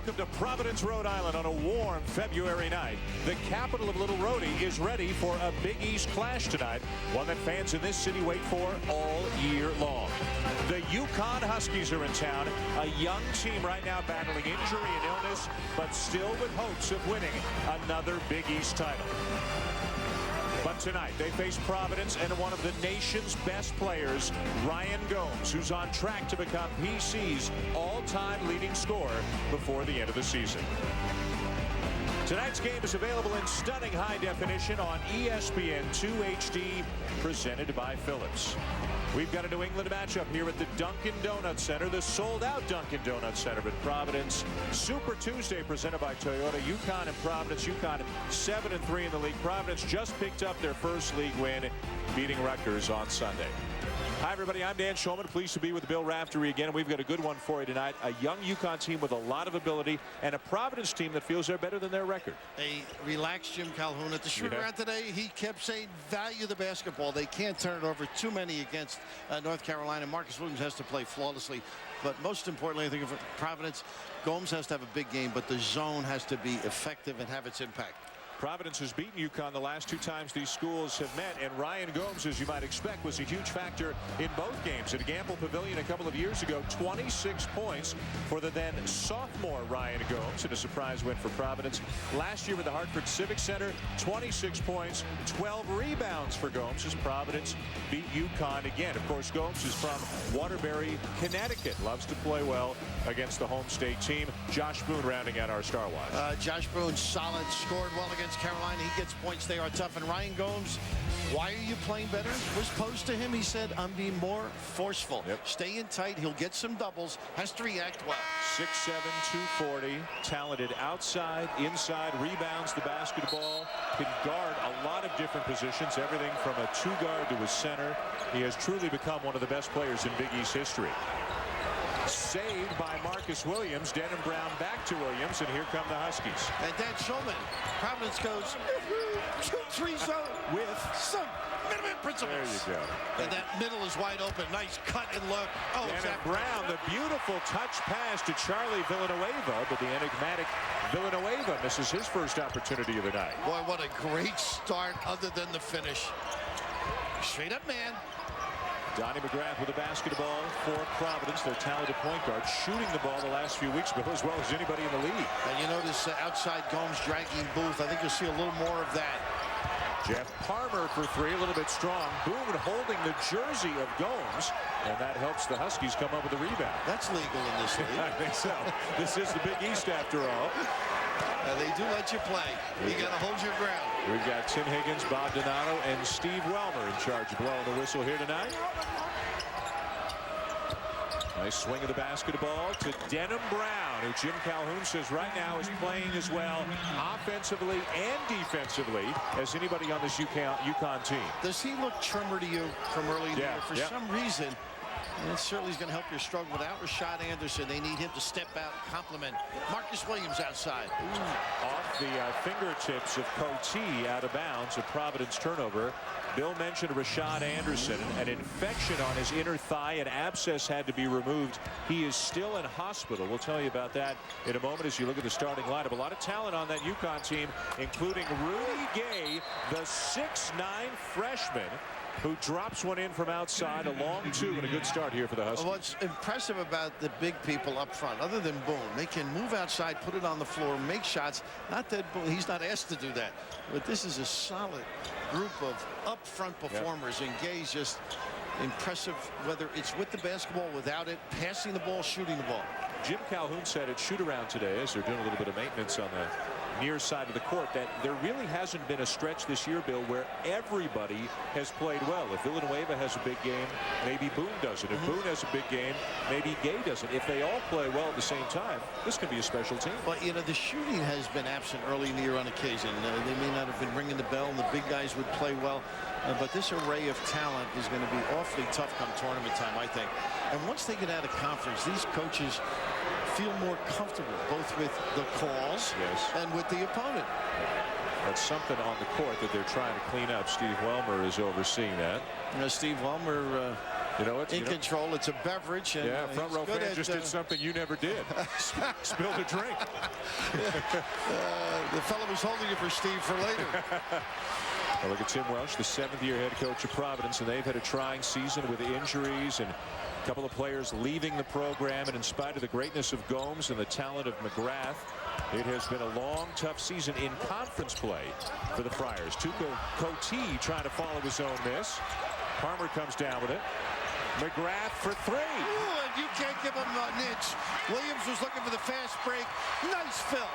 Welcome to Providence, Rhode Island on a warm February night. The capital of Little Rhodey is ready for a Big East clash tonight, one that fans in this city wait for all year long. The UConn Huskies are in town, a young team right now battling injury and illness, but still with hopes of winning another Big East title. But tonight, they face Providence and one of the nation's best players, Ryan Gomes, who's on track to become PC's all-time leading scorer before the end of the season. Tonight's game is available in stunning high definition on ESPN2 HD, presented by Philips. We've got a New England matchup here at the Dunkin' Donuts Center, the sold-out Dunkin' Donuts Center at Providence. Super Tuesday presented by Toyota. UConn and Providence. UConn 7-3 in the league. Providence just picked up their first league win, beating Rutgers on Sunday. Hi, everybody. I'm Dan Schulman. Pleased to be with Bill Raftery again. We've got a good one for you tonight. A young UConn team with a lot of ability and a Providence team that feels they're better than their record. A relaxed Jim Calhoun at the shoot around today. He kept saying value the basketball. They can't turn it over too many against North Carolina. Marcus Williams has to play flawlessly. But most importantly, I think for Providence, Gomes has to have a big game, but the zone has to be effective and have its impact. Providence has beaten UConn the last two times these schools have met, and Ryan Gomes, as you might expect, was a huge factor in both games. At Gamble Pavilion a couple of years ago, 26 points for the then sophomore Ryan Gomes in a surprise win for Providence. Last year with the Hartford Civic Center, 26 points, 12 rebounds for Gomes as Providence beat UConn again. Of course, Gomes is from Waterbury, Connecticut. Loves to play well against the home state team. Josh Boone rounding out our Star Watch. Josh Boone, solid, scored well against Carolina. He gets points. They are tough. And Ryan Gomes, why are you playing better? Was posed to him. He said, I'm being more forceful. Yep. Stay in tight. He'll get some doubles. Has to react well. 6'7", 240. Talented outside, inside, rebounds the basketball. Can guard a lot of different positions. Everything from a two-guard to a center. He has truly become one of the best players in Big East history. Saved by Marcus Williams. Denham Brown back to Williams, and here come the Huskies. And Dan Schulman, Providence goes 2-3 zone with some minimum principles. There you go. And that middle is wide open. Nice cut and look. Oh, Denham Brown, the beautiful touch pass to Charlie Villanueva, but the enigmatic Villanueva misses his first opportunity of the night. Boy, what a great start other than the finish. Straight up man. Donnie McGrath with the basketball for Providence, their talented point guard, shooting the ball the last few weeks, but as well as anybody in the league. And you notice outside Gomes dragging Booth. I think you'll see a little more of that. Jeff Parmer for three, a little bit strong. Boone holding the jersey of Gomes, and that helps the Huskies come up with a rebound. That's legal in this league. I think so. This is the Big East after all. They do let you play. You got to hold your ground. We've got Tim Higgins, Bob Donato, and Steve Welmer in charge of blowing the whistle here tonight. Nice swing of the basketball to Denham Brown, who Jim Calhoun says right now is playing as well offensively and defensively as anybody on this UConn team. Does he look trimmer to you from early in the year? For some reason, and certainly is going to help your struggle without Rashad Anderson. They need him to step out, compliment. Marcus Williams outside. Ooh. Off the fingertips of Coty, out of bounds, a Providence turnover. Bill mentioned Rashad Anderson, an infection on his inner thigh, an abscess had to be removed. He is still in hospital. We'll tell you about that in a moment as you look at the starting lineup. A lot of talent on that UConn team, including Rudy Gay, the 6'9" freshman, who drops one in from outside, a long two, and a good start here for the Huskies. What's impressive about the big people up front, other than Boone, they can move outside, put it on the floor, make shots. Not that Boone, he's not asked to do that, but this is a solid group of up front performers, and Gay's just impressive, whether it's with the basketball, without it, passing the ball, shooting the ball. Jim Calhoun said at shoot-around today, as they're doing a little bit of maintenance on the near side of the court, that there really hasn't been a stretch this year, Bill, where everybody has played well. If Villanueva has a big game, maybe Boone doesn't. If Boone has a big game, maybe Gay doesn't. If they all play well at the same time, this could be a special team. But, you know, the shooting has been absent early in the year on occasion. They may not have been ringing the bell, and the big guys would play well. But this array of talent is going to be awfully tough come tournament time, I think. And once they get out of conference, these coaches feel more comfortable both with the calls and with the opponent. That's something on the court that they're trying to clean up. Steve Welmer is overseeing that. You know, Steve Welmer You know, in control. It's a beverage. And, yeah, front row fan just did something you never did. Spilled a drink. The fellow was holding it for Steve for later. Well, look at Tim Welsh, the 7th-year head coach of Providence, and they've had a trying season with injuries and a couple of players leaving the program. And in spite of the greatness of Gomes and the talent of McGrath, it has been a long, tough season in conference play for the Friars. Tuco Coty trying to follow his own miss. Palmer comes down with it. McGrath for 3. Ooh, and you can't give him an inch. Williams was looking for the fast break. Nice fill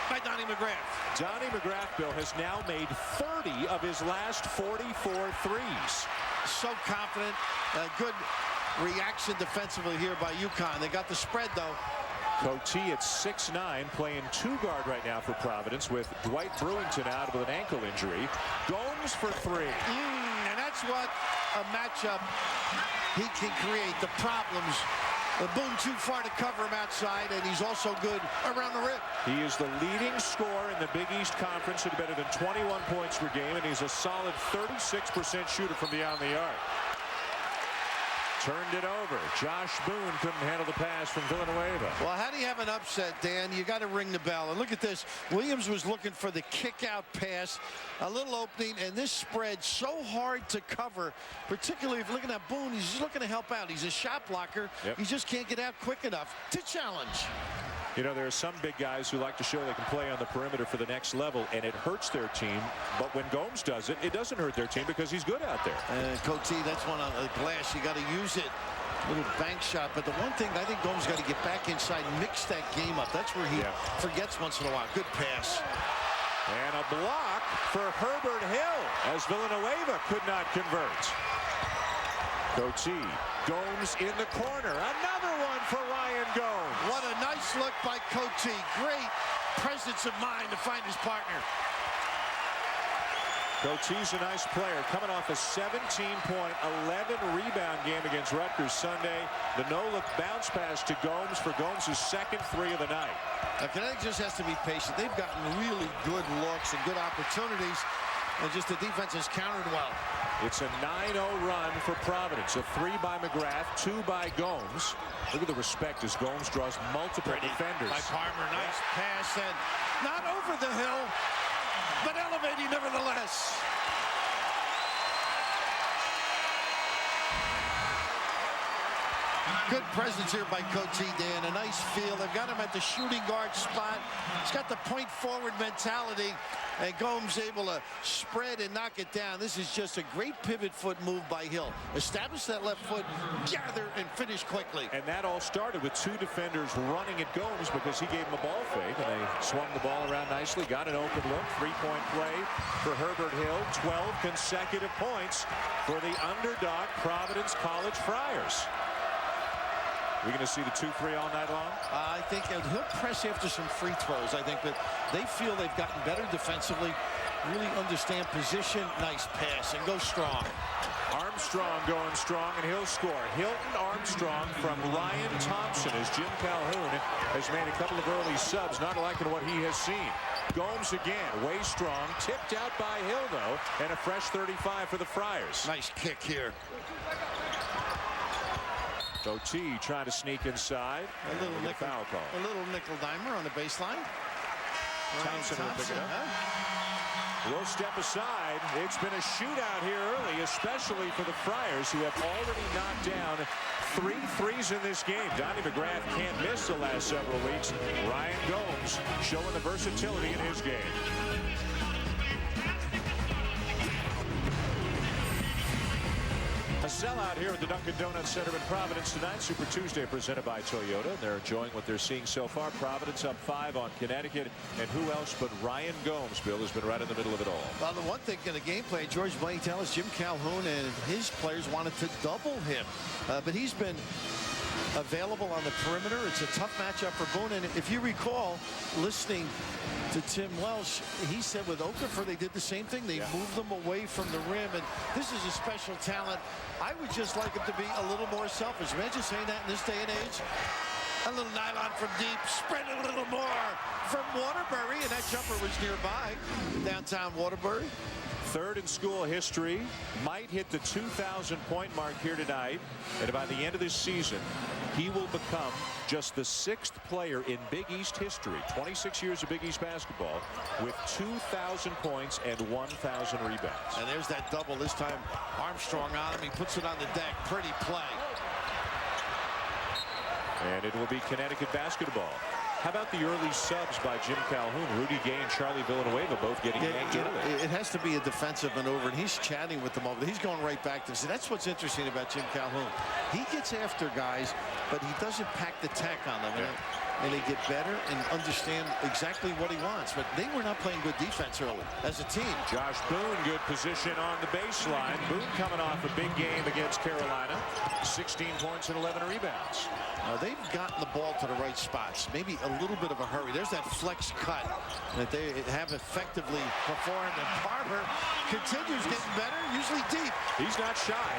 by Donnie McGrath. Donnie McGrath, Bill, has now made 30 of his last 44 threes. So confident. Good reaction defensively here by UConn. They got the spread, though. Coty at 6'9", playing 2-guard right now for Providence with Dwight Brewington out with an ankle injury. Gomes for 3. And that's what a matchup he can create. The problems. Boone too far to cover him outside, and he's also good around the rim. He is the leading scorer in the Big East Conference at better than 21 points per game, and he's a solid 36% shooter from beyond the arc. Turned it over. Josh Boone couldn't handle the pass from Villanueva. Well, how do you have an upset, Dan? You got to ring the bell. And look at this. Williams was looking for the kick-out pass, a little opening, and this spread so hard to cover, particularly if you're looking at Boone. He's just looking to help out. He's a shot blocker. Yep. He just can't get out quick enough to challenge. You know, there are some big guys who like to show they can play on the perimeter for the next level, and it hurts their team. But when Gomes does it, it doesn't hurt their team because he's good out there. Coty, that's one on the glass. You got to use it. Little bank shot. But the one thing I think Gomes got to get back inside, mix that game up. That's where he forgets once in a while. Good pass. And a block for Herbert Hill as Villanueva could not convert. Coty, Gomes in the corner. Another one for Ryan Gomes. What a nice look by Coty. Great presence of mind to find his partner. Coty's a nice player, coming off a 17-point, 11-rebound game against Rutgers Sunday. The no-look bounce pass to Gomes for Gomes' second 3 of the night. Now, Connecticut just has to be patient. They've gotten really good looks and good opportunities, and just the defense has countered well. It's a 9-0 run for Providence. A 3 by McGrath, 2 by Gomes. Look at the respect as Gomes draws multiple defenders. By Palmer, nice pass, and not over the hill, but elevating nevertheless. Good presence here by Coty, Dan. A nice feel. They've got him at the shooting guard spot. He's got the point forward mentality. And Gomes able to spread and knock it down. This is just a great pivot foot move by Hill. Establish that left foot, gather, and finish quickly. And that all started with 2 defenders running at Gomes because he gave him a ball fake. And they swung the ball around nicely. Got an open look. 3-point play for Herbert Hill. 12 consecutive points for the underdog Providence College Friars. We're going to see the 2-3 all night long? I think he'll press after some free throws, I think, but they feel they've gotten better defensively, really understand position. Nice pass, and go strong. Armstrong going strong, and he'll score. Hilton Armstrong from Ryan Thompson as Jim Calhoun has made a couple of early subs, not liking what he has seen. Gomes again, way strong, tipped out by Hill, though, and a fresh 35 for the Friars. Nice kick here. Coty trying to sneak inside. A little nickel, foul call. A little nickel dimer on the baseline. Thompson will pick it up. We'll step aside. It's been a shootout here early, especially for the Friars, who have already knocked down 3 threes in this game. Donnie McGrath can't miss the last several weeks. Ryan Gomes showing the versatility in his game. A sellout here at the Dunkin' Donuts Center in Providence tonight. Super Tuesday presented by Toyota. They're enjoying what they're seeing so far. Providence up 5 on Connecticut. And who else but Ryan Gomes, Bill, has been right in the middle of it all. Well, the one thing in the game plan, George Blaine tells us Jim Calhoun and his players wanted to double him. But he's been available on the perimeter. It's a tough matchup for Boone. And if you recall, listening to Tim Welsh, he said with Okafor they did the same thing. They moved them away from the rim, and this is a special talent. I would just like him to be a little more selfish. Imagine saying that in this day and age. A little nylon from deep, spread a little more from Waterbury, and that jumper was nearby. Downtown Waterbury. Third in school history, might hit the 2,000-point mark here tonight, and by the end of this season, he will become just the 6th player in Big East history, 26 years of Big East basketball, with 2,000 points and 1,000 rebounds. And there's that double. This time Armstrong on him. He puts it on the deck. Pretty play. And it will be Connecticut basketball. How about the early subs by Jim Calhoun? Rudy Gay and Charlie Villanueva both getting yanked early. It has to be a defensive maneuver, and he's chatting with them over there. He's going right back to them. See, that's what's interesting about Jim Calhoun. He gets after guys, but he doesn't pack the tech on them. And they get better and understand exactly what he wants. But they were not playing good defense early as a team. Josh Boone, good position on the baseline. Boone coming off a big game against Carolina. 16 points and 11 rebounds. Now they've gotten the ball to the right spots. Maybe a little bit of a hurry. There's that flex cut that they have effectively performed. And Parmer continues getting better, usually deep. He's not shy.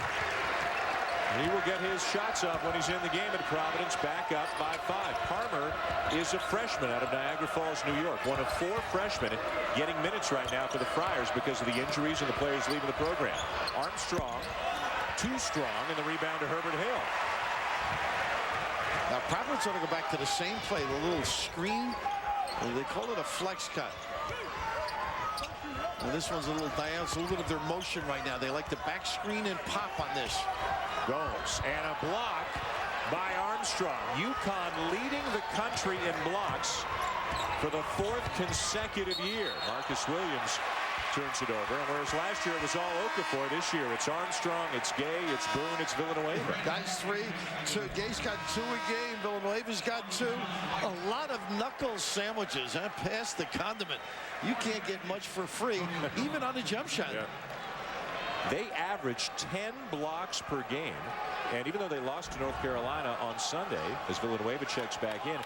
He will get his shots up when he's in the game at Providence, back up by 5. Parmer is a freshman out of Niagara Falls, New York. One of 4 freshmen getting minutes right now for the Friars because of the injuries and the players leaving the program. Armstrong, too strong, and the rebound to Herbert Hill. Now Providence ought to go back to the same play, the little screen. They call it a flex cut. And this one's a little down. It's a little bit of their motion right now. They like to back screen and pop on this. Goes and a block by Armstrong. UConn leading the country in blocks for the 4th consecutive year. Marcus Williams turns it over, and whereas last year it was all Okafor, this year it's Armstrong, it's Gay, it's Boone, it's Villanueva. Guys 3, 2. Gay's got 2 a game. Villanueva's got 2. A lot of knuckle sandwiches. Past the condiment. You can't get much for free, even on a jump shot. Yeah. They averaged 10 blocks per game, and even though they lost to North Carolina on Sunday, as Villanueva checks back in,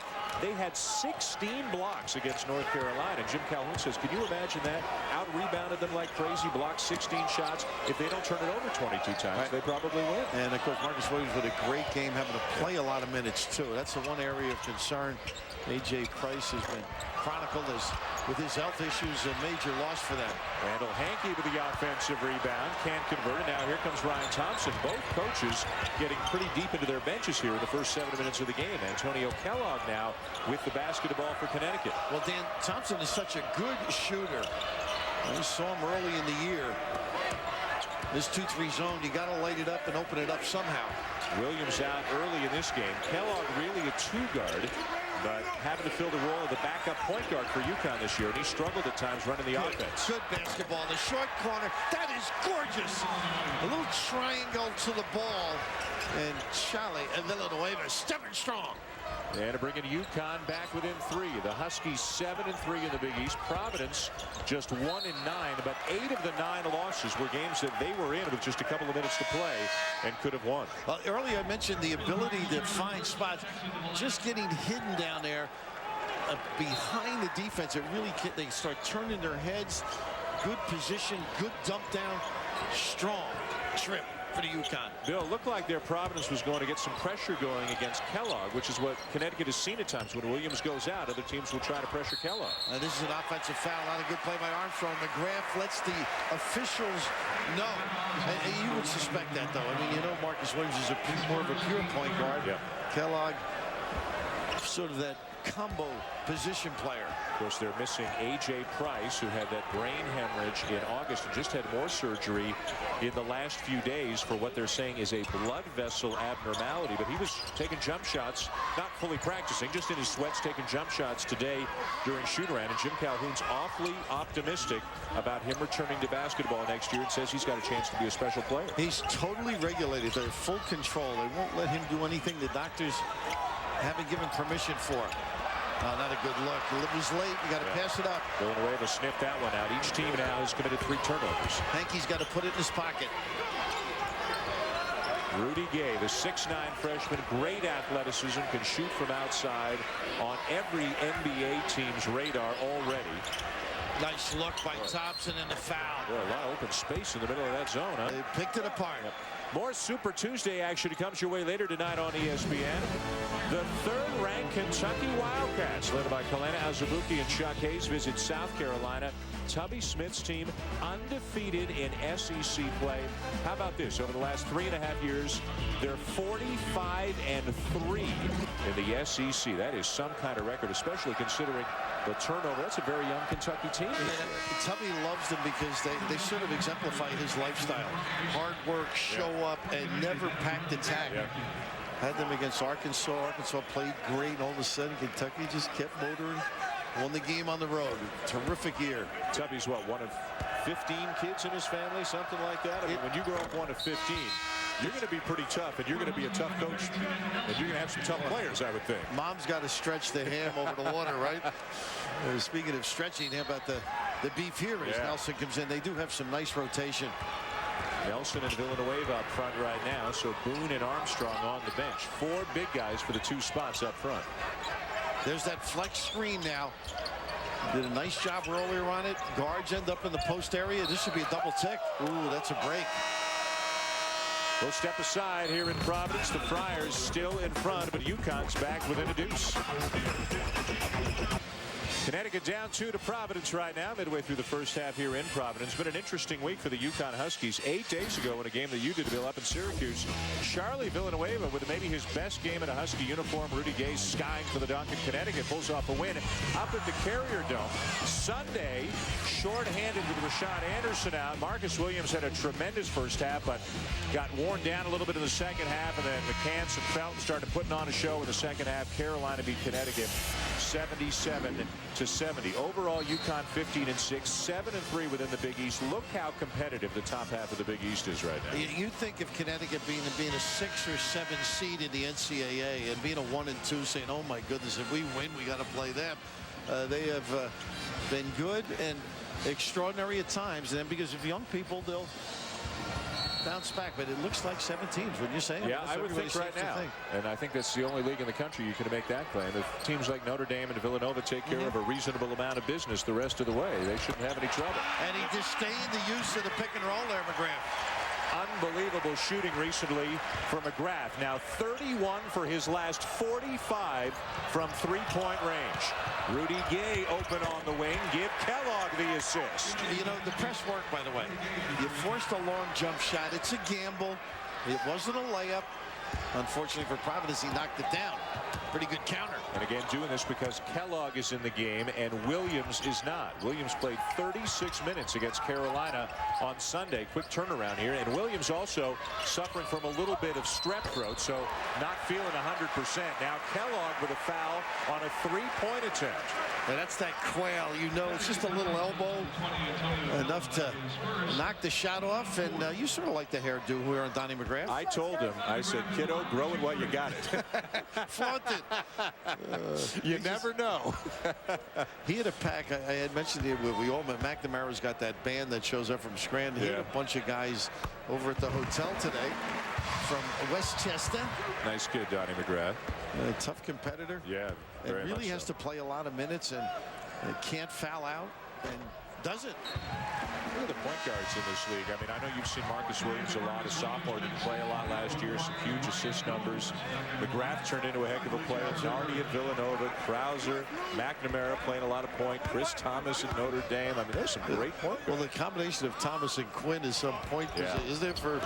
they had 16 blocks against North Carolina. Jim Calhoun says, can you imagine that? Out-rebounded them like crazy, blocked 16 shots. If they don't turn it over 22 times, they probably win. And, of course, Marcus Williams with a great game, having to play a lot of minutes, too. That's the one area of concern. A.J. Price has been chronicled as, with his health issues, a major loss for them. Randall Hankey with the offensive rebound. Can't convert it. Now here comes Ryan Thompson. Both coaches getting pretty deep into their benches here in the first 7 minutes of the game. Antonio Kellogg now with the basketball for Connecticut. Well, Dan, Thompson is such a good shooter. We saw him early in the year. This 2-3 zone, you got to light it up and open it up somehow. Williams out early in this game. Kellogg really a 2-guard, but having to fill the role of the backup point guard for UConn this year, and he struggled at times running the offense. Good basketball. The short corner. That is gorgeous. A little triangle to the ball. And Charlie and Villanueva stepping strong. And to bring in UConn back within 3. The Huskies 7-3 in the Big East. Providence just 1-9, but 8 of the 9 losses were games that they were in with just a couple of minutes to play and could have won. Well, earlier I mentioned the ability to find spots, just getting hidden down there behind the defense. It really they start turning their heads. Good position, good dump down, strong trip for the UConn. Bill, it looked like their Providence was going to get some pressure going against Kellogg, which is what Connecticut has seen at times. When Williams goes out, other teams will try to pressure Kellogg. And this is an offensive foul. Not a good play by Armstrong. McGrath lets the officials know. And you would suspect that, though. I mean, you know Marcus Williams is more of a pure point guard. Yep. Kellogg, sort of that combo position player. Of course, they're missing A.J. Price, who had that brain hemorrhage in August and just had more surgery in the last few days for what they're saying is a blood vessel abnormality. But he was taking jump shots, not fully practicing, just in his sweats, taking jump shots today during shoot-around. And Jim Calhoun's awfully optimistic about him returning to basketball next year and says he's got a chance to be a special player. He's totally regulated. They're full control. They won't let him do anything the doctors haven't given permission for. Not a good look. It was late. You got to pass it up. Villanueva sniffed that one out. Each team now has committed 3 turnovers. Hankey's got to put it in his pocket. Rudy Gay, the 6'9 freshman, great athleticism, can shoot from outside on every NBA team's radar already. Nice look by Thompson and the foul. Boy, a lot of open space in the middle of that zone, huh? They picked it apart. Yep. More Super Tuesday action comes your way later tonight on ESPN. The third-ranked Kentucky Wildcats, led by Kalena Azubuike and Chuck Hayes, visit South Carolina. Tubby Smith's team undefeated in SEC play. How about this? Over the last 3.5 years, they're 45-3 in the SEC. That is some kind of record, especially considering the turnover. That's a very young Kentucky team. Yeah, Tubby loves them because they sort of exemplify his lifestyle. Hard work, show up, and never packed attack. Yeah. Had them against Arkansas. Arkansas played great, and all of a sudden Kentucky just kept motoring. Won the game on the road. Terrific year. Tubby's what, one of 15 kids in his family, something like that? I mean, when you grow up one of 15, you're going to be pretty tough, and you're going to be a tough coach, and you're going to have some tough players, I would think. Mom's got to stretch the ham over the water, right? Speaking of stretching, how about the beef here as Nelson comes in? They do have some nice rotation. Nelson and Villanueva up front right now, so Boone and Armstrong on the bench. 4 big guys for the 2 spots up front. There's that flex screen now. Did a nice job earlier on it. Guards end up in the post area. This should be a double tick. Ooh, that's a break. We'll step aside here in Providence. The Friars still in front, but UConn's back within a deuce. Connecticut down 2 to Providence right now, midway through the first half here in Providence. Been an interesting week for the UConn Huskies. 8 days ago in a game that you did, Bill, up in Syracuse, Charlie Villanueva, with maybe his best game in a Husky uniform, Rudy Gay skying for the dunk, and Connecticut pulls off a win up at the Carrier Dome. Sunday, short-handed with Rashad Anderson out. Marcus Williams had a tremendous first half, but got worn down a little bit in the second half, and then McCants and Felton started putting on a show in the second half. Carolina beat Connecticut 77-70. Overall, UConn 15-6, 7-3 within the Big East. Look how competitive the top half of the Big East is right now. You'd think if Connecticut being a 6 or 7 seed in the NCAA and being a 1 and 2, saying, "Oh my goodness, if we win, we got to play them." They have been good and extraordinary at times, and then because of young people, they'll bounce back. But it looks like 7 teams. Wouldn't you say? Yeah, I would think right now. And I think that's the only league in the country you can make that claim. If teams like Notre Dame and Villanova take care of a reasonable amount of business the rest of the way, they shouldn't have any trouble. And he disdained the use of the pick and roll there, McGrath. Unbelievable shooting recently for McGrath. Now 31 for his last 45 from three-point range. Rudy Gay open on the wing. Give Kellogg the assist. You know, the press work, by the way. You forced a long jump shot. It's a gamble. It wasn't a layup. Unfortunately for Providence, he knocked it down. Pretty good counter. And again, doing this because Kellogg is in the game and Williams is not. Williams played 36 minutes against Carolina on Sunday. Quick turnaround here. And Williams also suffering from a little bit of strep throat, so not feeling 100%. Now Kellogg with a foul on a 3-point attempt. And that's that quail. You know, it's just a little elbow, enough to knock the shot off. And you sort of like the hairdo here on Donnie McGrath. I told him, I said, kiddo, grow it while you got it. Flaunt it. You never know. He had a pack. I had mentioned it. We all met. McNamara's got that band that shows up from Scranton. He had a bunch of guys over at the hotel today from Westchester. Nice kid, Donnie McGrath. A tough competitor. Yeah, very and really much has so. to play a lot of minutes and can't foul out and doesn't. Who are the point guards in this league? I mean, I know you've seen Marcus Williams a lot. A sophomore, didn't play a lot last year. Some huge assist numbers. McGrath turned into a heck of a player. Nardi at Villanova. Krauser, McNamara playing a lot of point. Chris Thomas at Notre Dame. I mean, there's some great point guards. Well, the combination of Thomas and Quinn is some point, isn't it, for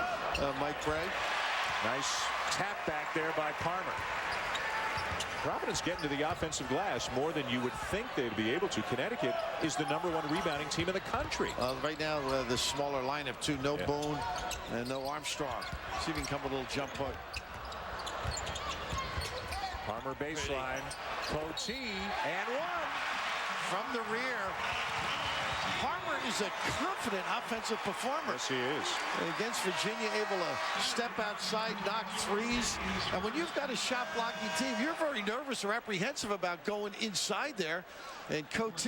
Mike Gray? Nice tap back there by Parmer. Providence getting to the offensive glass more than you would think they'd be able to. Connecticut is the #1 rebounding team in the country. Right now, the smaller lineup, too. No Boone and no Armstrong. See if he can come with a little jump hook. Parmer baseline. Cote and one. From the rear. Parmer is a confident offensive performer. Yes, he is. And against Virginia, able to step outside, knock threes. And when you've got a shot blocking team, you're very nervous or apprehensive about going inside there. And Cote,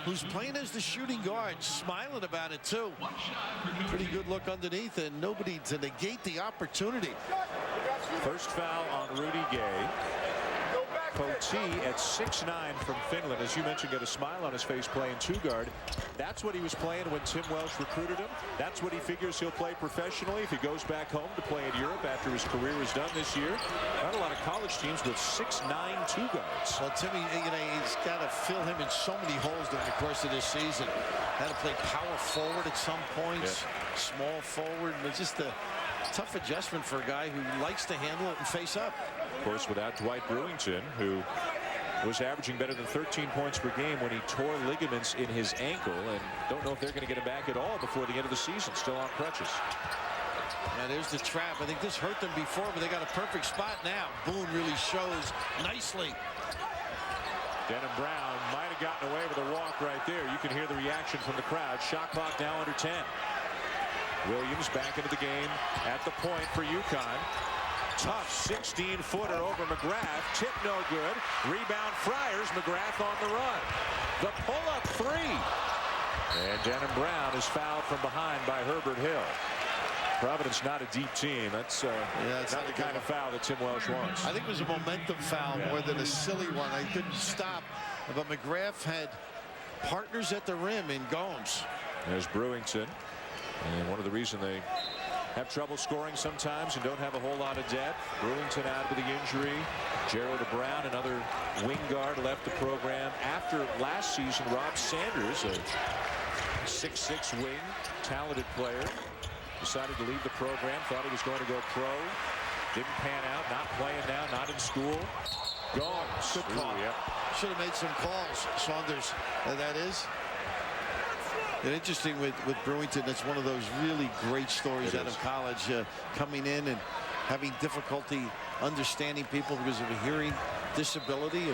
who's playing as the shooting guard, smiling about it too. Pretty good look underneath, and nobody to negate the opportunity. First foul on Rudy Gay. Coty at 6'9" from Finland, as you mentioned, got a smile on his face playing two-guard. That's what he was playing when Tim Welsh recruited him. That's what he figures he'll play professionally if he goes back home to play in Europe after his career is done this year. Not a lot of college teams with 6'9" two-guards. Well, Timmy, he's got to fill him in so many holes during the course of this season. Had to play power forward at some points, small forward. It's just a tough adjustment for a guy who likes to handle it and face up. Of course, without Dwight Brewington, who was averaging better than 13 points per game when he tore ligaments in his ankle, and don't know if they're going to get him back at all before the end of the season. Still on crutches. Now there's the trap. I think this hurt them before, but they got a perfect spot now. Boone really shows nicely. Denham Brown might have gotten away with a walk right there. You can hear the reaction from the crowd. Shot clock now under 10. Williams back into the game at the point for UConn. Tough 16-footer over McGrath. Tip no good. Rebound Friars. McGrath on the run. The pull-up three. And Denham Brown is fouled from behind by Herbert Hill. Providence not a deep team. That's not the kind of foul that Tim Welsh wants. I think it was a momentum foul more than a silly one. I couldn't stop. But McGrath had partners at the rim in Gomes. There's Brewington. And one of the reasons they have trouble scoring sometimes and don't have a whole lot of depth. Brewington out with the injury. Gerald Brown, another wing guard, left the program. After last season, Rob Sanders, a 6'6" wing, talented player, decided to leave the program. Thought he was going to go pro. Didn't pan out. Not playing now. Not in school. Gomes. Good call. Yep. Should have made some calls, Saunders. That is. And interesting with Brewington, that's one of those really great stories out of college, coming in and having difficulty understanding people because of a hearing disability.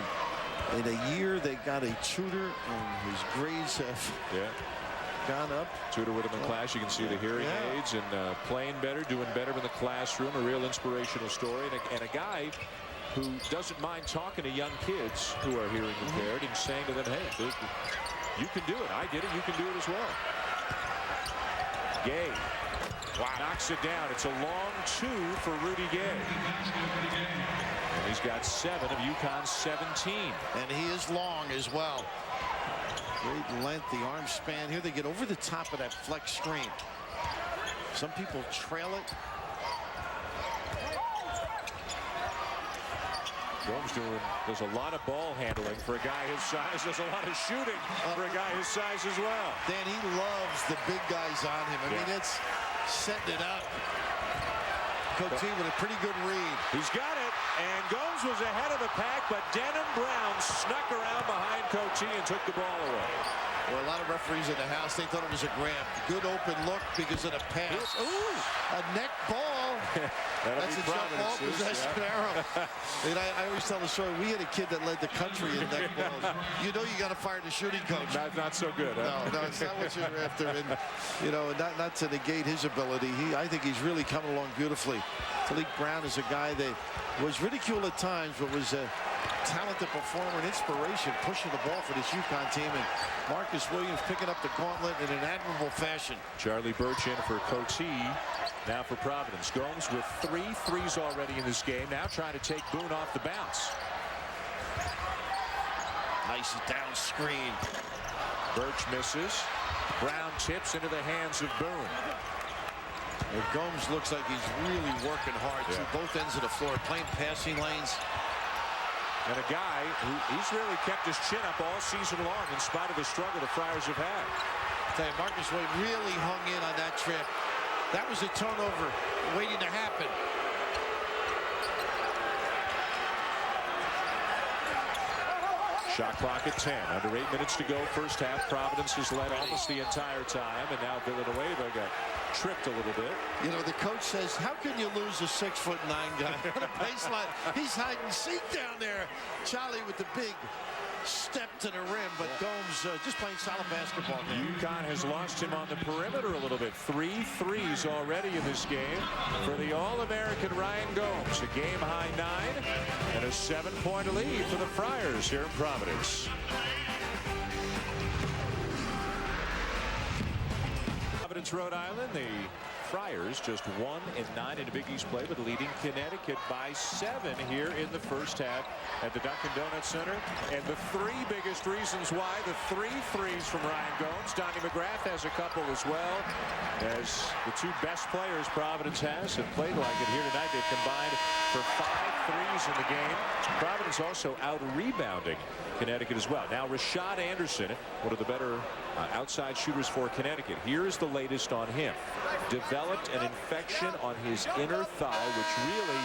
And in a year, they got a tutor, and his grades have gone up. Tutor with him in class. You can see the hearing aids and playing better, doing better in the classroom. A real inspirational story. And a guy who doesn't mind talking to young kids who are hearing impaired and saying to them, hey, you can do it. I did it. You can do it as well. Gay knocks it down. It's a long two for Rudy Gay. And he's got 7 of UConn's 17. And he is long as well. Great length, the arm span. Here they get over the top of that flex screen. Some people trail it. Gomes does a lot of ball handling for a guy his size. Does a lot of shooting for a guy his size as well. Dan, he loves the big guys on him. I mean, it's setting it up. Coty with a pretty good read. He's got it, and Gomes was ahead of the pack, but Denham Brown snuck around behind Coty and took the ball away. Well, a lot of referees in the house, they thought it was a grab. Good open look because of the pass. Ooh, a neck ball. That's a jump ball possession arrow. And I always tell the story. We had a kid that led the country in neck balls. You know you got to fire the shooting coach. Not so good. Huh? No, it's not what you're after. And you know, not to negate his ability. I think he's really coming along beautifully. Talik Brown is a guy that was ridiculed at times, but was a talented performer and inspiration, pushing the ball for this UConn team. And Marcus Williams picking up the gauntlet in an admirable fashion. Charlie Birch in for Coty. Now for Providence. Gomes with 3 threes already in this game. Now trying to take Boone off the bounce. Nice down screen. Birch misses. Brown tips into the hands of Boone. And Gomes looks like he's really working hard to both ends of the floor, playing passing lanes. And a guy who he's really kept his chin up all season long in spite of the struggle the Friars have had. I tell you, Marcus Williams really hung in on that trip. That was a turnover waiting to happen. Shot clock at 10. Under 8 minutes to go. First half. Providence has led almost the entire time. And now Villanueva got tripped a little bit. You know, the coach says, how can you lose a 6'9" guy on a baseline? He's hide and seek down there. Charlie with the big step to the rim, but Gomes just playing solid basketball there. UConn has lost him on the perimeter a little bit. 3 threes already in this game for the All-American Ryan Gomes. A game-high 9 and a 7-point lead for the Friars here in Providence. Providence, Rhode Island, the Friars just 1-9 in a Big East play, but leading Connecticut by 7 here in the first half at the Dunkin' Donuts Center. And the three biggest reasons why, the 3 threes from Ryan Gomes. Donnie McGrath has a couple as well, as the 2 best players Providence has have played like it here tonight. They've combined for 5 threes in the game. Providence also out-rebounding Connecticut as well. Now Rashad Anderson, one of the better outside shooters for Connecticut. Here is the latest on him. Developed an infection on his inner thigh, which really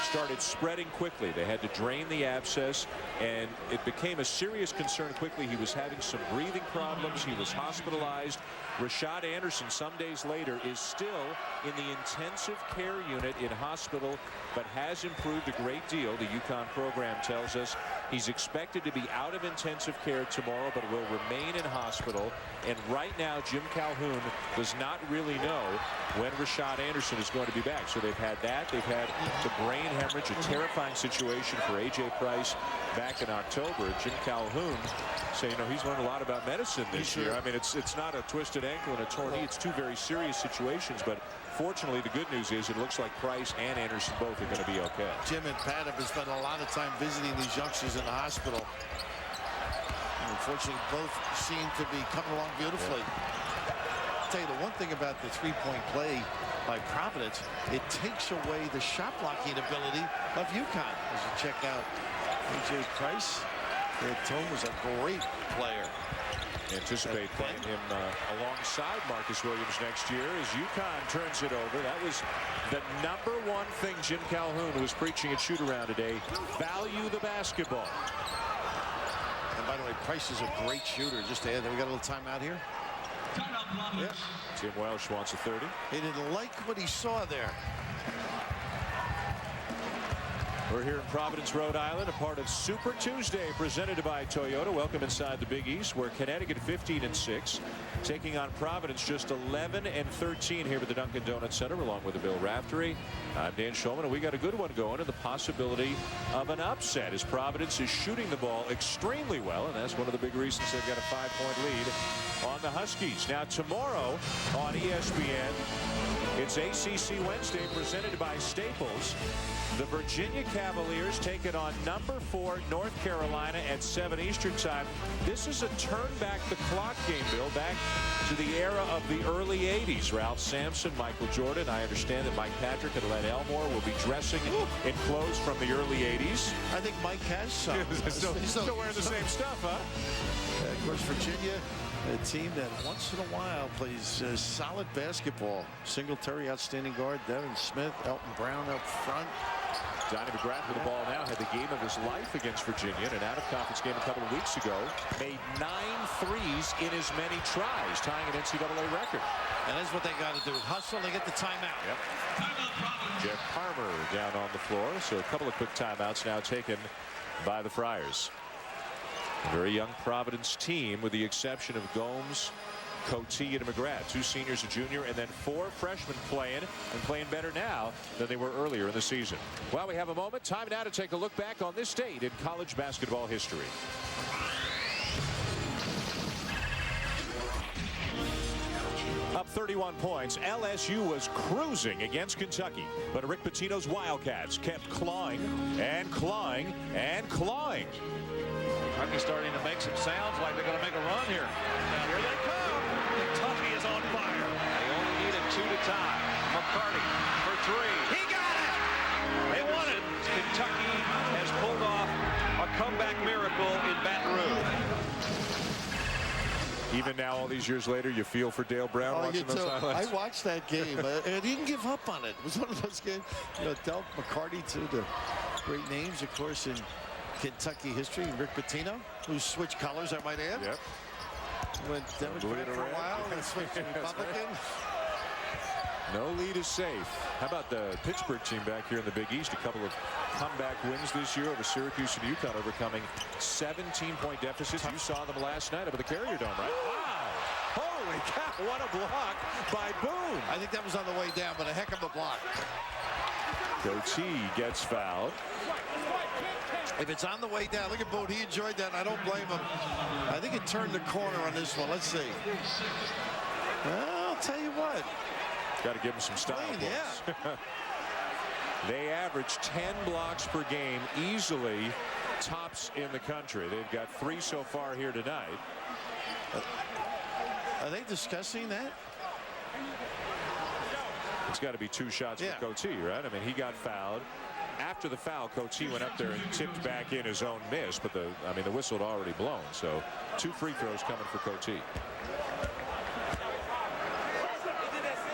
started spreading quickly. They had to drain the abscess, and it became a serious concern quickly. He was having some breathing problems. He was hospitalized. Rashad Anderson, some days later, is still in the intensive care unit in hospital, but has improved a great deal. The UConn program tells us he's expected to be out of intensive care tomorrow, but will remain in hospital. And right now, Jim Calhoun does not really know when Rashad Anderson is going to be back. So they've had that. They've had the brain hemorrhage, a terrifying situation for A.J. Price back in October. Jim Calhoun saying, you know, he's learned a lot about medicine this year. I mean, it's not a twisted ankle and a torn knee. It's 2 very serious situations, but fortunately, the good news is it looks like Price and Anderson both are going to be okay. Jim and Pat have spent a lot of time visiting these youngsters in the hospital. And unfortunately, both seem to be coming along beautifully. I'll tell you the one thing about the 3-point play by Providence, it takes away the shot blocking ability of UConn. As you check out A.J. Price, Tone was a great player. Anticipate playing him alongside Marcus Williams next year as UConn turns it over. That was the #1 thing Jim Calhoun was preaching at shoot-around today. Value the basketball. And by the way, Price is a great shooter. Just to add that, we got a little timeout here. Yeah. Tim Welsh wants a 30. He didn't like what he saw there. We're here in Providence, Rhode Island, a part of Super Tuesday presented by Toyota. Welcome inside the Big East, where Connecticut 15-6 taking on Providence just 11-13 here at the Dunkin' Donuts Center, along with Bill Raftery. I'm Dan Shulman, and we got a good one going, and the possibility of an upset as Providence is shooting the ball extremely well, and that's one of the big reasons they've got a 5-point lead on the Huskies. Now tomorrow on ESPN, it's ACC Wednesday presented by Staples. The Virginia Cavaliers take it on #4 North Carolina at 7 Eastern time. This is a turn back the clock game, Bill, back to the era of the early 80s. Ralph Sampson, Michael Jordan. I understand that Mike Patrick and Len Elmore will be dressing in clothes from the early 80s. I think Mike has some. He's still wearing the same stuff, huh? Of course, Virginia, a team that once in a while plays solid basketball. Singletary, outstanding guard. Devin Smith, Elton Brown up front. Donnie McGrath with the ball now had the game of his life against Virginia in an out-of-conference game a couple of weeks ago. Made 9 threes in as many tries, tying an NCAA record. And that's what they got to do. Hustle and get the timeout. Yep. Jeff Palmer down on the floor. So a couple of quick timeouts now taken by the Friars. A very young Providence team with the exception of Gomes, Coty, and McGrath. 2 seniors, a junior, and then 4 freshmen playing better now than they were earlier in the season. Well, we have a moment. Time now to take a look back on this date in college basketball history. Up 31 points, LSU was cruising against Kentucky, but Rick Pitino's Wildcats kept clawing and clawing and clawing. Kentucky starting to make some sounds like they're going to make a run here. Now here they come. Kentucky is on fire. They only needed 2 to tie. McCarty for 3. He got it! They won it. Kentucky has pulled off a comeback miracle in Baton Rouge. Even now, all these years later, you feel for Dale Brown watching those highlights. I watched that game, and he didn't give up on it. It was one of those games. You know, Del McCarty, too, the great names, of course, in Kentucky history. Rick Pitino, who switched colors, I might add. Yep. Went Democrat for a while and switched to Republican. No lead is safe. How about the Pittsburgh team back here in the Big East? A couple of comeback wins this year over Syracuse and UConn, overcoming 17-point deficits. You saw them last night up at the Carrier Dome, right? Wow! Holy cow, what a block by Boone. I think that was on the way down, but a heck of a block. Coty gets fouled. If it's on the way down, look at Boone. He enjoyed that, and I don't blame him. I think it turned the corner on this one. Let's see. Well, I'll tell you what. Got to give him some style points. Yeah. They average 10 blocks per game, easily tops in the country. They've got 3 so far here tonight. Are they discussing that? It's got to be 2 shots for Coty, right? I mean, he got fouled. After the foul, Coty went up there and tipped back in his own miss, but the whistle had already blown. So 2 free throws coming for Coty.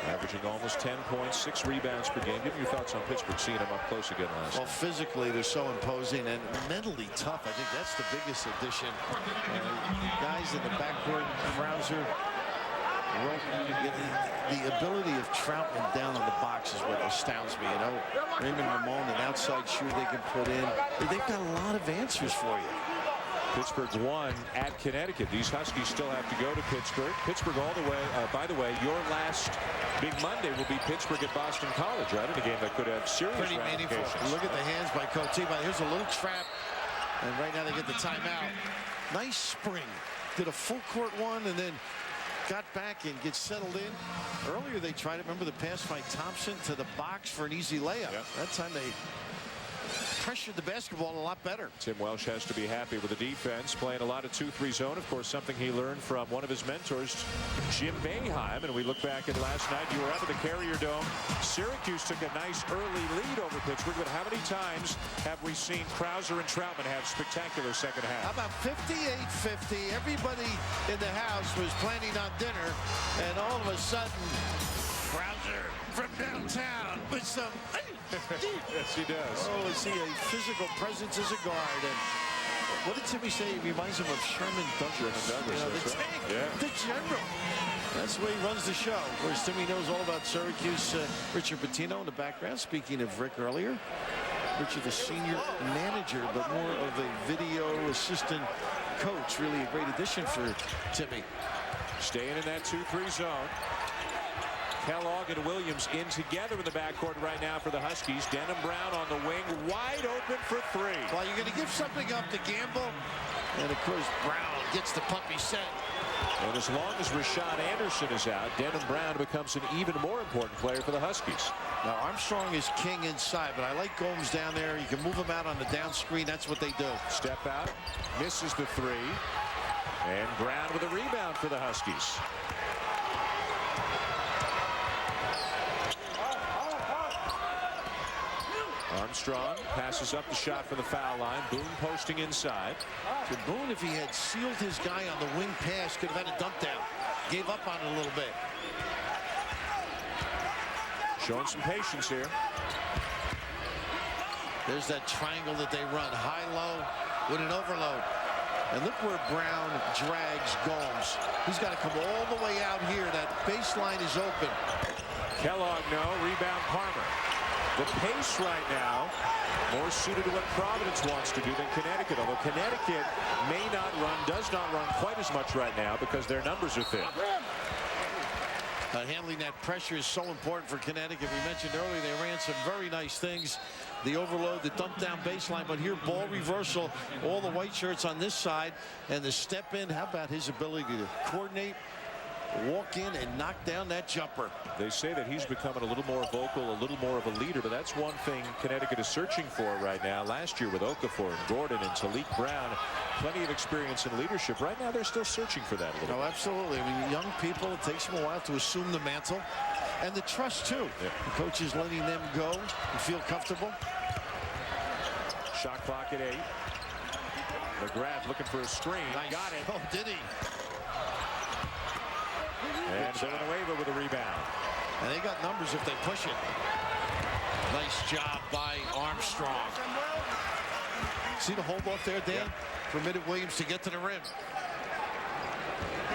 Averaging almost 10 points, 6 rebounds per game. Give me your thoughts on Pittsburgh seeing him up close again last night. Well, physically, they're so imposing and mentally tough. I think that's the biggest addition. Guys in the backcourt, Krauser, the ability of Troutman down on the box is what astounds me. You know, Raymond Ramon, an outside shooter they can put in. They've got a lot of answers for you. Pittsburgh won at Connecticut. These Huskies still have to go to Pittsburgh. Pittsburgh all the way. By the way, your last big Monday will be Pittsburgh at Boston College, right? In a game that could have serious Pretty meaningful. Look at the hands by Coty. Here's a little trap. And right now they get the timeout. Nice spring. Did a full court one and then got back and gets settled in. Earlier they tried it. Remember the pass by Thompson to the box for an easy layup. Yep. That time they pressured the basketball a lot better. Tim Welsh has to be happy with the defense, playing a lot of 2-3 zone. Of course, something he learned from one of his mentors, Jim Boeheim. And we look back at last night. You were out of the Carrier Dome. Syracuse took a nice early lead over Pittsburgh. But how many times have we seen Krauser and Troutman have spectacular second half? How about 58-50? Everybody in the house was planning on dinner, and all of a sudden, Krauser from downtown with some. Yes, he does. Oh, is he a physical presence as a guard? And what did Timmy say? He reminds him of Sherman Douglas. The tank, the general. That's the way he runs the show. Of course, Timmy knows all about Syracuse. Richard Pitino in the background. Speaking of Rick earlier, Richard, the senior manager, but more of a video assistant coach. Really a great addition for Timmy. Staying in that 2-3 zone. Kellogg and Williams in together in the backcourt right now for the Huskies. Denham Brown on the wing, wide open for 3. Well, you're going to give something up to gamble. And, of course, Brown gets the puppy set. And as long as Rashad Anderson is out, Denham Brown becomes an even more important player for the Huskies. Now, Armstrong is king inside, but I like Gomes down there. You can move him out on the down screen. That's what they do. Step out, misses the 3. And Brown with a rebound for the Huskies. Armstrong passes up the shot from the foul line. Boone posting inside. So Boone, if he had sealed his guy on the wing pass, could have had a dump down. Gave up on it a little bit. Showing some patience here. There's that triangle that they run. High-low with an overload. And look where Brown drags Gomes. He's got to come all the way out here. That baseline is open. Kellogg, no. Rebound Palmer. The pace right now more suited to what Providence wants to do than Connecticut, although Connecticut does not run quite as much right now because their numbers are thin. Handling that pressure is so important for Connecticut. We mentioned earlier they ran some very nice things. The overload, the dump down baseline, but here ball reversal, all the white shirts on this side, and the step in. How about his ability to coordinate, walk in, and knock down that jumper? They say that he's becoming a little more vocal, a little more of a leader, but that's one thing Connecticut is searching for right now. Last year with Okafor and Gordon and Talik Brown, plenty of experience in leadership. Right now they're still searching for that a little bit. Absolutely. I mean, young people, it takes them a while to assume the mantle. And the trust, too. Yep. The coach is letting them go and feel comfortable. Shot clock at 8. McGrath looking for a screen. Nice. Got it. Oh, did he? And Villanueva with a rebound. And they got numbers if they push it. Nice job by Armstrong. See the hold off there, Dan? Yeah. Permitted Williams to get to the rim.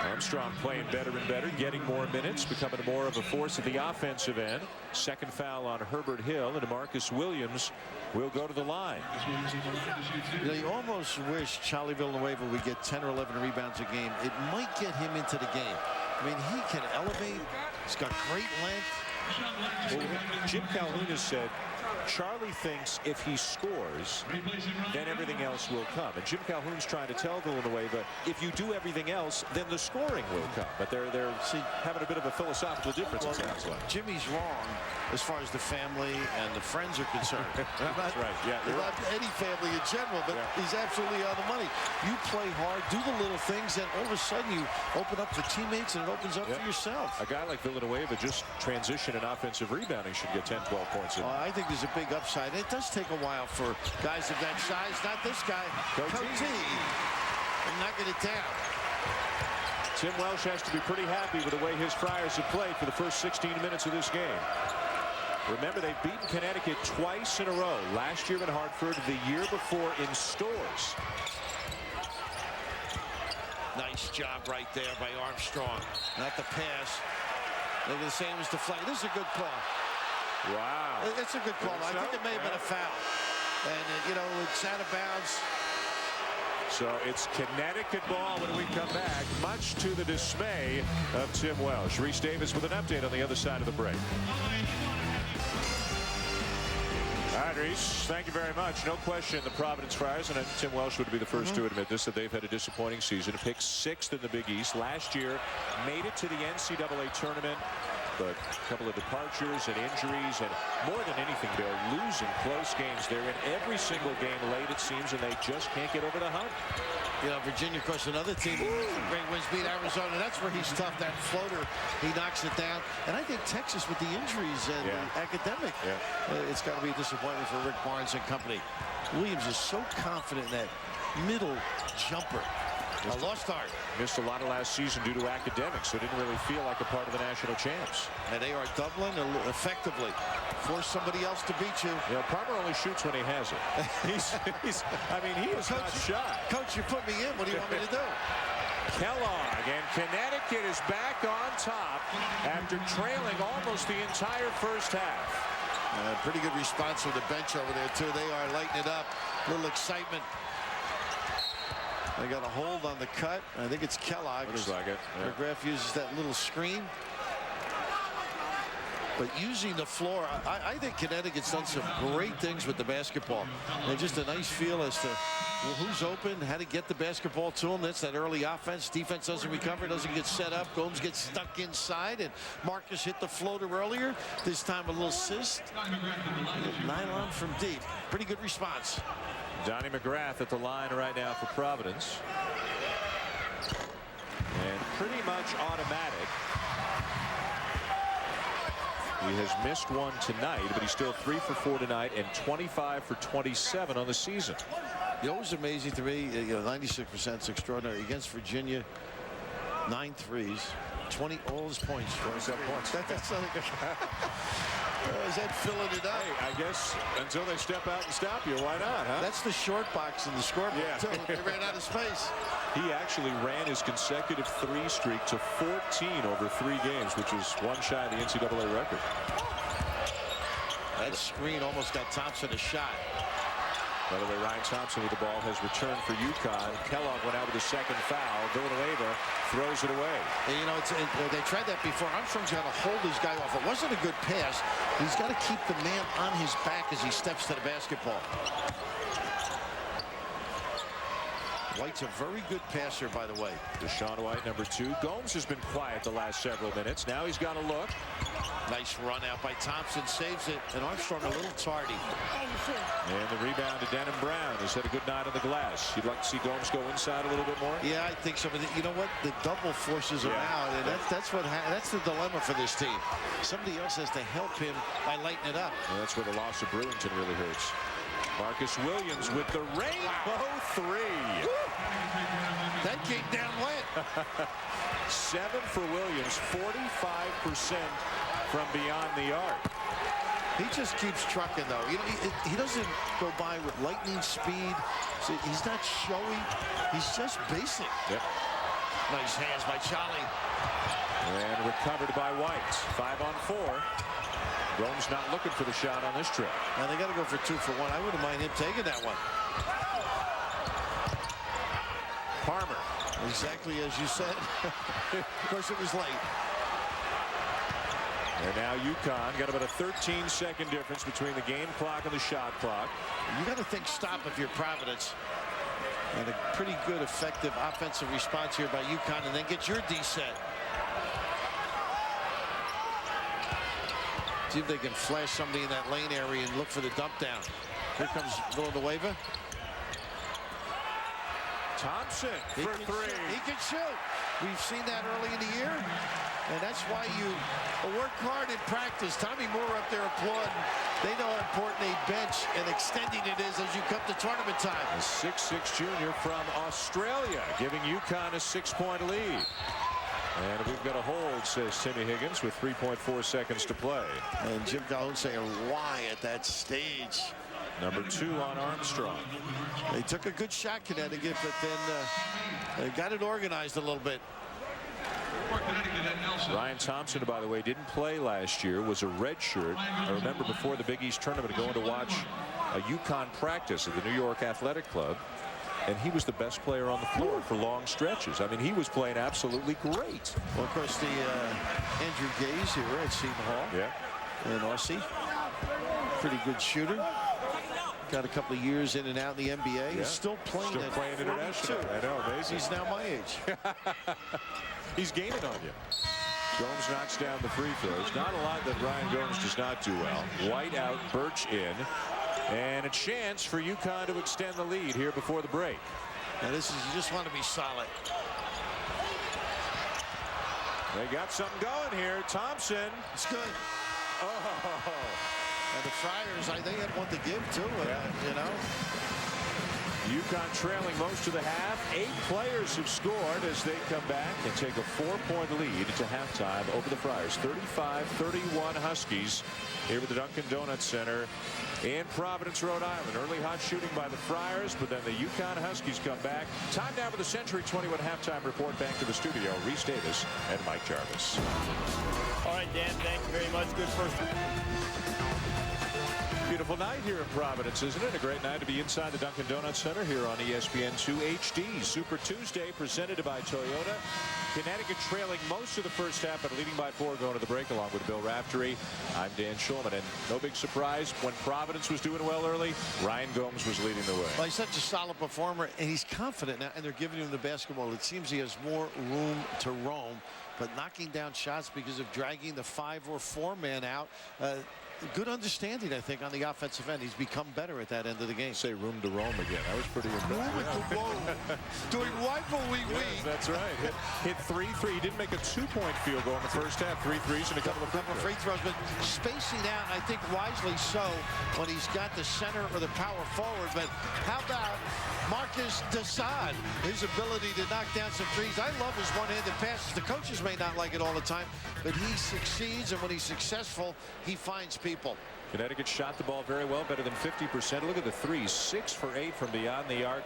Armstrong playing better and better, getting more minutes, becoming more of a force at the offensive end. Second foul on Herbert Hill, and Marcus Williams will go to the line. You know, you almost wish Charlie Villanueva would get 10 or 11 rebounds a game. It might get him into the game. I mean, he can elevate. He's got great length. Well, Jim Calhoun has said Charlie thinks if he scores, then everything else will come. And Jim Calhoun's trying to tell Villanova that if you do everything else, then the scoring will come. But they're having a bit of a philosophical difference, it sounds like. Jimmy's wrong as far as the family and the friends are concerned. That's right. Yeah, not any family in general, but he's absolutely on the money. You play hard, do the little things, and all of a sudden you open up for teammates and it opens up for yourself. A guy like Villanueva, just transition and offensive rebounding, should get 10, 12 points in. I think there's a big upside. It does take a while for guys of that size. Not this guy. Cote. Knocking it down. Tim Welsh has to be pretty happy with the way his Friars have played for the first 16 minutes of this game. Remember, they've beaten Connecticut twice in a row. Last year in Hartford, the year before in Stores. Nice job right there by Armstrong. Not the pass. They're the same as the flag. This is a good call. Wow. It's a good call. I think it may have been a foul. And, you know, it's out of bounds. So it's Connecticut ball when we come back, much to the dismay of Tim Welsh. Reese Davis with an update on the other side of the break. All right, Reese, thank you very much. No question the Providence Friars, and Tim Welsh would be the first to admit this, that they've had a disappointing season. Picked 6th in the Big East. Last year, made it to the NCAA tournament, but a couple of departures and injuries, and more than anything, they're losing close games. They're in every single game late, it seems, and they just can't get over the hump. You know, Virginia, of course, another team. Great wins, beat Arizona. That's where he's tough. That floater, he knocks it down. And I think Texas, with the injuries and the academic, it's got to be a disappointment for Rick Barnes and company. Williams is so confident in that middle jumper. A lost art. Missed a lot of last season due to academics, so didn't really feel like a part of the national champs. And they are doubling effectively. Force somebody else to beat you. Yeah, Palmer only shoots when he has it. I mean, he is not shy. Coach, you put me in. What do you want me to do? Kellogg, and Connecticut is back on top after trailing almost the entire first half. Pretty good response from the bench over there, too. They are lighting it up. A little excitement. They got a hold on the cut. I think it's Kellogg. Looks like it. McGrath uses that little screen. But using the floor, I think Connecticut's done some great things with the basketball. And just a nice feel as to who's open, how to get the basketball to them. That's that early offense. Defense doesn't recover, doesn't get set up. Gomes gets stuck inside, and Marcus hit the floater earlier. This time a little assist. Nylon from deep. Pretty good response. Donnie McGrath at the line right now for Providence. And pretty much automatic. He has missed one tonight, but he's still 3 for 4 tonight and 25 for 27 on the season. You know, it was amazing to me. 96% is extraordinary. Against Virginia, 9 threes, 20 all his points. 27 points. That's not a good. Is that filling it up? Hey, I guess until they step out and stop you, why not, huh? That's the short box in the scoreboard, too. They ran out of space. He actually ran his consecutive 3 streak to 14 over 3 games, which is one shy of the NCAA record. That screen almost got Thompson a shot. By the way, Ryan Thompson with the ball has returned for UConn. Kellogg went out with a second foul. Villanueva throws it away. And, you know, they tried that before. Armstrong's got to hold his guy off. It wasn't a good pass. He's got to keep the man on his back as he steps to the basketball. White's a very good passer, by the way. Deshaun White, number 2. Gomes has been quiet the last several minutes. Now he's got a look. Nice run out by Thompson, saves it, and Armstrong a little tardy. And the rebound to Denham Brown has had a good night on the glass. You'd like to see Gomes go inside a little bit more? Yeah, I think so. But you know what? The double forces him out, and that's the dilemma for this team. Somebody else has to help him by lighting it up. And that's where the loss of Brewington really hurts. Marcus Williams with the rainbow 3. That came down wet. 7 for Williams, 45% from beyond the arc. He just keeps trucking, though. You know, he doesn't go by with lightning speed. He's not showy. He's just basic. Yep. Nice hands by Charlie. And recovered by White. 5 on 4. Gomes not looking for the shot on this trip. Now they got to go for 2 for 1. I wouldn't mind him taking that one. Palmer. Exactly as you said. Of course, it was late. And now UConn got about a 13-second difference between the game clock and the shot clock. You got to think stop if you're Providence. And a pretty good, effective offensive response here by UConn, and then get your D set. See if they can flash somebody in that lane area and look for the dump down. Here comes Villanueva. Thompson for three. He can shoot. We've seen that early in the year, and that's why you work hard in practice. Tommy Moore up there applauding. They know how important a bench and extending it is as you come to tournament time. A 6'6" junior from Australia giving UConn a 6-point lead. And we've got a hold, says Timmy Higgins, with 3.4 seconds to play. And Jim Calhoun saying why at that stage. Number 2 on Armstrong. They took a good shot, Connecticut, but then they got it organized a little bit. Ryan Thompson, by the way, didn't play last year, was a redshirt. I remember before the Big East tournament going to watch a UConn practice at the New York Athletic Club, and he was the best player on the floor for long stretches. I mean, he was playing absolutely great. Well, of course, the Andrew Gaze here at Seton Hall. Yeah. And Aussie. Pretty good shooter. Got a couple of years in and out in the NBA. Yeah. He's still playing international. I know, amazing. He's now my age. He's gaining on you. Gomes knocks down the free throws. Not a lot that Ryan Gomes does not do well. White out, Birch in. And a chance for UConn to extend the lead here before the break. Now this is, you just want to be solid. They got something going here. Thompson. It's good. Oh. And the Friars, they had one to give too, you know. UConn trailing most of the half. 8 players have scored as they come back and take a 4-point lead to halftime over the Friars. 35-31 Huskies here at the Dunkin' Donuts Center in Providence, Rhode Island. Early hot shooting by the Friars, but then the UConn Huskies come back. Time now for the Century 21 halftime report. Back to the studio. Reese Davis and Mike Jarvis. All right, Dan, thank you very much. Good first. Beautiful night here in Providence, isn't it? A great night to be inside the Dunkin' Donuts Center here on ESPN2 HD. Super Tuesday presented by Toyota. Connecticut trailing most of the first half, but leading by 4 going to the break along with Bill Raftery. I'm Dan Shulman, and no big surprise when Providence was doing well early, Ryan Gomes was leading the way. Well, he's such a solid performer, and he's confident now, and they're giving him the basketball. It seems he has more room to roam, but knocking down shots because of dragging the 5 or 4 man out. Good understanding, I think, on the offensive end. He's become better at that end of the game. Say room to roam again. That was pretty impressive. Doing what will we win? That's right. Hit 3 3. He didn't make a 2-point field goal in the first half. 3 threes and a couple of free throws, but spacing out, I think wisely so, when he's got the center or the power forward. But how about Marcus Desad? His ability to knock down some threes. I love his one-handed passes. The coaches may not like it all the time, but he succeeds, and when he's successful, he finds people. Connecticut shot the ball very well, better than 50%. Look at the threes, 6 for 8 from beyond the arc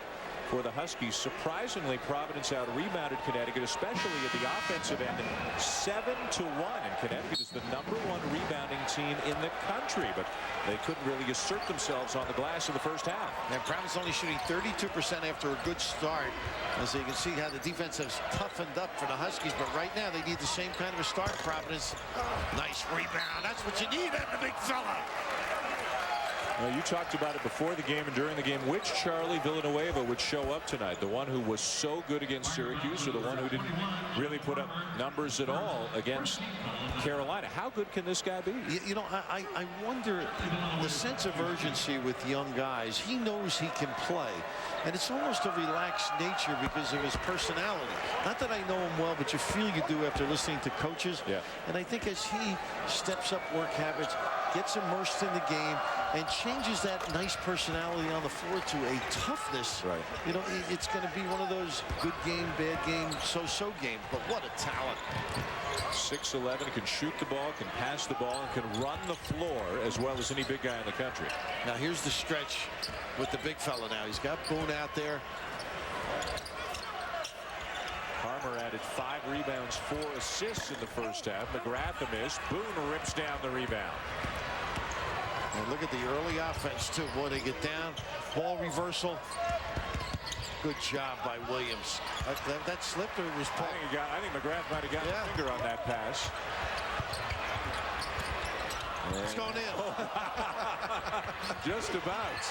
for the Huskies. Surprisingly, Providence out-rebounded Connecticut, especially at the offensive end, 7-1. And Connecticut is the #1 rebounding team in the country, but they couldn't really assert themselves on the glass in the first half. And Providence only shooting 32% after a good start. As you can see how the defense has toughened up for the Huskies, but right now they need the same kind of a start. Providence, nice rebound. That's what you need out of the big fella. Well, you talked about it before the game and during the game. Which Charlie Villanueva would show up tonight? The one who was so good against Syracuse, or the one who didn't really put up numbers at all against Carolina? How good can this guy be? You know, I wonder the sense of urgency with young guys. He knows he can play, and it's almost a relaxed nature because of his personality. Not that I know him well, but you feel you do after listening to coaches. Yeah. And I think as he steps up work habits, gets immersed in the game, and changes that nice personality on the floor to a toughness. Right. You know, it's going to be one of those good game, bad game, so-so games. But what a talent. 6'11", can shoot the ball, can pass the ball, and can run the floor as well as any big guy in the country. Now here's the stretch with the big fella now. He's got Boone out there. Harmer added 5 rebounds, 4 assists in the first half. McGrath a miss. Boone rips down the rebound. And look at the early offense, too. Boy, they get down. Ball reversal. Good job by Williams. That slipped or was Paul? I think McGrath might have gotten a finger on that pass. It's going in. Just about.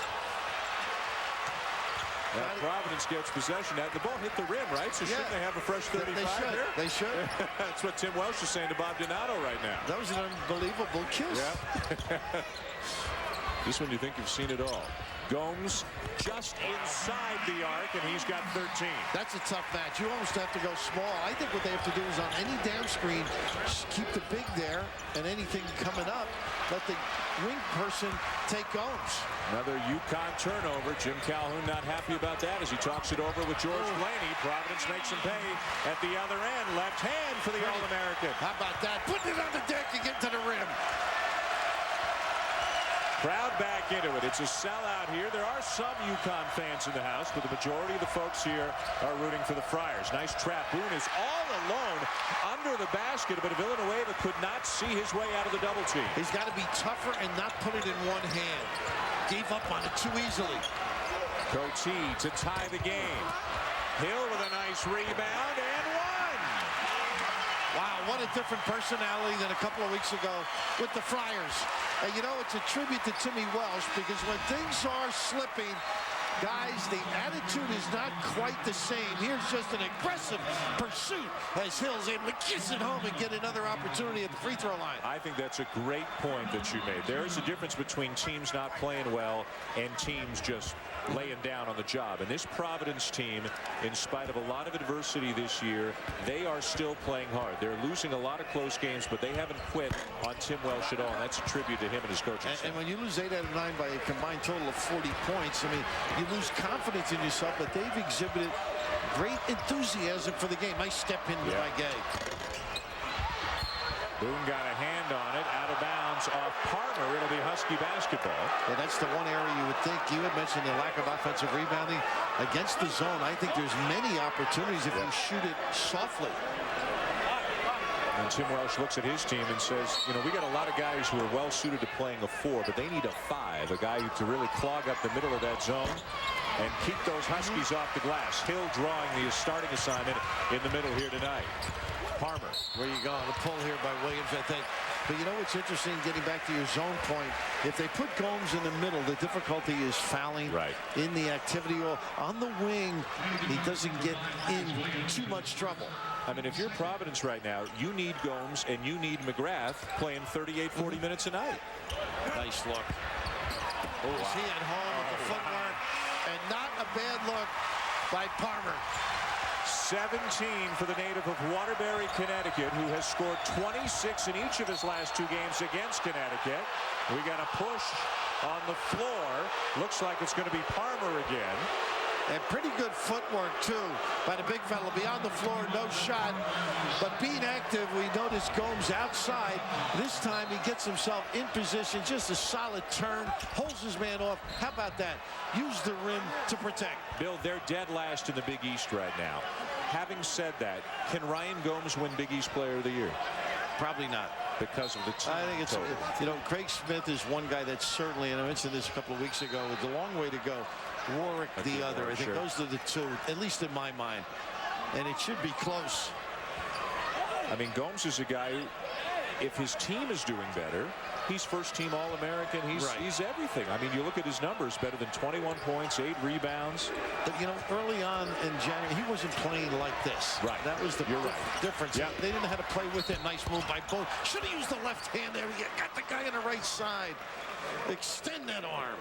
Now Providence gets possession. Now the ball hit the rim, right? So shouldn't they have a fresh 35 here? They should. That's what Tim Welsh is saying to Bob Donato right now. That was an unbelievable kiss. Yeah. This one you think you've seen it all. Gomes just inside the arc, and he's got 13. That's a tough match. You almost have to go small. I think what they have to do is on any down screen, just keep the big there, and anything coming up, let the wing person take Gomes. Another UConn turnover. Jim Calhoun not happy about that as he talks it over with George Blaney. Providence makes him pay at the other end. Left hand for the All-American. How about that? Put it on the deck and get to the rim. Crowd back into it. It's a sellout here. There are some UConn fans in the house, but the majority of the folks here are rooting for the Friars. Nice trap. Boone is all alone under the basket, but Villanueva could not see his way out of the double team. He's got to be tougher and not put it in one hand. Gave up on it too easily. Cote to tie the game. Hill with a nice rebound and one. Wow, what a different personality than a couple of weeks ago with the Friars. And you know, it's a tribute to Timmy Welsh, because when things are slipping, guys, the attitude is not quite the same. Here's just an aggressive pursuit as Hill's able to kiss it home and get another opportunity at the free throw line. I think that's a great point that you made. There is a difference between teams not playing well and teams just laying down on the job. And this Providence team, in spite of a lot of adversity this year, they are still playing hard. They're losing a lot of close games, but they haven't quit on Tim Welsh at all. And that's a tribute to him and his coaching staff. And when you lose 8 out of 9 by a combined total of 40 points, I mean, you lose confidence in yourself, but they've exhibited great enthusiasm for the game. Nice step in by Gay. Boone got a hand on it, out of bounds off Parmer. It'll be Husky basketball. Yeah, that's the one area you would think. You had mentioned the lack of offensive rebounding against the zone. I think there's many opportunities if you shoot it softly. And Tim Welsh looks at his team and says, you know, we got a lot of guys who are well suited to playing a 4, but they need a 5, a guy to really clog up the middle of that zone and keep those Huskies off the glass. Hill drawing the starting assignment in the middle here tonight. Parmer. Where you going? The pull here by Williams, I think. But you know what's interesting, getting back to your zone point, if they put Gomes in the middle, the difficulty is fouling in the activity. Or on the wing, he doesn't get in too much trouble. I mean, if you're Providence right now, you need Gomes and you need McGrath playing 38, 40 minutes a night. Nice look. Oh, is he at home with the footwork? And not a bad look by Parmer. 17 for the native of Waterbury, Connecticut, who has scored 26 in each of his last 2 games against Connecticut. We got a push on the floor. Looks like it's going to be Parmer again. And pretty good footwork, too, by the big fella. Beyond the floor, no shot. But being active, we notice Gomes outside. This time he gets himself in position. Just a solid turn. Holds his man off. How about that? Use the rim to protect. Bill, they're dead last in the Big East right now. Having said that, can Ryan Gomes win Big East Player of the Year? Probably not. Because of the team. I think it's, you know, Craig Smith is one guy that certainly, and I mentioned this a couple of weeks ago, it's a long way to go. Warwick the other. I think those are the two, at least in my mind. And it should be close. I mean, Gomes is a guy, if his team is doing better, he's first-team All-American. He's everything. I mean, you look at his numbers, better than 21 points, 8 rebounds. But, you know, early on in January, he wasn't playing like this. Right. That was the difference. Yeah. They didn't know how to play with it. Nice move by both. Should have used the left hand there. He got the guy on the right side. Extend that arm.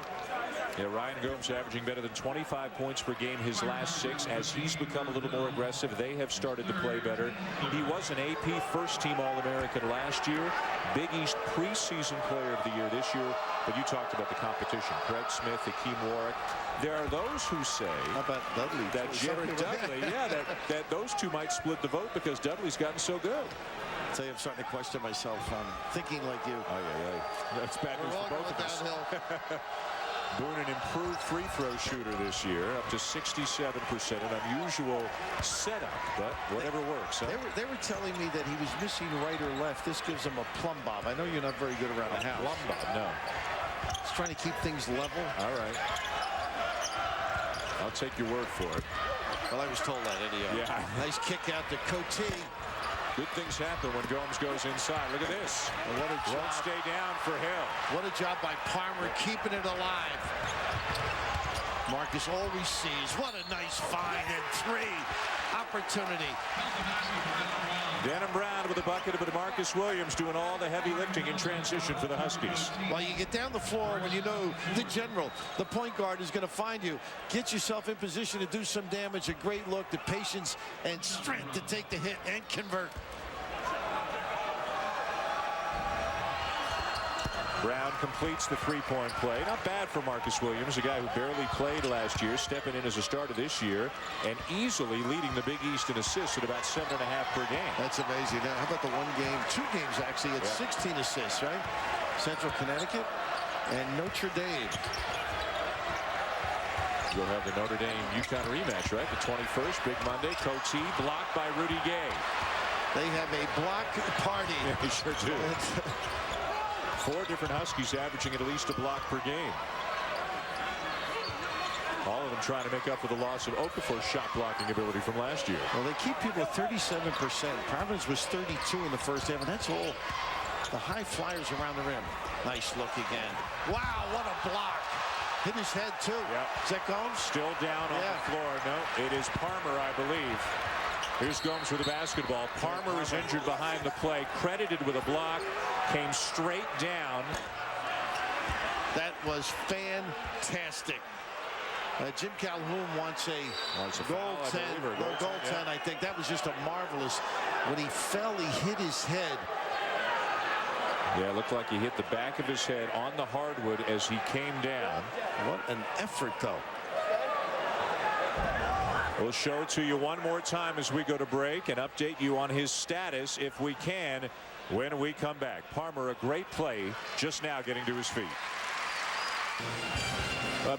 Yeah, Ryan Gomes averaging better than 25 points per game his last 6. As he's become a little more aggressive, they have started to play better. He was an AP first-team All-American last year, Big East preseason player of the year this year. But you talked about the competition. Craig Smith, Hakeem Warwick. There are those who say how about Dudley? That Jared Dudley, that those two might split the vote because Dudley's gotten so good. I'll tell you, I'm starting to question myself. I'm thinking like you. Oh, yeah. That's bad news for both of us. Boone, an improved free throw shooter this year, up to 67%. An unusual setup, but whatever works. Huh? They were telling me that he was missing right or left. This gives him a plumb bob. I know you're not very good around the house. Plumb bob, no. He's trying to keep things level. All right. I'll take your word for it. Well, I was told that, Eddie. Yeah. Nice kick out to Cote. Good things happen when Gomes goes inside. Look at this. Well, what a job. Won't stay down for Hill. What a job by Palmer keeping it alive. Marcus always sees. What a nice find and 3. Opportunity. Denham Brown with a bucket, but Marcus Williams doing all the heavy lifting in transition for the Huskies. Well, you get down the floor when you know the general, the point guard, is going to find you. Get yourself in position to do some damage. A great look, the patience and strength to take the hit and convert. Brown completes the three-point play. Not bad for Marcus Williams, a guy who barely played last year, stepping in as a starter this year, and easily leading the Big East in assists at about 7.5 per game. That's amazing. Now, how about the 1 game, 2 games actually, at 16 assists, right? Central Connecticut and Notre Dame. We'll have the Notre Dame UConn rematch, right? The 21st, Big Monday. Cote blocked by Rudy Gay. They have a block party. Yeah, they sure do. 4 different Huskies averaging at least a block per game. All of them trying to make up for the loss of Okafor's shot blocking ability from last year. Well, they keep people at 37%. Providence was 32 in the first half, and that's all the high flyers around the rim. Nice look again. Wow, what a block. Hit his head, too. Yep. Is that Gomes? Still down on the floor. No, it is Palmer, I believe. Here's Gomes with the basketball. Palmer is injured behind the play, credited with a block, came straight down. That was fantastic. Jim Calhoun wants a goaltend. Goaltend, I think. That was just a marvelous. When he fell, he hit his head. Yeah, it looked like he hit the back of his head on the hardwood as he came down. What an effort, though. We'll show it to you one more time as we go to break and update you on his status if we can when we come back. Palmer, a great play just now getting to his feet.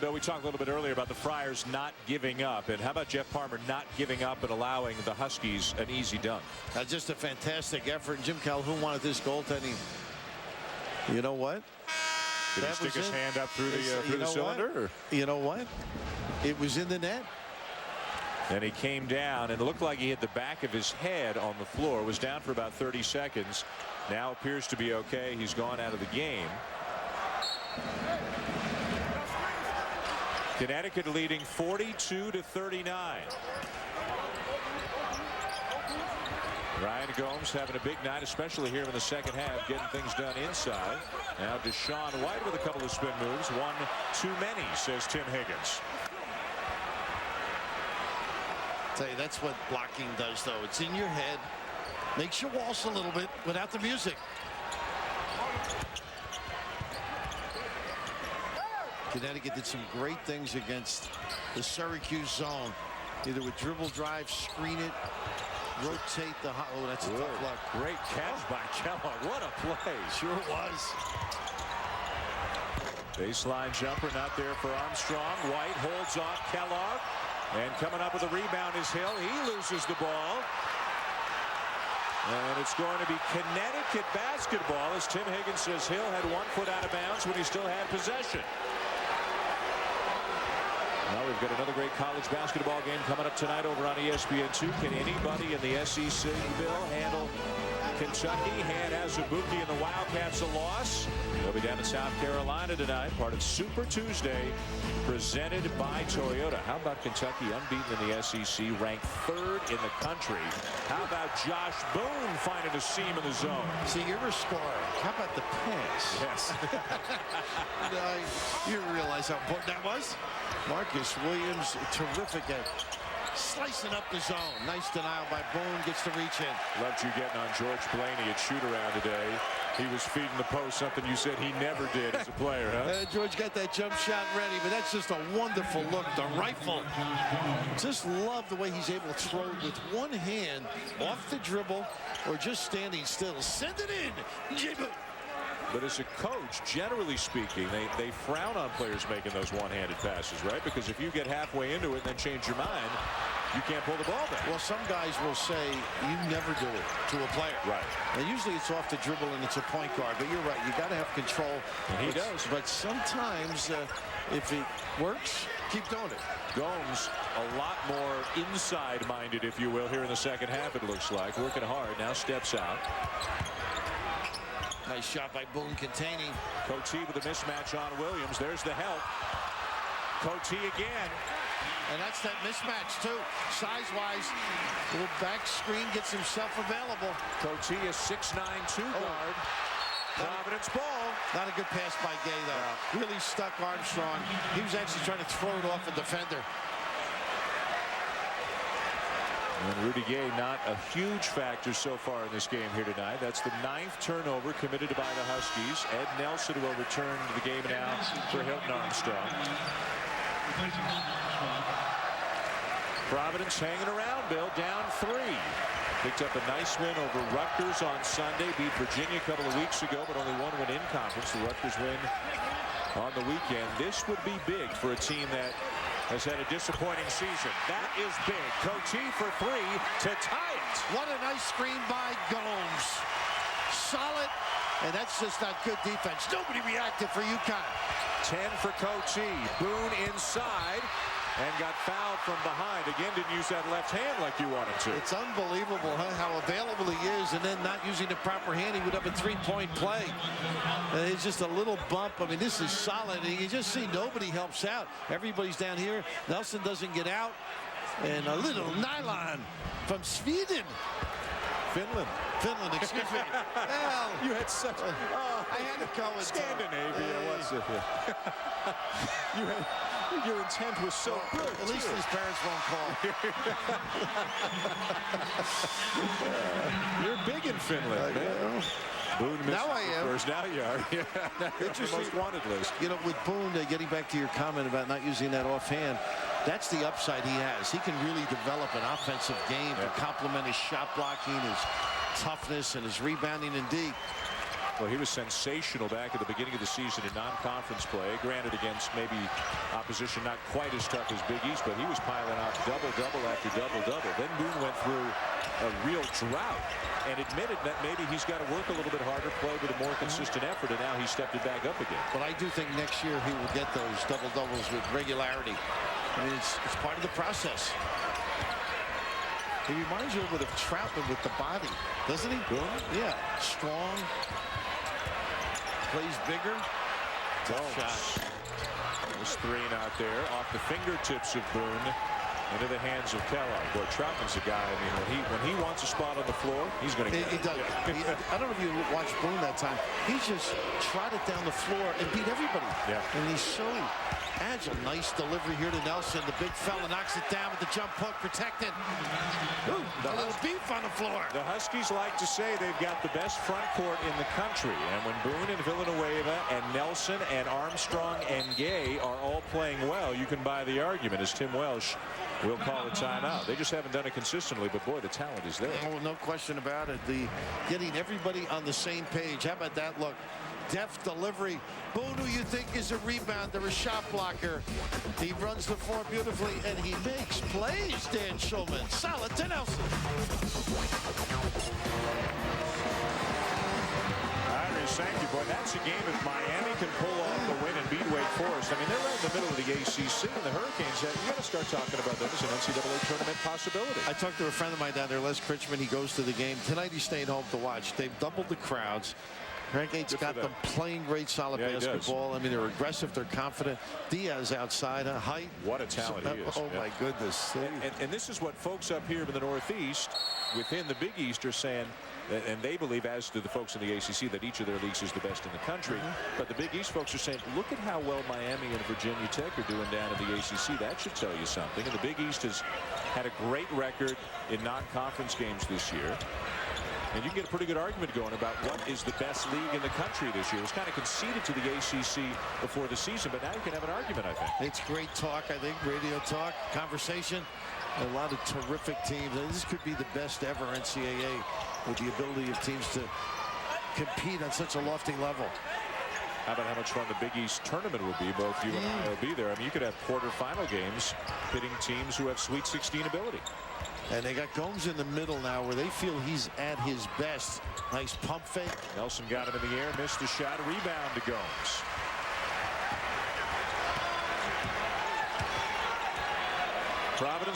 Bill, we talked a little bit earlier about the Friars not giving up, and how about Jeff Palmer not giving up and allowing the Huskies an easy dunk? Just a fantastic effort. Jim Calhoun wanted this goaltending. You know what? Did he stick his hand up through the cylinder? You know what? It was in the net. And he came down and it looked like he hit the back of his head on the floor. Was down for about 30 seconds. Now appears to be okay. He's gone out of the game. Connecticut leading 42-39. Ryan Gomes having a big night, especially here in the second half, getting things done inside. Now Deshaun White with a couple of spin moves. One too many, says Tim Higgins. Tell you, that's what blocking does, though. It's in your head. Makes you waltz a little bit without the music. Connecticut did some great things against the zone. Either with dribble drive, screen it, rotate the hot. Oh, that's a tough luck. Great catch by Kellogg. What a play. Sure was. Baseline jumper not there for Armstrong. White holds off Kellogg. And coming up with a rebound is Hill. He loses the ball. And it's going to be Connecticut basketball, as Tim Higgins says Hill had 1 foot out of bounds when he still had possession. Now we've got another great college basketball game coming up tonight over on ESPN2. Can anybody in the SEC, Bill, handle Kentucky? Hand Azubuike and the Wildcats a loss. They'll be down in South Carolina tonight, part of Super Tuesday, presented by Toyota. How about Kentucky, unbeaten in the SEC, ranked 3rd in the country? How about Josh Boone finding a seam in the zone? See, you're a scorer. How about the pass? Yes. You realize how important that was? Marcus Williams, terrific at slicing up the zone. Nice denial by Boone, gets to reach in. Loved you getting on George Blaney at shoot-around today. He was feeding the post, something you said he never did as a player, huh? George got that jump shot ready, but that's just a wonderful look. The rifle. Just love the way he's able to throw it with one hand off the dribble or just standing still. Send it in. J-Boone. But as a coach, generally speaking, they frown on players making those one-handed passes, right? Because if you get halfway into it and then change your mind, you can't pull the ball back. Well, some guys will say you never do it to a player. Right. And usually it's off the dribble and it's a point guard. But you're right. You got to have control. And he does. But sometimes if it works, keep doing it. Gomes a lot more inside-minded, if you will, here in the second half, it looks like. Working hard, now steps out. Nice shot by Boone containing. Cote with a mismatch on Williams. There's the help. Cote again. And that's that mismatch, too. Size-wise, little back screen gets himself available. Cote is 6'9", 2 guard. Providence ball. Not a good pass by Gay, though. Really stuck Armstrong. He was actually trying to throw it off a defender. And Rudy Gay not a huge factor so far in this game here tonight. That's the 9th turnover committed by the Huskies. Ed Nelson will return to the game now for Hilton Armstrong. Providence hanging around, Bill, down 3. Picked up a nice win over Rutgers on Sunday. Beat Virginia a couple of weeks ago, but only one win in conference. The Rutgers win on the weekend. This would be big for a team that has had a disappointing season. That is big. Cote for 3 to tie it. What a nice screen by Gomes. Solid, and that's just not good defense. Nobody reacted for UConn. 10 for Cote. Boone inside and got fouled from behind. Again, didn't use that left hand like you wanted to. It's unbelievable, huh, how available he is, and then not using the proper hand, he would have a 3-point play. It's just a little bump. I mean, this is solid. You just see nobody helps out. Everybody's down here. Nelson doesn't get out. And a little nylon from Sweden. Finland, excuse me. Well, you had such I had to go with Scandinavia, was it? Your intent was so good. At least his parents won't call. You're big in Finland, man. Boone missed now I am. First. Now you are. It's your most wanted list. You know, with Boone, getting back to your comment about not using that offhand, that's the upside he has. He can really develop an offensive game to complement his shot blocking, his toughness, and his rebounding and D. Well, he was sensational back at the beginning of the season in non-conference play. Granted, against maybe opposition not quite as tough as Big East, but he was piling off double-double after double-double. Then Boone went through a real drought and admitted that maybe he's got to work a little bit harder, play with a more consistent effort, and now he stepped it back up again. But I do think next year he will get those double-doubles with regularity. I mean, it's part of the process. He reminds you a bit of Troutman with the body, doesn't he? Boone? Yeah, strong. Plays bigger. Tough shot. There's 3 out there off the fingertips of Boone into the hands of Kellogg. Boy, Troutman's a guy. I mean, when he wants a spot on the floor, he's going to get it. He does. I don't know if you watched Boone that time. He just trotted down the floor and beat everybody. Yeah. And he's so agile. Nice delivery here to Nelson. The big fella knocks it down with the jump hook protected. Ooh, a little beef on the floor. The Huskies like to say they've got the best front court in the country. And when Boone and Villanueva and Nelson and Armstrong and Gay are all playing well, you can buy the argument, as Tim Welsh will call a timeout. They just haven't done it consistently, but boy, the talent is there. Oh, no question about it. Getting everybody on the same page. How about that look? Deft delivery. Boone, who you think is a rebounder, a shot blocker. He runs the floor beautifully, and he makes plays, Dan Schulman. Solid to Nelson. Thank you, boy. That's a game if Miami can pull off the win and beat Wake Forest. I mean, they're right in the middle of the ACC, and the Hurricanes, you got to start talking about them as an NCAA tournament possibility. I talked to a friend of mine down there, Les Critchman. He goes to the game. Tonight he's staying home to watch. They've doubled the crowds. Hurricanes got them playing great, solid basketball. I mean, they're aggressive, they're confident. Diaz outside, height. What a talent he is. Oh, my goodness. And this is what folks up here in the Northeast, within the Big East, are saying, and they believe, as do the folks in the ACC, that each of their leagues is the best in the country. But the Big East folks are saying, look at how well Miami and Virginia Tech are doing down in the ACC. That should tell you something. And the Big East has had a great record in non-conference games this year. And you can get a pretty good argument going about what is the best league in the country this year. It was kind of conceded to the ACC before the season, but now you can have an argument, I think. It's great talk, I think, radio talk, conversation. A lot of terrific teams. This could be the best ever NCAA with the ability of teams to compete on such a lofty level. How about how much fun the Big East tournament would be? Both you and I will be there. I mean, you could have quarterfinal games pitting teams who have Sweet 16 ability. And they got Gomes in the middle now where they feel he's at his best. Nice pump fake. Nelson got him in the air, missed the shot, rebound to Gomes.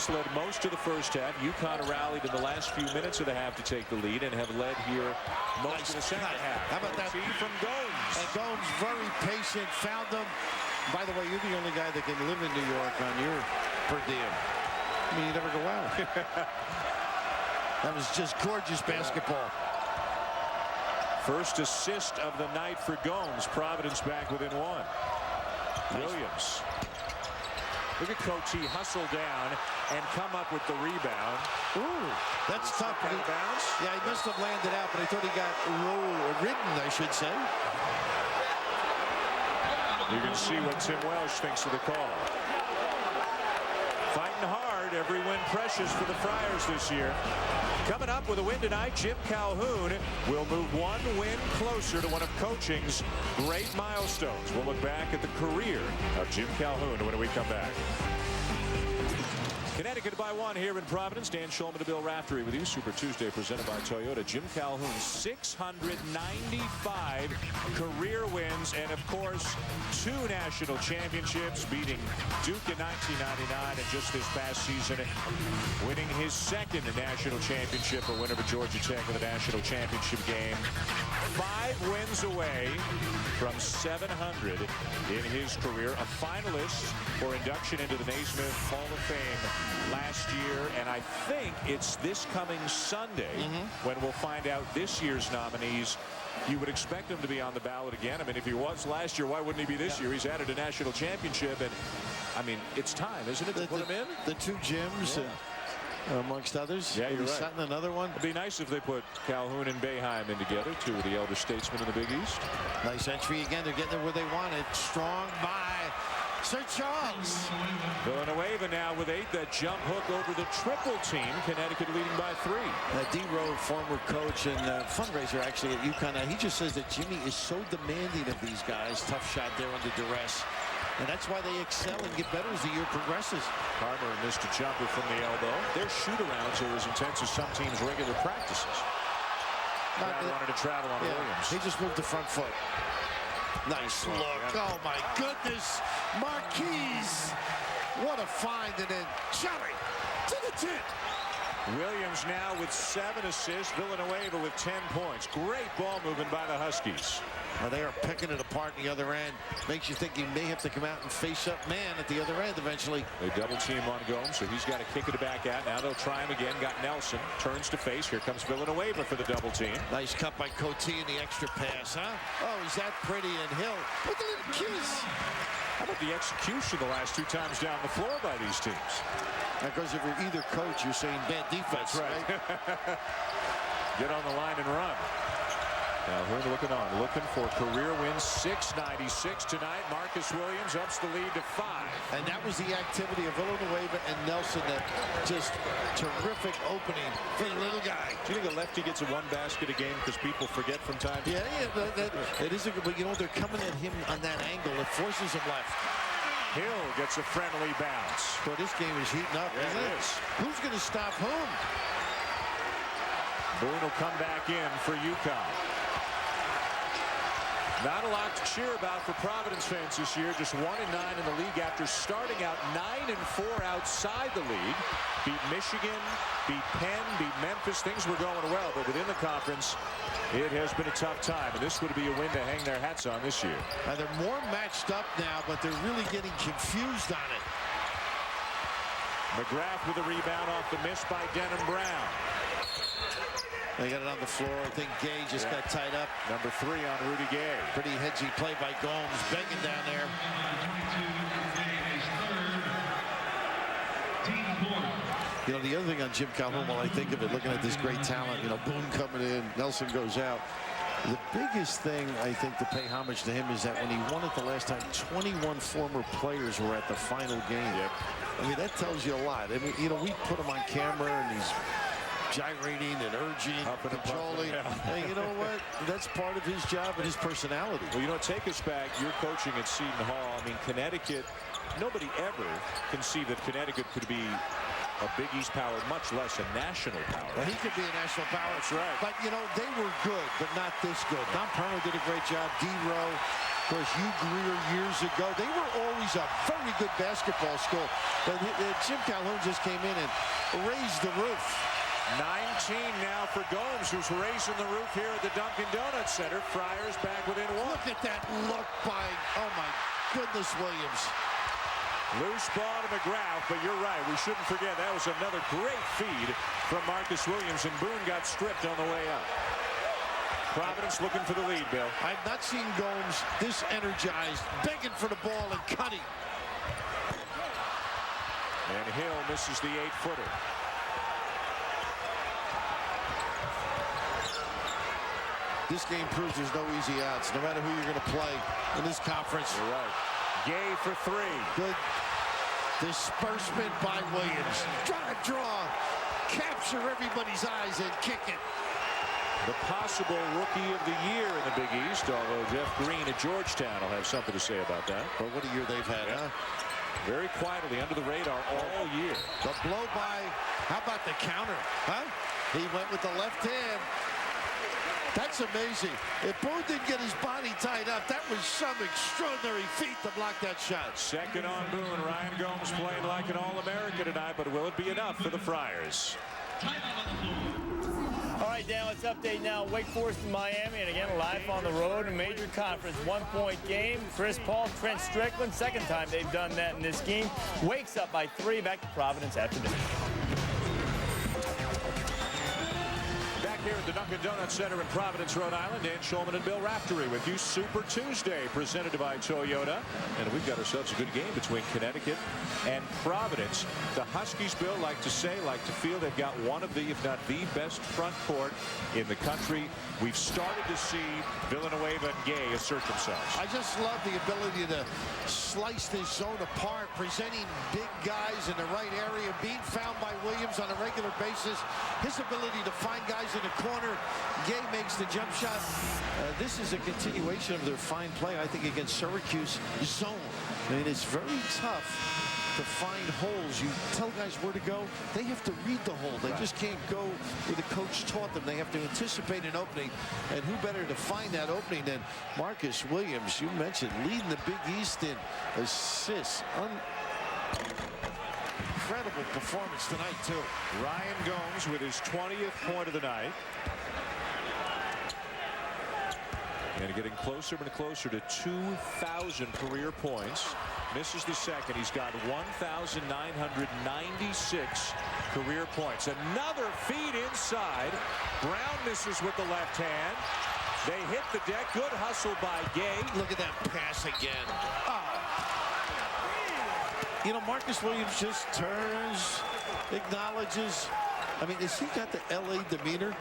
Providence led most of the first half. UConn rallied in the last few minutes of the half to take the lead and have led here most of the second half. How about that? From Gomes. And Gomes, very patient, found them. By the way, you're the only guy that can live in New York on your per diem. I mean, you never go out. That was just gorgeous basketball. First assist of the night for Gomes. Providence back within one. Williams. Look at Coty hustle down and come up with the rebound. Ooh, that's tough. Bounce. Yeah, he must have landed out, but I thought he got ridden, I should say. You can see what Tim Welsh thinks of the call. Fighting hard. Every win precious for the Friars this year. Coming up with a win tonight, Jim Calhoun will move one win closer to one of coaching's great milestones. We'll look back at the career of Jim Calhoun when we come back. Connecticut by one here in Providence. Dan Shulman to Bill Raftery with you. Super Tuesday presented by Toyota. Jim Calhoun, 695 career wins and, of course, 2 national championships, beating Duke in 1999 and just this past season winning his second national championship, a win over Georgia Tech in the national championship game. 5 wins away from 700 in his career. A finalist for induction into the Naismith Hall of Fame last year, and I think it's this coming Sunday when we'll find out this year's nominees. You would expect him to be on the ballot again. I mean, if he was last year, why wouldn't he be this year? He's added a national championship, and I mean, it's time, isn't it, to put him in? The 2 Jims, amongst others. Yeah, you're right. Another one. It'd be nice if they put Calhoun and Boeheim in together, 2 of the elder statesmen in the Big East. Nice entry again. They're getting it where they want it. Strong by Sir Charles. Villanueva now with 8. That jump hook over the triple team. Connecticut leading by 3. D-Rowe, former coach and fundraiser actually at UConn. He just says that Jimmy is so demanding of these guys. Tough shot there under duress. And that's why they excel and get better as the year progresses. Palmer missed a jumper from the elbow. Their shoot-arounds are as intense as some teams' regular practices. Wanted to travel on Williams. He just moved the front foot. Nice look. Yeah. Oh, my goodness. Marquise. What a find. And then Jelly to the 10. Williams now with 7 assists. Villanueva with 10 points. Great ball movement by the Huskies. Well, they are picking it apart in the other end. Makes you think he may have to come out and face up man at the other end eventually. They double team on Gomes, so he's got to kick it back out. Now they'll try him again. Got Nelson. Turns to face. Here comes Villanueva for the double team. Nice cut by Coty in the extra pass, huh? Oh, he's that pretty, and Hill with a little kiss. How about the execution the last 2 times down the floor by these teams? Because if you're either coach, you're saying bad defense. That's right. Get on the line and run. Calhoun looking for career wins. 696 tonight. Marcus Williams ups the lead to 5. And that was the activity of Villanueva and Nelson. That just terrific opening for the little guy. Do you think a lefty gets a 1 basket a game because people forget from time to time? Yeah, it is a good, but you know, they're coming at him on that angle. It forces him left. Hill gets a friendly bounce. But this game is heating up, isn't it? Who's going to stop whom? Boone will come back in for UConn. Not a lot to cheer about for Providence fans this year. Just 1-9 in the league after starting out 9-4 outside the league. Beat Michigan, beat Penn, beat Memphis. Things were going well, but within the conference, it has been a tough time. And this would be a win to hang their hats on this year. Now they're more matched up now, but they're really getting confused on it. McGrath with a rebound off the miss by Denham Brown. They got it on the floor. I think Gay just got tied up. Number 3 on Rudy Gay. Pretty headsy play by Gomes, begging down there. You know, the other thing on Jim Calhoun, while I think of it, looking at this great talent, you know, Boone coming in, Nelson goes out. The biggest thing, I think, to pay homage to him is that when he won it the last time, 21 former players were at the final game. Yep. I mean, that tells you a lot. I mean, you know, we put him on camera and he's gyrating and urging, controlling. Hey, you know what? That's part of his job and his personality. Well, you know, take us back. You're coaching at Seton Hall. I mean, Connecticut, nobody ever conceived that Connecticut could be a Big East power, much less a national power. Well, he could be a national power. That's right. But, you know, they were good, but not this good. Don Perno did a great job. D-Rowe. course, Hugh Greer years ago. They were always a very good basketball school. But Jim Calhoun just came in and raised the roof. 19 now for Gomes, who's raising the roof here at the Dunkin' Donuts Center. Friars back within one. Look at that look by, oh my goodness, Williams. Loose ball to McGrath, but you're right. We shouldn't forget that was another great feed from Marcus Williams, and Boone got stripped on the way up. Providence looking for the lead, Bill. I've not seen Gomes this energized, begging for the ball and cutting. And Hill misses the 8-footer. This game proves there's no easy outs, no matter who you're going to play in this conference. You're right. Gay for 3. Good disbursement by Williams. Drive, draw, capture everybody's eyes and kick it. The possible Rookie of the Year in the Big East, although Jeff Green at Georgetown will have something to say about that. But what a year they've had, huh? Very quietly under the radar all year. The blow by, how about the counter, huh? He went with the left hand. That's amazing. If Boone didn't get his body tied up, that was some extraordinary feat to block that shot. Second on Boone. Ryan Gomes playing like an All-American tonight, but will it be enough for the Friars? All right, Dan, let's update now. Wake Forest in Miami, and again, live on the road, a major conference, 1-point game. Chris Paul, Trent Strickland, second time they've done that in this game. Wake's up by 3, back to Providence after this. Here at the Dunkin' Donuts Center in Providence, Rhode Island, Dan Shulman and Bill Raftery with you. Super Tuesday presented by Toyota. And we've got ourselves a good game between Connecticut and Providence. The Huskies, Bill, like to feel they've got one of the, if not the best front court in the country. We've started to see Villanueva and Gay assert themselves. I just love the ability to slice this zone apart, presenting big guys in the right area, being found by Williams on a regular basis. His ability to find guys in the corner. Gay makes the jump shot. This is a continuation of their fine play, I think, against Syracuse zone. I mean, it's very tough to find holes. You tell guys where to go. They have to read the hole. They just can't go where the coach taught them. They have to anticipate an opening. And who better to find that opening than Marcus Williams? You mentioned leading the Big East in assists. Incredible performance tonight, too. Ryan Gomes with his 20th point of the night. And getting closer and closer to 2,000 career points. Misses the second. He's got 1,996 career points. Another feed inside. Brown misses with the left hand. They hit the deck. Good hustle by Gay. Look at that pass again. Oh. You know, Marcus Williams just turns, acknowledges. I mean, has he got the L.A. demeanor?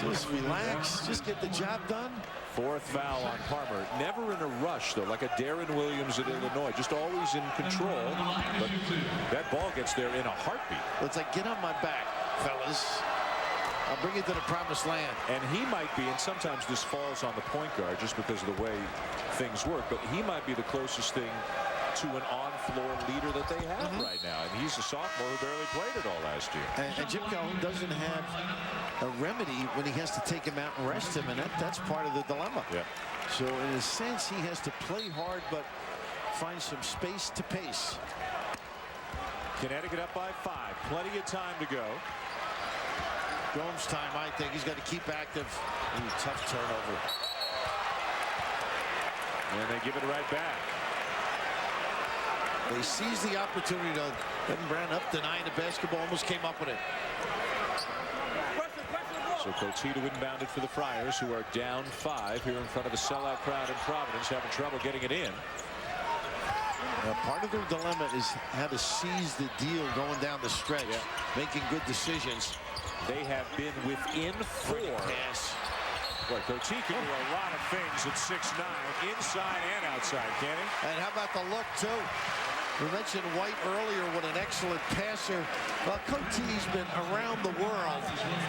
Just relax, just get the job done. Fourth foul on Palmer. Never in a rush, though, like a Darren Williams at Illinois. Just always in control. But that ball gets there in a heartbeat. It's like, get on my back, fellas. I'll bring it to the promised land. And he might be, and sometimes this falls on the point guard just because of the way things work, but he might be the closest thing to an on-floor leader that they have right now. And he's a sophomore who barely played it all last year. And Jim Calhoun doesn't have a remedy when he has to take him out and rest him, and that's part of the dilemma. Yeah. So in a sense, he has to play hard, but find some space to pace. Connecticut up by 5. Plenty of time to go. Gomes time, I think. He's got to keep active. Ooh, tough turnover. And they give it right back. They seize the opportunity to Evan Brown up denying the basketball, almost came up with it. So Cote to inbound it for the Friars, who are down 5 here in front of a sellout crowd in Providence, having trouble getting it in. Now, part of their dilemma is how to seize the deal going down the stretch, making good decisions. They have been within 4. Pass. Boy, Cote can do a lot of things at 6'9", inside and outside, can he? And how about the look, too? We mentioned White earlier, what an excellent passer. Well, Cote's been around the world.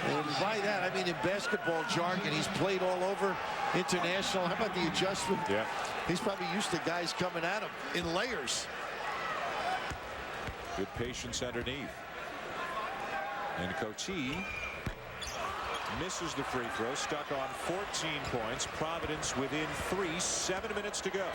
And by that, I mean in basketball jargon, he's played all over international. How about the adjustment? Yeah. He's probably used to guys coming at him in layers. Good patience underneath. And Cote Misses the free throw. Stuck on 14 points. Providence within 3. 7 minutes to go.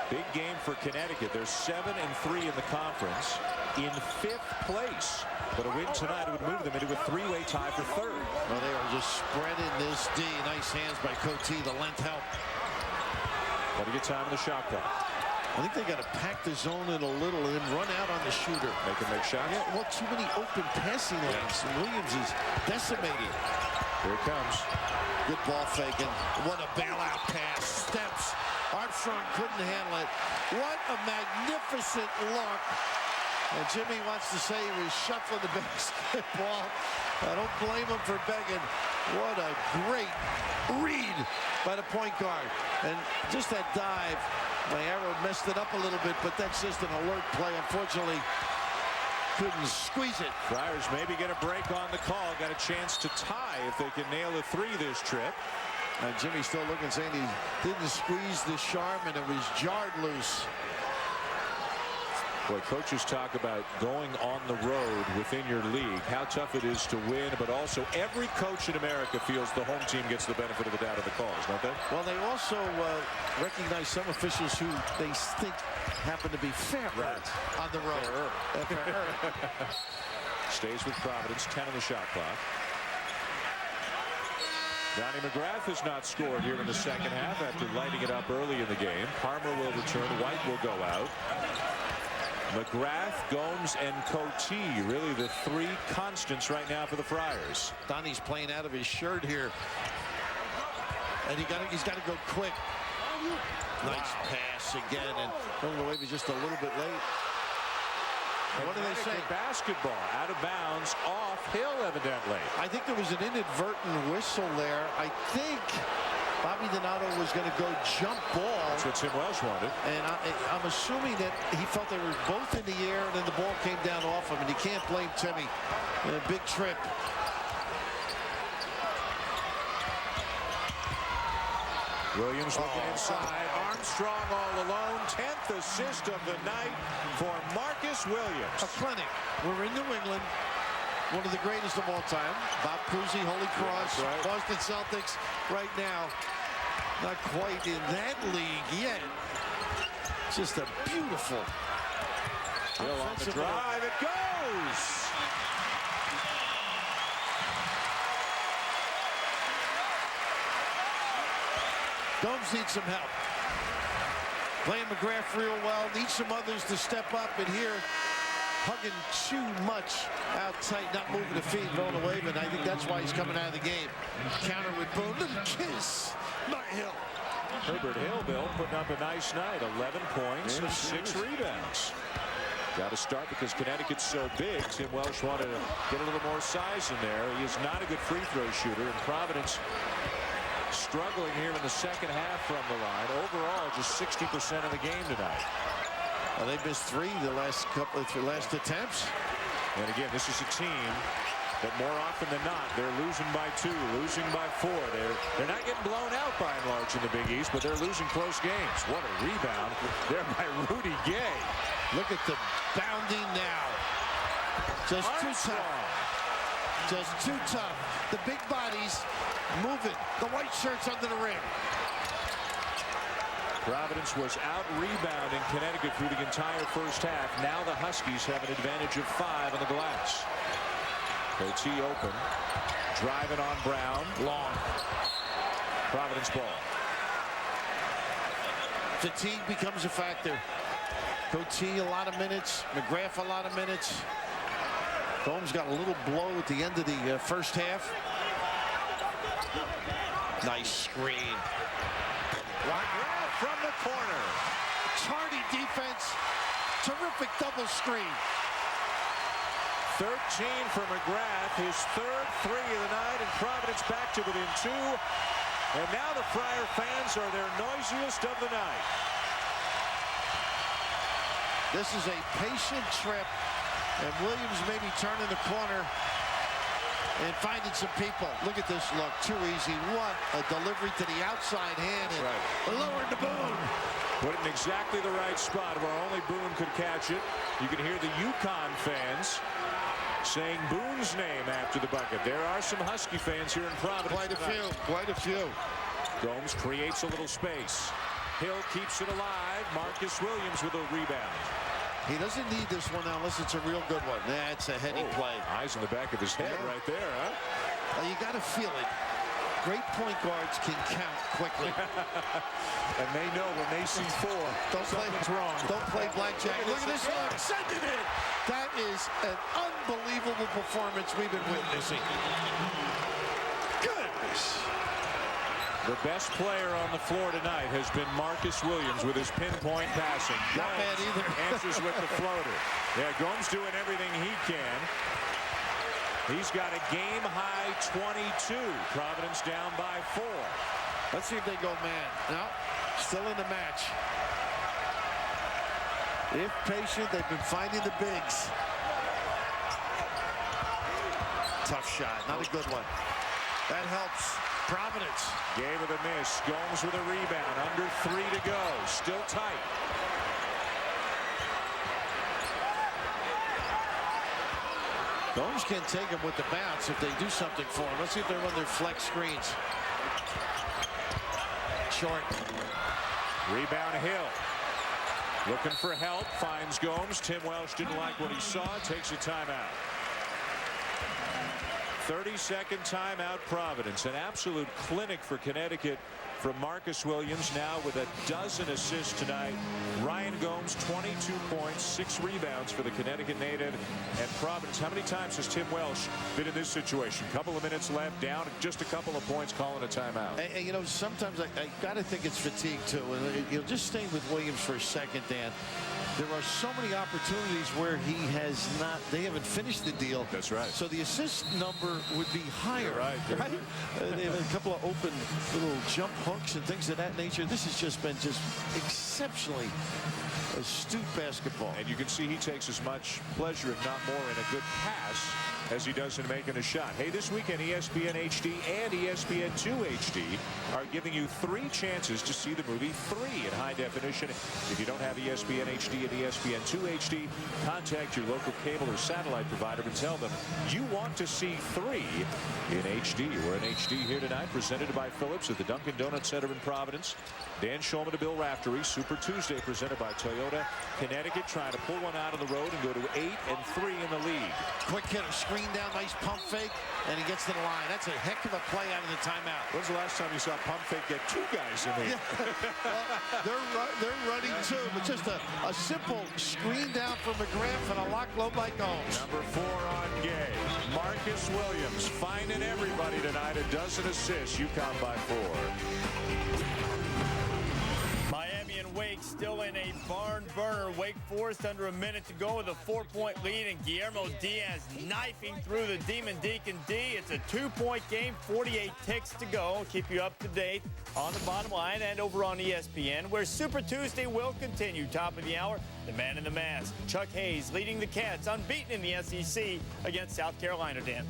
Big game for Connecticut. They're 7-3 in the conference, in 5th place. But a win tonight would move them into a 3-way tie for 3rd. Well, they are just spreading this D. Nice hands by Cote. The length help. Got to get time in the shot clock. I think they got to pack the zone in a little and then run out on the shooter. Make him make shots. Yeah, well, too many open passing lanes. And Williams is decimating. Here it comes. Good ball faking. What a bailout pass. Steps. Armstrong couldn't handle it. What a magnificent look. And Jimmy wants to say he was shuffling the basketball. I don't blame him for begging. What a great read by the point guard. And just that dive. My arrow messed it up a little bit, but that's just an alert play. Unfortunately, couldn't squeeze it. Friars maybe get a break on the call. Got a chance to tie if they can nail a 3 this trip. And Jimmy still looking, saying he didn't squeeze the Charm, and it was jarred loose. Boy, coaches talk about going on the road within your league, how tough it is to win, but also every coach in America feels the home team gets the benefit of the doubt of the calls, don't they? Well, they also recognize some officials who they think happen to be fair on the road. Stays with Providence, 10 on the shot clock. Donnie McGrath has not scored here in the second half after lighting it up early in the game. Palmer will return. White will go out. McGrath, Gomes, and Cote, really the 3 constants right now for the Friars. Donnie's playing out of his shirt here. And he's got to go quick. Nice pass again, and Illinois was just a little bit late. What do they say? Basketball out of bounds, off Hill, evidently. I think there was an inadvertent whistle there. I think Bobby Donato was going to go jump ball. That's what Tim Welsh wanted. And I'm assuming that he felt they were both in the air, and then the ball came down off him, and you can't blame Timmy. A big trip. Williams looking inside. Armstrong all alone. 10th assist of the night for Marcus Williams. A clinic. We're in New England. One of the greatest of all time. Bob Cousy, Holy Cross, right. Boston Celtics right now. Not quite in that league yet. Just a beautiful. Hill on the drive. It goes. Gomes needs some help. Playing McGrath real well. Needs some others to step up. And here, hugging too much out tight, not moving the feet, going away. But I think that's why he's coming out of the game. Counter with Boone. Little kiss by Hill. Herbert Hill, Bill, putting up a nice night. 11 points and 6 rebounds. Got to start because Connecticut's so big. Tim Welsh wanted to get a little more size in there. He is not a good free throw shooter. And Providence struggling here in the second half from the line. Overall, just 60% of the game tonight. Well, they've missed 3 the last attempts. And again, this is a team that more often than not, they're losing by 2, losing by 4. They're not getting blown out by and large in the Big East, but they're losing close games. What a rebound there by Rudy Gay. Look at the bounding now. Just too tough. Just too tough. The big bodies moving. The white shirts under the rim. Providence was out rebounding Connecticut through the entire first half. Now the Huskies have an advantage of 5 on the glass. Cote open. Driving on Brown. Long. Providence ball. Fatigue becomes a factor. Cote a lot of minutes. McGrath a lot of minutes. Gomes got a little blow at the end of the first half. Nice screen. McGrath from the corner. Chardy defense. Terrific double screen. 13 for McGrath, his 3rd 3 of the night, and Providence back to within 2. And now the Friar fans are their noisiest of the night. This is a patient trip, and Williams maybe turning the corner and finding some people. Look at this look, too easy. What a delivery to the outside hand, and lowering the Boone. Put it in exactly the right spot where only Boone could catch it. You can hear the UConn fans saying Boone's name after the bucket. There are some Husky fans here in Providence. Quite a few. Gomes creates a little space. Hill keeps it alive. Marcus Williams with a rebound. He doesn't need this one now unless it's a real good one. That's a heady play. Eyes in the back of his head right there, huh? Well, you got to feel it. Great point guards can count quickly. And they know when they see 4, something's wrong. Don't play blackjack. Look at this look. Send it in. That is an unbelievable performance we've been witnessing. Goodness. The best player on the floor tonight has been Marcus Williams with his pinpoint passing. Not bad either. Answers with the floater. Yeah, Gomes doing everything he can. He's got a game-high 22. Providence down by 4. Let's see if they go man. No, still in the match. If patient, they've been finding the bigs. Tough shot, not a good one. That helps. Providence. Gave it a miss. Gomes with a rebound. Under 3 to go. Still tight. Gomes can take him with the bounce if they do something for him. Let's see if they run their flex screens. Short. Rebound Hill. Looking for help. Finds Gomes. Tim Welsh didn't like what he saw. Takes a timeout. 30-second timeout, Providence. An absolute clinic for Connecticut from Marcus Williams, now with a dozen assists tonight. Ryan Gomes, 22 points, 6 rebounds for the Connecticut native. And Providence, how many times has Tim Welsh been in this situation? Couple of minutes left, down just a couple of points, calling a timeout. And you know, sometimes I got to think it's fatigue, too. And you know, just staying with Williams for a second, Dan. There are so many opportunities where he has not, they haven't finished the deal. That's right. So the assist number would be higher. You're right. They have a couple of open little jump hooks and things of that nature. This has just been exceptionally astute basketball. And you can see he takes as much pleasure, if not more, in a good pass as he does in making a shot. Hey, this weekend, ESPN HD and ESPN2 HD are giving you 3 chances to see the movie 3 in high definition. If you don't have ESPN HD and ESPN2 HD, contact your local cable or satellite provider and tell them you want to see 3 in HD. We're in HD here tonight, presented by Phillips at the Dunkin' Donuts Center in Providence. Dan Shulman to Bill Raftery. Super Tuesday presented by Toyota. Connecticut trying to pull one out on the road and go to 8-3 in the league. Quick hitter, screen down, nice pump fake, and he gets to the line. That's a heck of a play out of the timeout. When's the last time you saw pump fake get 2 guys in there? Well, they're running 2, but just a simple screen down for McGrath and a lock low by Gomes. Number 4 on Gay. Marcus Williams finding everybody tonight. A dozen assists. UConn by 4. Miami and Wake still in a barn burner. Wake Forest under a minute to go with a 4-point lead, and Guillermo Diaz knifing through the Demon Deacon D. It's a 2-point game, 48 ticks to go. Keep you up to date on the bottom line and over on ESPN, where Super Tuesday will continue. Top of the hour, the man in the mask, Chuck Hayes, leading the Cats unbeaten in the SEC against South Carolina. Dan.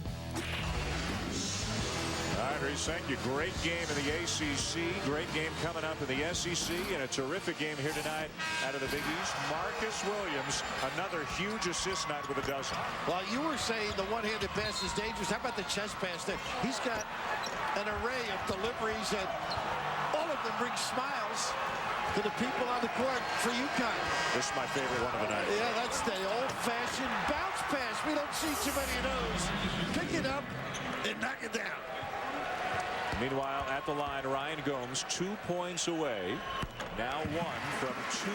All right, Reese, thank you. Great game in the ACC. Great game coming up in the SEC, and a terrific game here tonight out of the Big East. Marcus Williams, another huge assist night with a dozen. Well, you were saying the one-handed pass is dangerous. How about the chest pass there? He's got an array of deliveries, and all of them bring smiles to the people on the court for UConn. This is my favorite one of the night. Yeah, that's the old-fashioned bounce pass. We don't see too many of those. Pick it up and knock it down. Meanwhile, at the line, Ryan Gomes, 2 points away. Now 1 from 2,000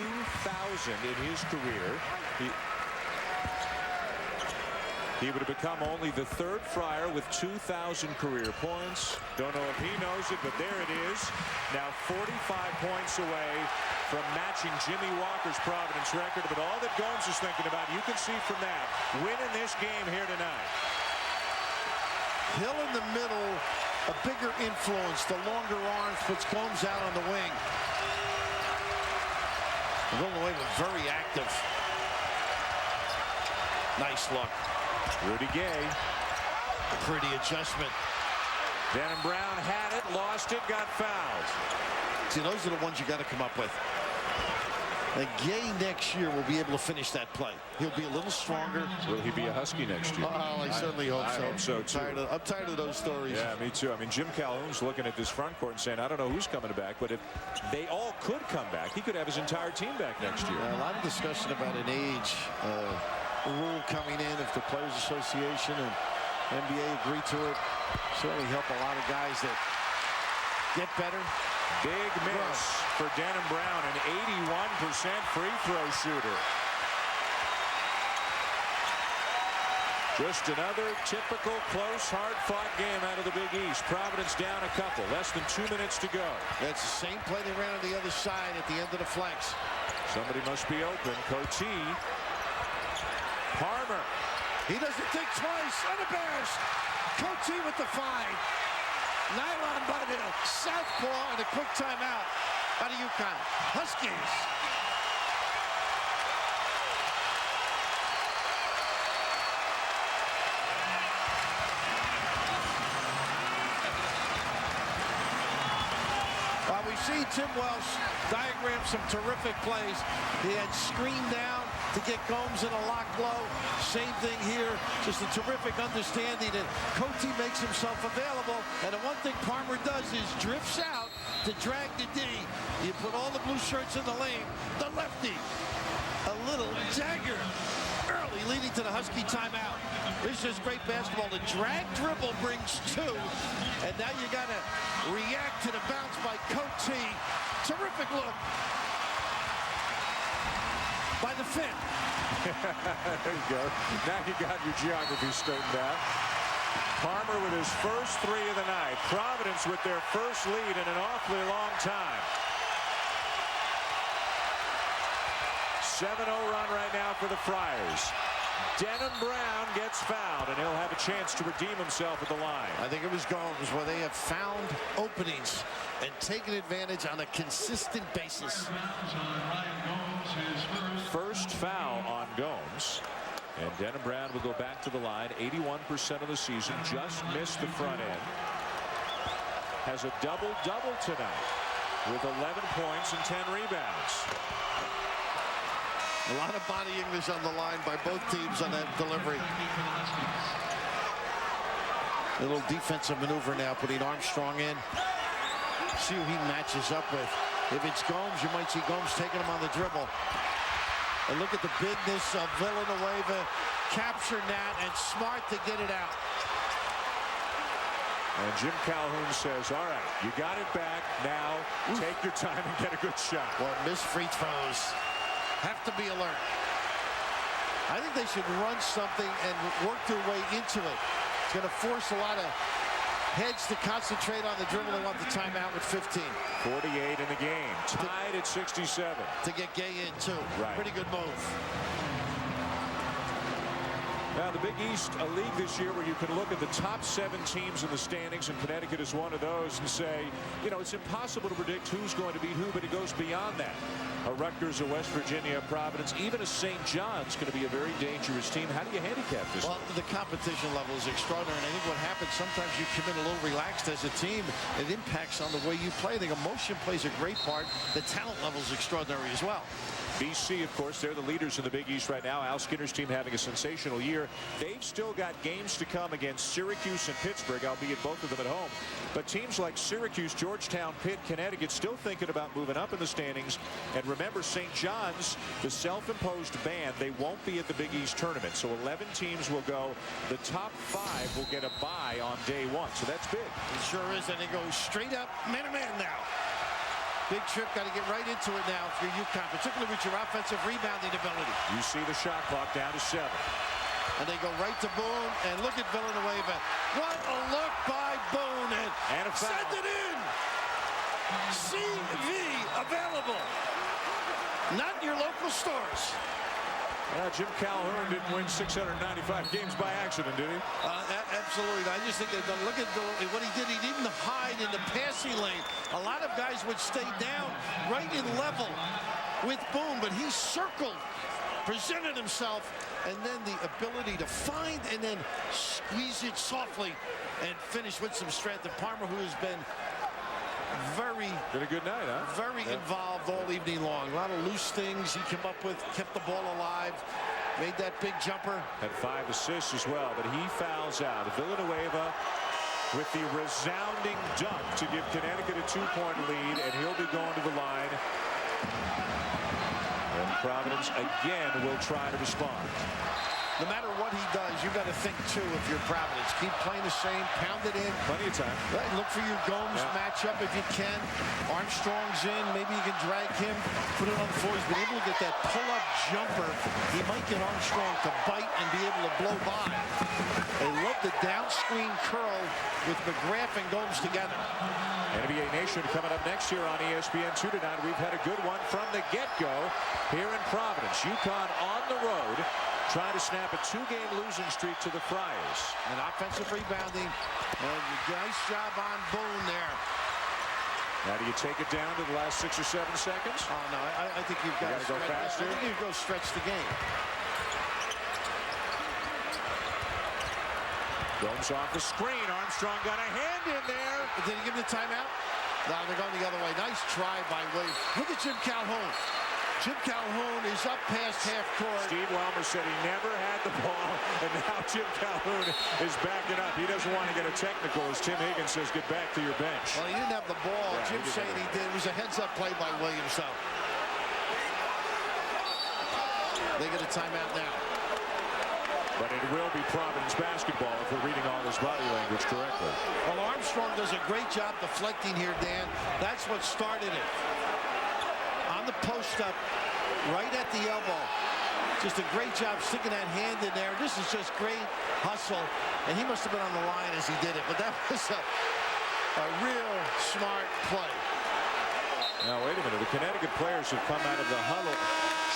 in his career. He would have become only the 3rd Friar with 2,000 career points. Don't know if he knows it, but there it is. Now 45 points away from matching Jimmy Walker's Providence record. But all that Gomes is thinking about, you can see from that, winning this game here tonight. Hill in the middle, a bigger influence. The longer arms puts Gomes out on the wing. Villanova very active. Nice look. Rudy Gay. Pretty adjustment. Denham Brown had it, lost it, got fouled. See, those are the ones you got to come up with. Gay next year will be able to finish that play. He'll be a little stronger. Will he be a Husky next year? Oh, I certainly hope so. I hope so, too. I'm tired of those stories. Yeah, me too. I mean, Jim Calhoun's looking at this front court and saying, I don't know who's coming back, but if they all could come back, he could have his entire team back next year. A lot of discussion about an age rule coming in if the Players Association and NBA agree to it. Certainly help a lot of guys that get better. Big miss for Denham Brown, an 81% free throw shooter. Just another typical close, hard-fought game out of the Big East. Providence down a couple, less than 2 minutes to go. That's the same play they ran on the other side at the end of the flex. Somebody must be open. Coty. Palmer. He doesn't think twice. Unabashed. Coty with the find. Nylon by the southpaw and a quick timeout out of UConn. Huskies. We've seen Tim Welsh diagram some terrific plays. He had screened down to get Gomes in a lock blow. Same thing here. Just a terrific understanding that Coty makes himself available. And the one thing Palmer does is drifts out to drag the D. You put all the blue shirts in the lane. The lefty. A little dagger early, leading to the Husky timeout. This is great basketball. The drag dribble brings two. And now you got to react to the bounce by Coty. Terrific look by the fin. There you go. Now you got your geography straightened out. Palmer with his first three of the night. Providence with their first lead in an awfully long time. 7-0 run right now for the Friars. Denham Brown gets fouled, and he'll have a chance to redeem himself at the line. I think it was Gomes where they have found openings and taken advantage on a consistent basis. First foul on Gomes. And Denham Brown will go back to the line. 81% of the season. Just missed the front end. Has a double-double tonight with 11 points and 10 rebounds. A lot of body English on the line by both teams on that delivery. A little defensive maneuver now, putting Armstrong in. See who he matches up with. If it's Gomes, you might see Gomes taking him on the dribble. And look at the bigness of Villanueva. Capture Nat and smart to get it out. And Jim Calhoun says, all right, you got it back. Now take your time and get a good shot. Well, missed free throws. Have to be alert. I think they should run something and work their way into it. It's going to force a lot of heads to concentrate on the dribble. They want the timeout with 15. 48 in the game. Tied at 67. To get Gay in, too. Right. Pretty good move. Now, the Big East, a league this year where you can look at the top 7 teams in the standings, and Connecticut is one of those, and say, you know, it's impossible to predict who's going to beat who, but it goes beyond that. A Rutgers, a West Virginia, a Providence, even a St. John's going to be a very dangerous team. How do you handicap this? Well, the competition level is extraordinary, and I think what happens, sometimes you come in a little relaxed as a team. It impacts on the way you play. I think emotion plays a great part. The talent level is extraordinary as well. BC, of course, they're the leaders in the Big East right now. Al Skinner's team having a sensational year. They've still got games to come against Syracuse and Pittsburgh, albeit both of them at home. But teams like Syracuse, Georgetown, Pitt, Connecticut still thinking about moving up in the standings. And remember, St. John's, the self-imposed ban, they won't be at the Big East tournament. So 11 teams will go. The top 5 will get a bye on day 1. So that's big. It sure is, and it goes straight up man-to-man now. Big trip, got to get right into it now for UConn, particularly with your offensive rebounding ability. You see the shot clock down to 7. And they go right to Boone, and look at Villanueva. What a look by Boone, and a foul. Send it in. CV available. Not in your local stores. Jim Calhoun didn't win 695 games by accident, did he? Absolutely. I just think that look at what he did. He didn't hide in the passing lane. A lot of guys would stay down right in level with Boone, but he circled, presented himself, and then the ability to find and then squeeze it softly and finish with some strength. And Palmer, who has been very Been a good night, huh? very involved all evening long. A lot of loose things he came up with, kept the ball alive, made that big jumper. Had 5 assists as well, but he fouls out. Villanueva with the resounding dunk to give Connecticut a 2-point lead, and he'll be going to the line. And Providence again will try to respond. No matter what he does, you've got to think, too, if you're Providence. Keep playing the same, pound it in. Plenty of time. Right, look for your Gomes matchup if you can. Armstrong's in. Maybe you can drag him, put it on the floor. He's been able to get that pull-up jumper. He might get Armstrong to bite and be able to blow by. They love the down-screen curl with McGrath and Gomes together. NBA Nation coming up next year on ESPN2 tonight. We've had a good one from the get-go here in Providence. UConn on the road, trying to snap a 2-game losing streak to the Friars. And offensive rebounding. And nice job on Boone there. Now, do you take it down to the last 6 or 7 seconds? Oh, no, I think you've got to go faster. I think you go stretch the game. Gomes off the screen. Armstrong got a hand in there. Did he give him the timeout? No, they're going the other way. Nice try by Williams. Look at Jim Calhoun. Jim Calhoun is up past half court. Steve Wellmer said he never had the ball, and now Jim Calhoun is backing up. He doesn't want to get a technical, as Tim Higgins says, get back to your bench. Well, he didn't have the ball. Yeah, Jim's saying he did. It was a heads-up play by Williams, though. They get a timeout now. But it will be Providence basketball if we're reading all this body language correctly. Well, Armstrong does a great job deflecting here, Dan. That's what started it. On the post-up, right at the elbow. Just a great job sticking that hand in there. This is just great hustle. And he must have been on the line as he did it. But that was a real smart play. Now, wait a minute. The Connecticut players have come out of the huddle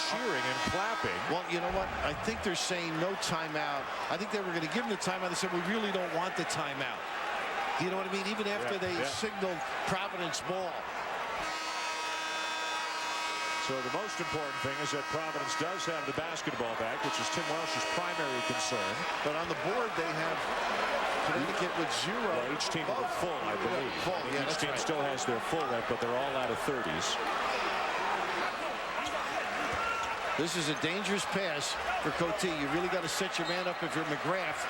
cheering and clapping. Well, you know what? I think they're saying no timeout. I think they were going to give him the timeout. They said, we really don't want the timeout. Do you know what I mean? Even after they signaled Providence ball. So the most important thing is that Providence does have the basketball back, which is Tim Welsh's primary concern. But on the board, they have Connecticut with 0. Well, each team with a full, I believe. Full, yeah, each team still has their full left, but they're all out of 30s. This is a dangerous pass for Cote. You really got to set your man up if you're McGrath.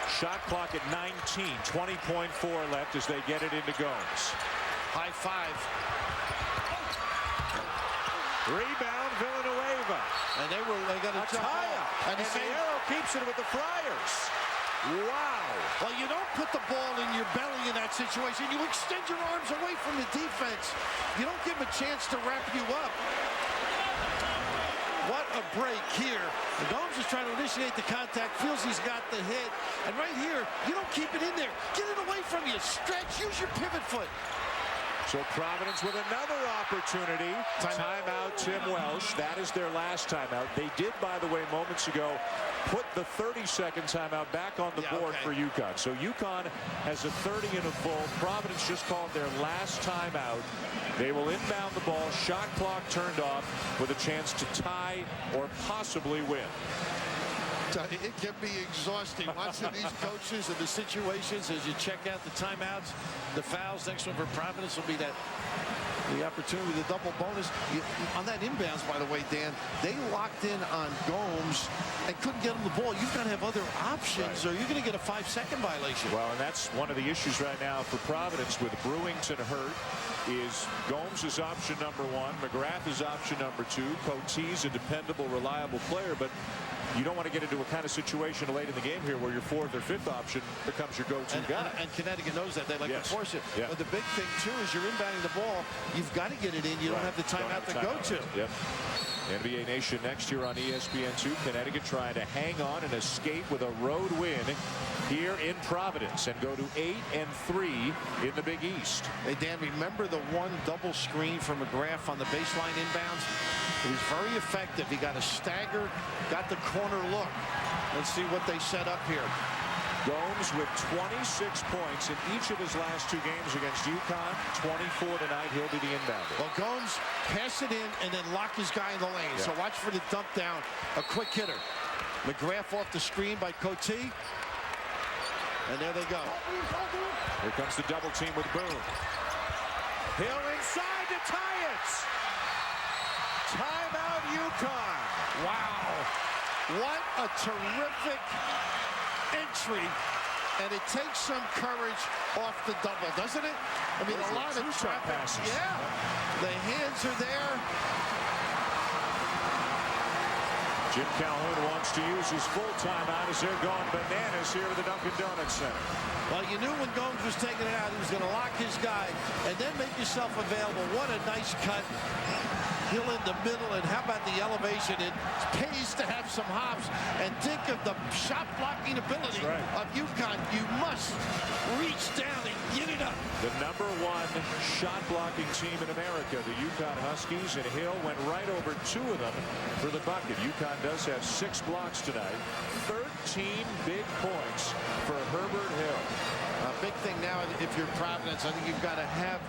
Shot clock at 19, 20.4 left as they get it into Gomes. High five. Rebound, Villanueva. And they got a tie-up. And the arrow keeps it with the Friars. Wow. Well, you don't put the ball in your belly in that situation. You extend your arms away from the defense. You don't give them a chance to wrap you up. What a break here. Gomes is trying to initiate the contact, feels he's got the hit. And right here, you don't keep it in there. Get it away from you. Stretch, use your pivot foot. So Providence with another opportunity. Timeout, Tim Welsh. That is their last timeout. They did, by the way, moments ago, put the 30-second timeout back on the board for UConn. So UConn has a 30 and a full. Providence just called their last timeout. They will inbound the ball, shot clock turned off, with a chance to tie or possibly win. It can be exhausting watching these coaches and the situations as you check out the timeouts, the fouls. Next one for Providence will be the opportunity, the double bonus. On that inbounds, by the way, Dan, they locked in on Gomes and couldn't get him the ball. You've got to have other options or you're going to get a 5-second violation. Well, and that's one of the issues right now for Providence with Brewington hurt. Is Gomes is option number 1. McGrath is option number 2. Cote's a dependable, reliable player, but you don't want to get into a kind of situation late in the game here where your 4th or 5th option becomes your go-to guy. And Connecticut knows that. They like to force it. Yeah. But the big thing, too, is you're inbounding the ball. You've got to get it in. You don't have the timeout to go to. Yep. NBA Nation next year on ESPN2. Connecticut trying to hang on and escape with a road win here in Providence and go to 8-3 in the Big East. Hey, Dan, remember the one double screen from McGrath on the baseline inbounds? It was very effective. He got a stagger, got the corner look. Let's see what they set up here. Gomes with 26 points in each of his last 2 games against UConn. 24 tonight. He'll be the inbounder. Well, Gomes pass it in and then lock his guy in the lane. So watch for the dump down. A quick hitter. McGrath off the screen by Cote. And there they go. Here comes the double team with Boone. Hill inside to tie it. Timeout UConn. Wow. What a terrific entry. And it takes some courage off the double, doesn't it? I mean, a lot of traffic passes. Yeah. The hands are there. Jim Calhoun wants to use his full timeout as they're going bananas here at the Dunkin' Donuts Center. Well, you knew when Gomes was taking it out, he was going to lock his guy and then make yourself available. What a nice cut. Hill in the middle, and how about the elevation? It pays to have some hops, and think of the shot blocking ability of UConn. You must reach down and get it up. The #1 shot blocking team in America, the UConn Huskies, and Hill went right over 2 of them for the bucket. UConn does have 6 blocks tonight. 13 big points for Herbert Hill. A big thing now, if you're Providence, I think you've got to have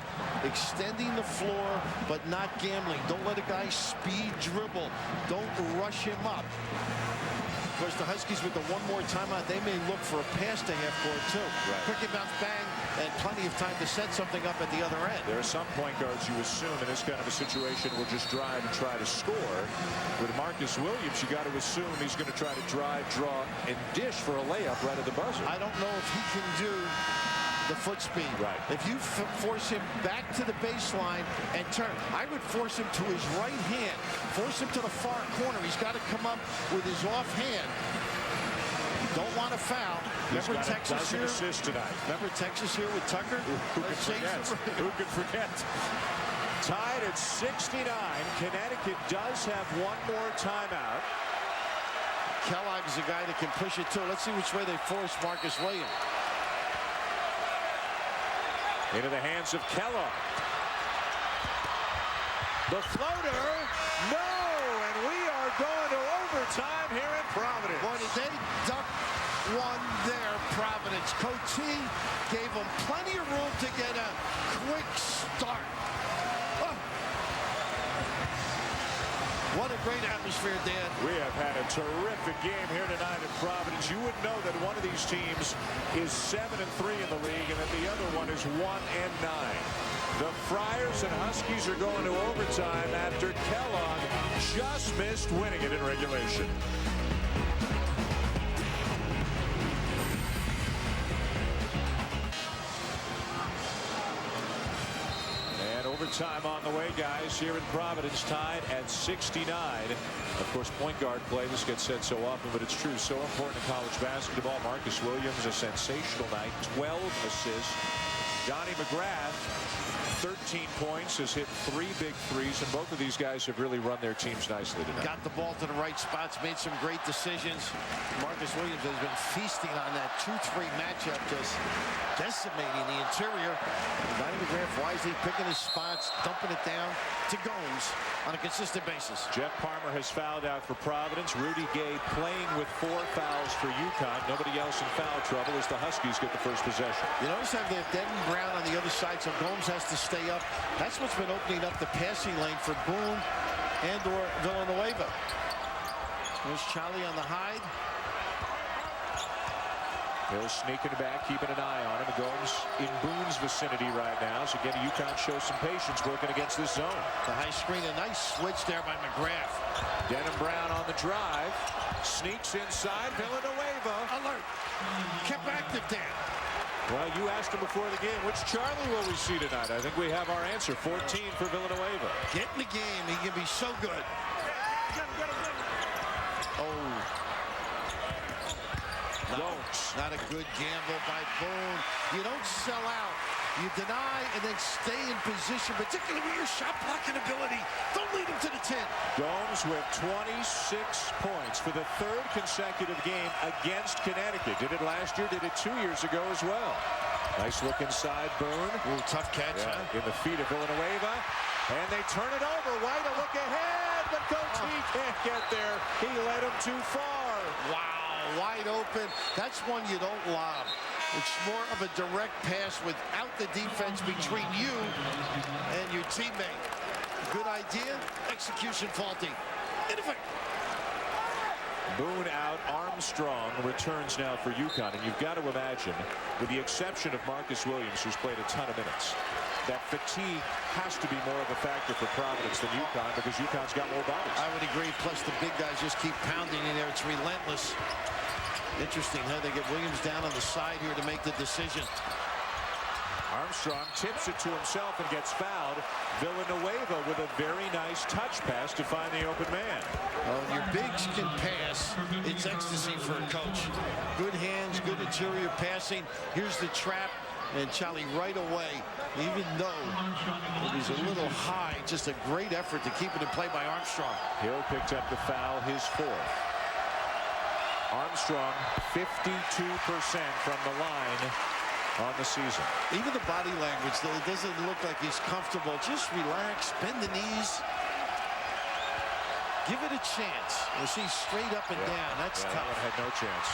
extending the floor, but not gambling. Don't let a guy speed dribble. Don't rush him up. Of course, the Huskies with the one more timeout, they may look for a pass to half court, too. Quick and bounce, bang, and plenty of time to set something up at the other end. There are some point guards you assume in this kind of a situation will just drive and try to score. With Marcus Williams, you got to assume he's going to try to drive, draw, and dish for a layup right at the buzzer. I don't know if he can do the foot speed. If you force him back to the baseline and turn, I would force him to his right hand, force him to the far corner. He's got to come up with his offhand. Don't want to foul. Remember Texas here? Tonight. Remember Texas here with Tucker? Who could forget? Who could forget? Tied at 69. Connecticut does have one more timeout. Kellogg is a guy that can push it too. Let's see which way they force Marcus Williams. Into the hands of Kellogg. The floater, no, and we are going to overtime here in Providence. Boy, did they duck one there, Providence. Coach gave them plenty of room to get a quick start. Oh. What a great atmosphere, Dan. We have had a terrific game here tonight in Providence. You would know that one of these teams is 7-3 in the league, and that the other one is 1-9. The Friars and Huskies are going to overtime after Kellogg just missed winning it in regulation. Overtime on the way, guys, here in Providence, tied at 69. Of course, point guard play, this gets said so often, but it's true, so important in college basketball. Marcus Williams, a sensational night, 12 assists. Donnie McGrath, 13 points, has hit 3 big threes, and both of these guys have really run their teams nicely tonight. Got the ball to the right spots, made some great decisions. Marcus Williams has been feasting on that 2-3 matchup, just decimating the interior. Donnie McGrath wisely picking his spots, dumping it down to Gomes on a consistent basis. Jeff Palmer has fouled out for Providence. Rudy Gay playing with 4 fouls for UConn. Nobody else in foul trouble as the Huskies get the first possession. You notice how they have Denton Brown on the other side, so Gomes has to stay up. That's what's been opening up the passing lane for Boone and or Villanueva. There's Charlie on the hide. Hill sneaking back, keeping an eye on him. Gomes in Boone's vicinity right now. So again, UConn shows some patience working against this zone. The high screen, a nice switch there by McGrath. Denton Brown on the drive. Sneaks inside. Villanueva. Alert. Kept active, Dan. Well, you asked him before the game, which Charlie will we see tonight? I think we have our answer. 14 for Villanueva. Get in the game. He can be so good. Oh. Not a good gamble by Boone. You don't sell out. You deny and then stay in position, particularly with your shot blocking ability. Don't lead him to the 10. Gomes with 26 points for the 3rd consecutive game against Connecticut. Did it last year, did it 2 years ago as well. Nice look inside Boone. Ooh, tough catch, huh? In the feet of Villanueva. And they turn it over. White a look ahead, but Coach can't get there. He led him too far. Wow. Wide open. That's one you don't lob. It's more of a direct pass without the defense between you and your teammate. Good idea. Execution faulty. Boone out. Armstrong returns now for UConn. And you've got to imagine, with the exception of Marcus Williams, who's played a ton of minutes, that fatigue has to be more of a factor for Providence than UConn, because UConn's got more bodies. I would agree. Plus, the big guys just keep pounding in there. It's relentless. Interesting, huh? They get Williams down on the side here to make the decision. Armstrong tips it to himself and gets fouled. Villanueva with a very nice touch pass to find the open man. When your bigs can pass, it's ecstasy for a coach. Good hands, good interior passing. Here's the trap. And Charlie right away, even though it was a little high, just a great effort to keep it in play by Armstrong. Hill picked up the foul, his fourth. Armstrong 52% from the line on the season. Even the body language, it doesn't look like he's comfortable. Just relax, bend the knees. Give it a chance. You see, straight up and down. That's tough. Had no chance.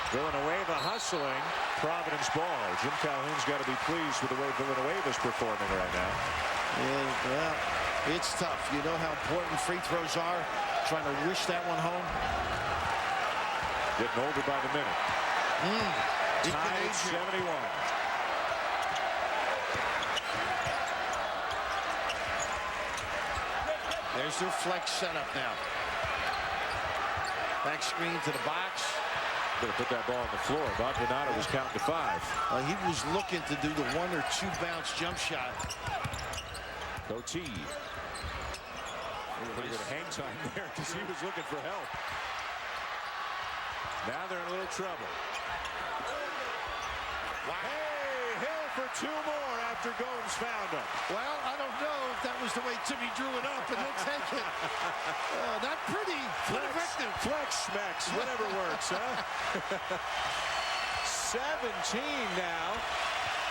Villanueva hustling. Providence ball. Jim Calhoun's got to be pleased with the way Villanueva's performing right now. Yeah, well, it's tough. You know how important free throws are. Trying to wish that one home. Getting older by the minute. Tied at 71. There's their flex setup now. Back screen to the box. Gonna put that ball on the floor. Bob Donato was counting to 5. He was looking to do the 1 or 2 bounce jump shot. Coty. Pretty good hang time there because he was looking for help. Now they're in a little trouble. Wow. Hey, Hill for 2 more after Gomes found him. Well, I don't know if that was the way Timmy drew it up, and they'll take it. Not pretty, but effective. Flex, smacks, whatever works, huh? 17 now.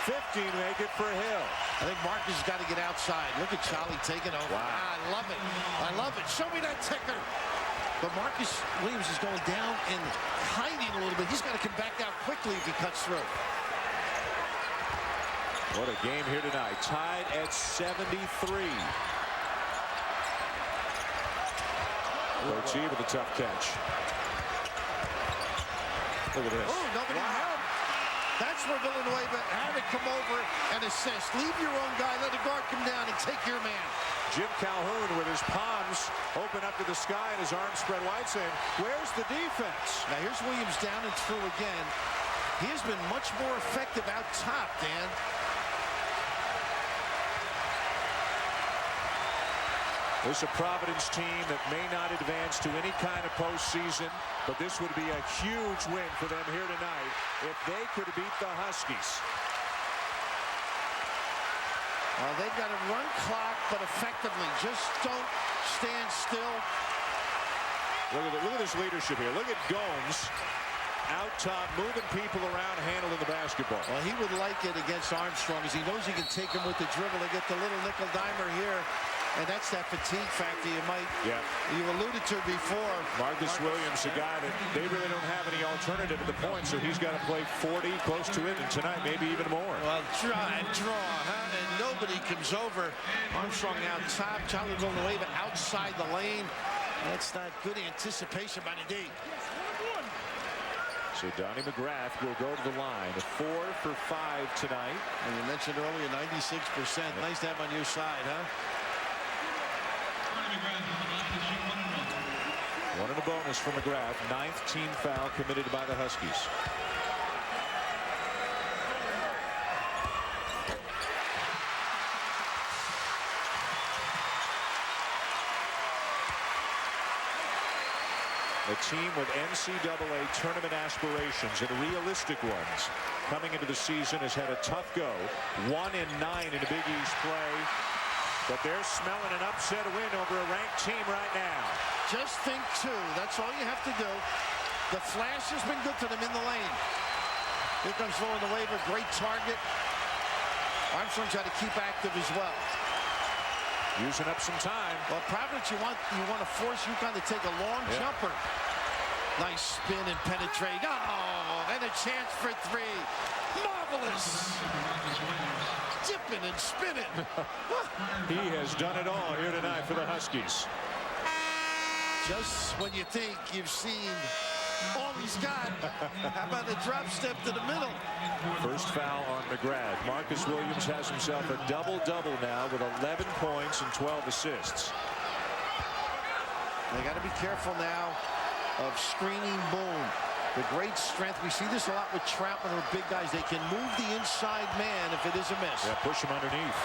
15 make it for Hill. I think Marcus has got to get outside. Look at Charlie taking over. Wow. I love it. I love it. Show me that ticker. But Marcus Williams is going down and hiding a little bit. He's got to come back out quickly if he cuts through. What a game here tonight. Tied at 73. Coty with a tough catch. Look at this. Oh, nobody helped. That's where Villanueva had to come over and assist. Leave your own guy. Let the guard come down and take your man. Jim Calhoun with his palms open up to the sky and his arms spread wide saying, where's the defense? Now here's Williams down and through again. He has been much more effective out top, Dan. This is a Providence team that may not advance to any kind of postseason, but this would be a huge win for them here tonight if they could beat the Huskies. They've got to run clock, but effectively. Just don't stand still. Look at this leadership here. Look at Gomes out top, moving people around, handling the basketball. Well, he would like it against Armstrong, as he knows he can take him with the dribble. They get the little nickel dimer here. And that's that fatigue factor you alluded to before. Marcus Williams, a guy that they really don't have any alternative at the point, so he's got to play 40, close to it, and tonight maybe even more. Well, drive, draw, huh? And nobody comes over. Armstrong out top, Charlie Villanueva outside the lane. That's not good anticipation by the D. So Donnie McGrath will go to the line. 4 for 5 tonight. And you mentioned earlier, 96%. Nice to have on your side, huh? One in a bonus for McGrath. 9th team foul committed by the Huskies. A team with NCAA tournament aspirations and realistic ones coming into the season has had a tough go. 1-9 in the Big East play. But they're smelling an upset win over a ranked team right now. Just think 2. That's all you have to do. The flash has been good to them in the lane. Here comes Villanueva, great target. Armstrong's got to keep active as well. Using up some time. Well, Providence, you want to force UConn to take a long jumper. Nice spin and penetrate. Oh, and a chance for 3. Marvelous. Dipping and spinning. He has done it all here tonight for the Huskies. Just when you think you've seen all he's got. How about a drop step to the middle? First foul on McGrath. Marcus Williams has himself a double-double now with 11 points and 12 assists. They got to be careful now of screening Boone. The great strength. We see this a lot with Troutman or big guys. They can move the inside man if it is a miss. Yeah, push him underneath.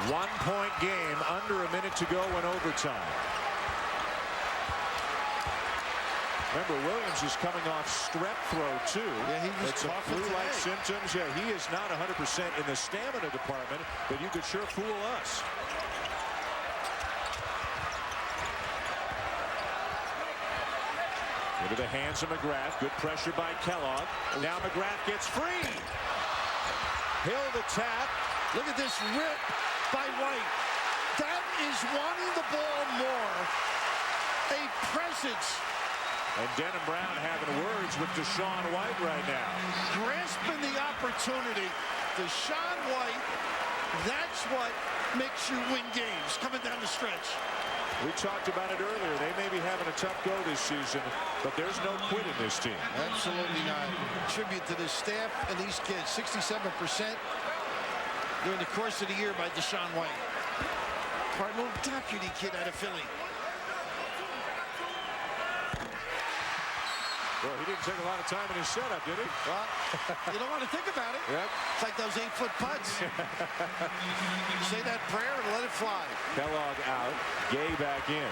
1-point game, under a minute to go in overtime. Remember, Williams is coming off strep throat too. Yeah, he was it's some coughing flu-like today. symptoms. Yeah, he is not 100% in the stamina department, but you could sure fool us. Into the hands of McGrath. Good pressure by Kellogg. Now McGrath gets free. Hill the tap. Look at this rip by White. That is wanting the ball more. A presence. And Denham Brown having words with Deshaun White right now. Grasping the opportunity. Deshaun White, that's what makes you win games coming down the stretch. We talked about it earlier. They may be having a tough go this season, but there's no quit in this team. Absolutely not. Tribute to this staff and these kids. 67% during the course of the year by Deshaun White. Cardinal deputy kid out of Philly. Well, he didn't take a lot of time in his setup, did he? Well, you don't want to think about it. Yep. It's like those 8-foot putts. Say that prayer and let it fly. Kellogg out. Gay back in.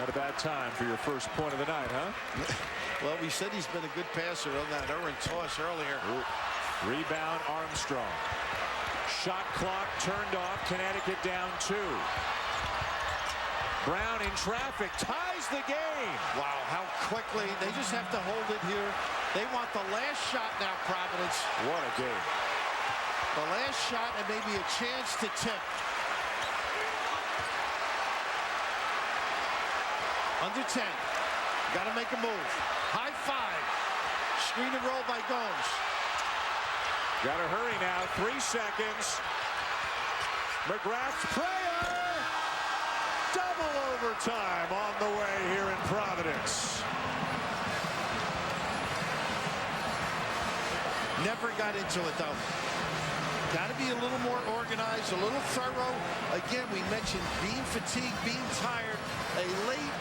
Not a bad time for your first point of the night, huh? Well, we said he's been a good passer on that errant toss earlier. Ooh. Rebound Armstrong. Shot clock turned off. Connecticut down 2. Brown in traffic ties the game. Wow, how quickly. They just have to hold it here. They want the last shot now, Providence. What a game. The last shot and maybe a chance to tip. Under 10. Got to make a move. High five. Screen and roll by Gomes. Got to hurry now. 3 seconds. McGrath's prayer. Double overtime on the way here in Providence. Never got into it, though. Got to be a little more organized, a little thorough. Again, we mentioned being fatigued, being tired, a late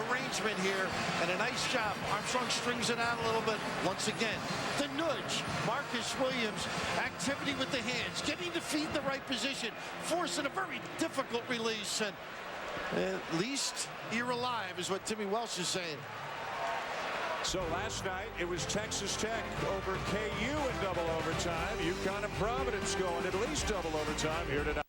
arrangement here, and a nice job. Armstrong strings it out a little bit. Once again, the nudge. Marcus Williams, activity with the hands, getting the feet in the right position, forcing a very difficult release, and at least you're alive, is what Timmy Welsh is saying. So last night it was Texas Tech over KU in double overtime. UConn and Providence going at least double overtime here tonight.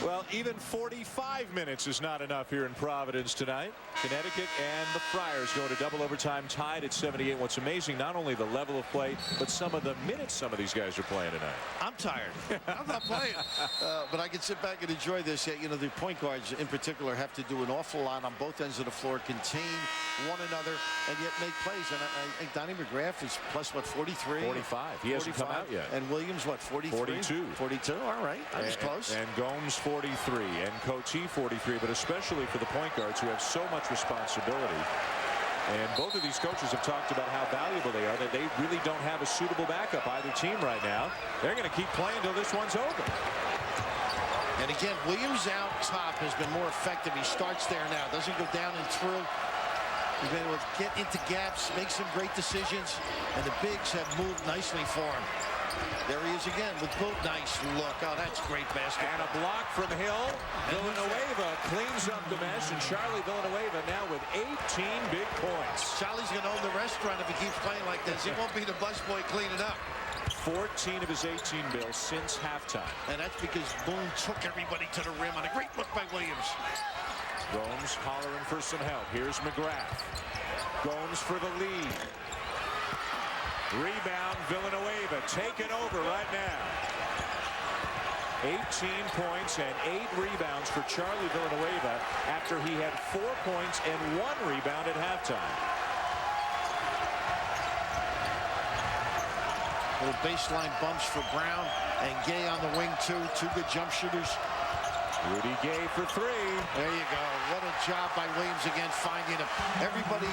Well, even 45 minutes is not enough here in Providence tonight. Connecticut and the Friars go to double overtime, tied at 78. What's amazing, not only the level of play, but some of the minutes some of these guys are playing tonight. I'm tired. I'm not playing. But I can sit back and enjoy this. You know, the point guards in particular have to do an awful lot on both ends of the floor, contain one another, and yet make plays. And I think Donnie McGrath is plus, what, 43? 45. He hasn't come out yet. And Williams, what, 43? 42. 42, all right. I was close. And Gomes, 43. And Coty, 43. But especially for the point guards who have so much responsibility. And both of these coaches have talked about how valuable they are, that they really don't have a suitable backup either team right now. They're going to keep playing until this one's over. And again, Williams out top has been more effective. He starts there now. Doesn't go down and through. He's been able to get into gaps, make some great decisions. And the bigs have moved nicely for him. There he is again with both. Nice look. Oh, that's great basketball. And a block from Hill. Villanueva cleans up the mess, and Charlie Villanueva now with 18 big points. Charlie's going to own the restaurant if he keeps playing like this. He won't be the busboy cleaning up. 14 of his 18 bills since halftime. And that's because Boone took everybody to the rim on a great look by Williams. Gomes hollering for some help. Here's McGrath. Gomes for the lead. Rebound, Villanueva taken over right now. 18 points and 8 rebounds for Charlie Villanueva after he had 4 points and 1 rebound at halftime. Little baseline bumps for Brown and Gay on the wing too. 2 good jump shooters. Rudy Gay for three. There you go. What a job by Williams again, finding him. Everybody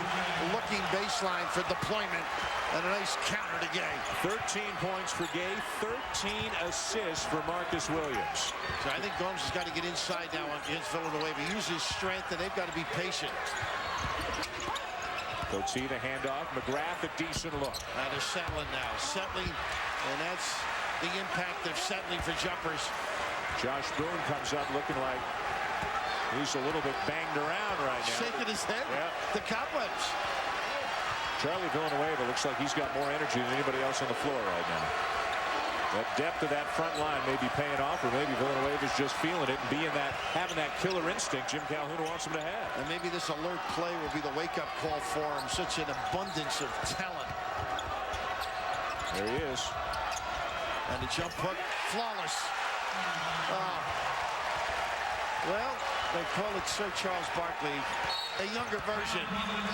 looking baseline for deployment. And a nice counter to Gay. 13 points for Gay, 13 assists for Marcus Williams. So I think Gomes has got to get inside now against Villanueva. Use his strength, and they've got to be patient. Coetzee the handoff. McGrath a decent look. That is settling now. Settling, and that's the impact of settling for jumpers. Josh Boone comes up looking like he's a little bit banged around right now. Shaking his head. Yeah. The cobwebs. Charlie Villanueva looks like he's got more energy than anybody else on the floor right now. That depth of that front line may be paying off, or maybe Villanueva's just feeling it and having that killer instinct Jim Calhoun wants him to have. And maybe this alert play will be the wake-up call for him. Such an abundance of talent. There he is. And the jump hook, flawless. Well, they call it Sir Charles Barkley, a younger version,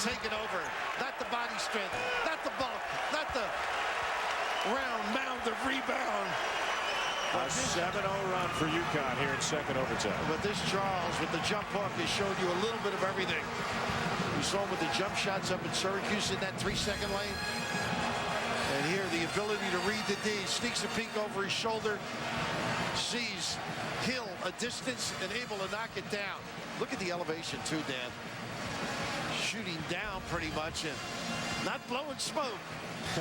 taking over. Not the body strength, not the bulk, not the round mound of rebound. A 7-0 run for UConn here in second overtime. But this Charles with the jump hook has showed you a little bit of everything. You saw him with the jump shots up in Syracuse in that 3-second lane. And here the ability to read the D, sneaks a peek over his shoulder, sees Hill a distance and able to knock it down. Look at the elevation too, Dan. Shooting down pretty much and not blowing smoke,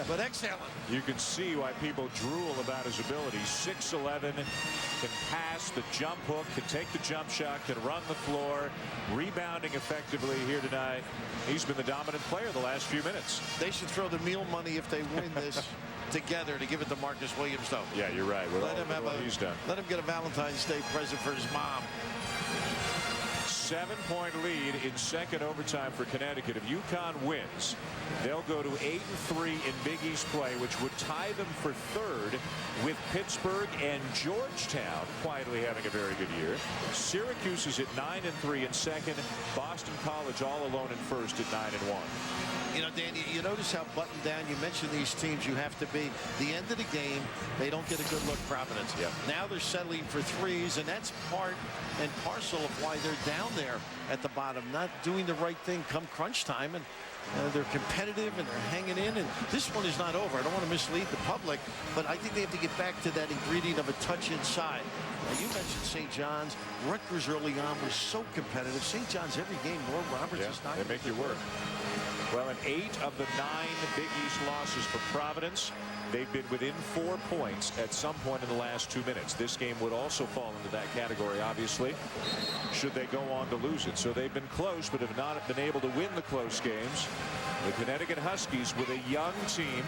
but exhaling. You can see why people drool about his ability. 6'11", can pass the jump hook, can take the jump shot, can run the floor, rebounding effectively here tonight. He's been the dominant player the last few minutes. They should throw the meal money if they win this together to give it to Marcus Williams, though. Yeah, you're right. Let him have he's done. Let him get a Valentine's Day present for his mom. 7-point lead in second overtime for Connecticut. If UConn wins, they'll go to 8-3 in Big East play, which would tie them for third with Pittsburgh and Georgetown quietly having a very good year. Syracuse is at 9-3 in second. Boston College all alone in first at 9-1. You know, Dan, you notice how buttoned down you mentioned these teams you have to be. The end of the game, they don't get a good look, Providence. Yep. Now they're settling for threes, and that's part and parcel of why they're down there at the bottom, not doing the right thing come crunch time. And they're competitive and they're hanging in, and this one is not over. I don't want to mislead the public, but I think they have to get back to that ingredient of a touch inside. Now, you mentioned St. John's. Rutgers early on was so competitive. St. John's every game, Norm Roberts is not. They make you work. Well, in 8 of the 9 Big East losses for Providence, they've been within 4 points at some point in the last 2 minutes. This game would also fall into that category, obviously, should they go on to lose it. So they've been close, but have not been able to win the close games. The Connecticut Huskies, with a young team,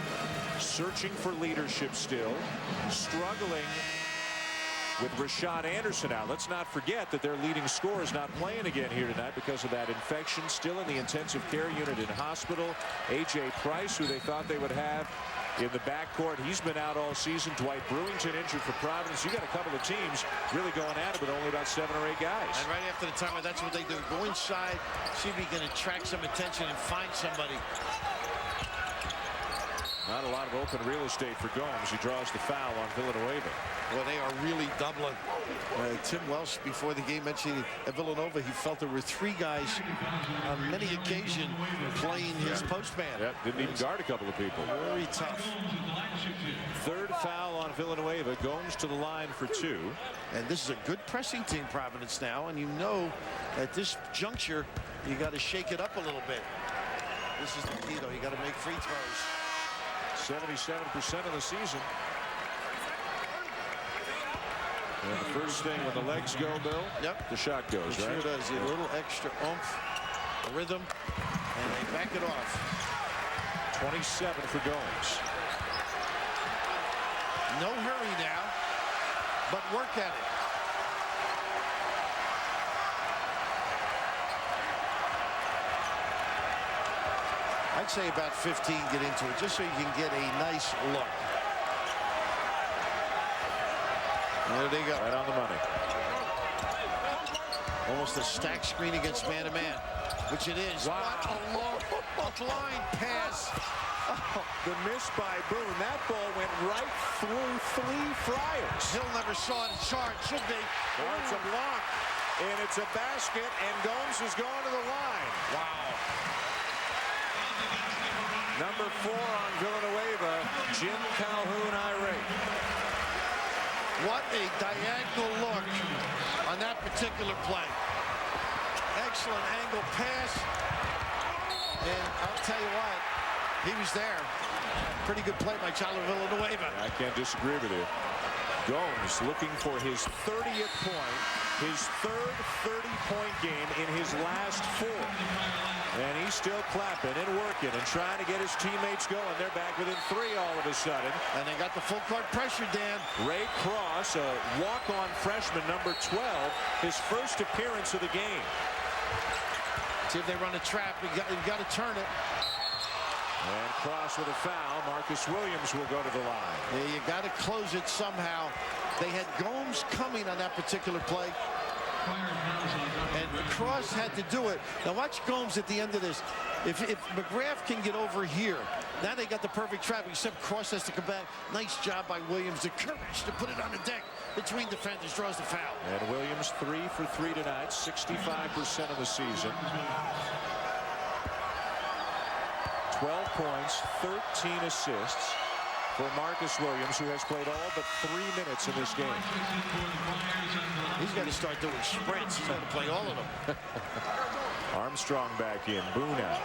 searching for leadership still, struggling with Rashad Anderson out. Let's not forget that their leading scorer is not playing again here tonight because of that infection. Still in the intensive care unit in hospital. A.J. Price, who they thought they would have in the backcourt, he's been out all season. Dwight Brewington injured for Providence. You got a couple of teams really going at it with only about 7 or 8 guys. And right after the timeout, that's what they do. Go inside, see if you can attract some attention and find somebody. Not a lot of open real estate for Gomes. He draws the foul on Villanueva. Well, they are really doubling. Tim Welsh, before the game, mentioned at Villanova, he felt there were 3 guys on many occasions playing his postman. Yep, didn't even guard a couple of people. Very tough. Third foul on Villanueva. Gomes to the line for 2. And this is a good pressing team, Providence, now. And you know, at this juncture, you got to shake it up a little bit. This is the key, though. You got to make free throws. 77% of the season. And the first thing when the legs go, Bill, yep, the shot goes, it right? Sure does. A little extra oomph, rhythm, and they back it off. 27 for Gomes. No hurry now, but work at it. I'd say about 15 get into it, just so you can get a nice look. There they go. Right on the money. Almost a stack screen against man-to-man. which it is. Wow. What a long line pass. Oh, the miss by Boone. That ball went right through 3 Friars. Hill never saw it. Charge should be. Oh, it's a block, and it's a basket, and Gomes is going to the line. Wow. Number 4 on Villanueva, Jim Calhoun irate. What a diagonal look on that particular play. Excellent angle pass. And I'll tell you what, he was there. Pretty good play by Chalo Villanueva. I can't disagree with you. Gomes looking for his 30th point, his third 30-point game in his last 4. And he's still clapping and working and trying to get his teammates going. They're back within 3 all of a sudden. And they got the full court pressure, Dan. Ray Cross, a walk-on freshman, number 12, his first appearance of the game. See if they run a trap. You got to turn it. And Cross with a foul. Marcus Williams will go to the line. Yeah, you got to close it somehow. They had Gomes coming on that particular play. And Cross had to do it. Now watch Gomes at the end of this. If McGrath can get over here, now they got the perfect trap, except Cross has to come back. Nice job by Williams. The courage to put it on the deck between defenders, draws the foul. And Williams 3 for 3 tonight, 65% of the season. 12 points, 13 assists for Marcus Williams, who has played all but 3 minutes in this game. He's got to start doing sprints. He's got to play all of them. Armstrong back in, Boone out.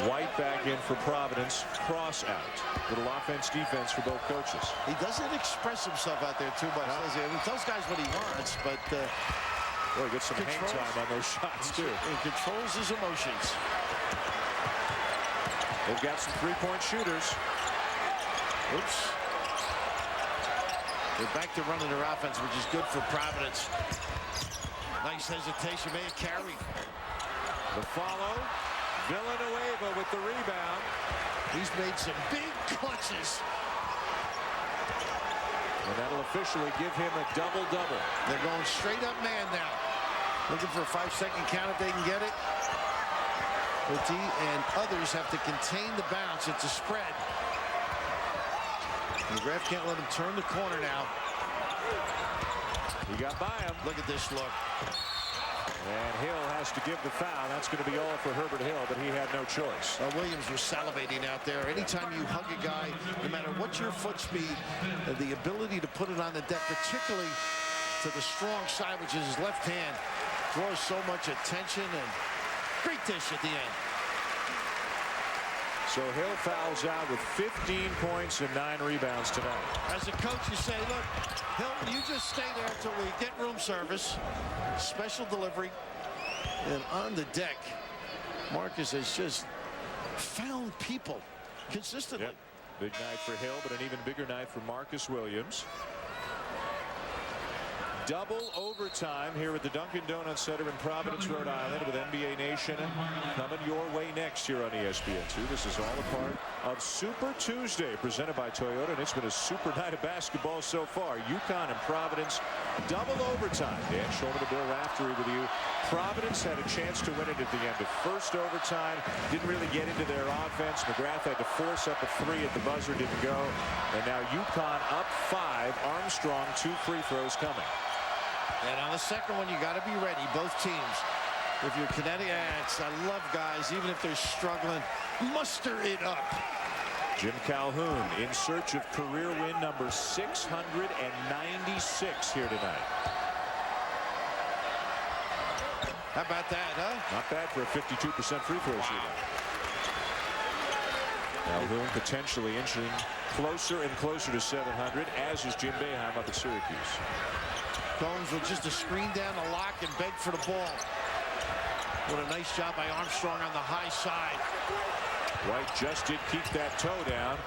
White back in for Providence, Cross out. Little offense, defense for both coaches. He doesn't express himself out there too much, does he? I mean, he tells guys what he wants, but well, he gets some hang time on those shots too. He controls his emotions. They've got some 3-point shooters. Oops. They're back to running their offense, which is good for Providence. Nice hesitation, may have carried. The follow, Villanueva with the rebound. He's made some big clutches. And that'll officially give him a double-double. They're going straight up man now. Looking for a 5-second count if they can get it. Petit and others have to contain the bounce. It's a spread. McGrath can't let him turn the corner now. He got by him. Look at this look. And Hill has to give the foul. That's going to be all for Herbert Hill, but he had no choice. Williams was salivating out there. Anytime you hug a guy, no matter what your foot speed, the ability to put it on the deck, particularly to the strong side, which is his left hand, draws so much attention. And great dish at the end. So Hill fouls out with 15 points and 9 rebounds tonight. As a coach, you say, look, Hill, you just stay there until we get room service. Special delivery. And on the deck, Marcus has just found people consistently. Yep. Big night for Hill, but an even bigger night for Marcus Williams. Double overtime here at the Dunkin' Donuts Center in Providence, Rhode Island, with NBA Nation coming your way next here on ESPN2. This is all a part of Super Tuesday presented by Toyota, and it's been a super night of basketball so far. UConn and Providence, double overtime. Dan Schulman to Bill Raftery with you. Providence had a chance to win it at the end of first overtime. Didn't really get into their offense. McGrath had to force up a 3 at the buzzer, didn't go. And now UConn up 5. Armstrong, 2 free throws coming. And on the second one, you got to be ready, both teams. If you're Connecticut, I love guys, even if they're struggling, muster it up. Jim Calhoun in search of career win number 696 here tonight. How about that, huh? Not bad for a 52% free throw shooter. Calhoun potentially inching closer and closer to 700, as is Jim Boeheim up at Syracuse. Gomes with just a screen down the lock and beg for the ball. What a nice job by Armstrong on the high side. White just did keep that toe down.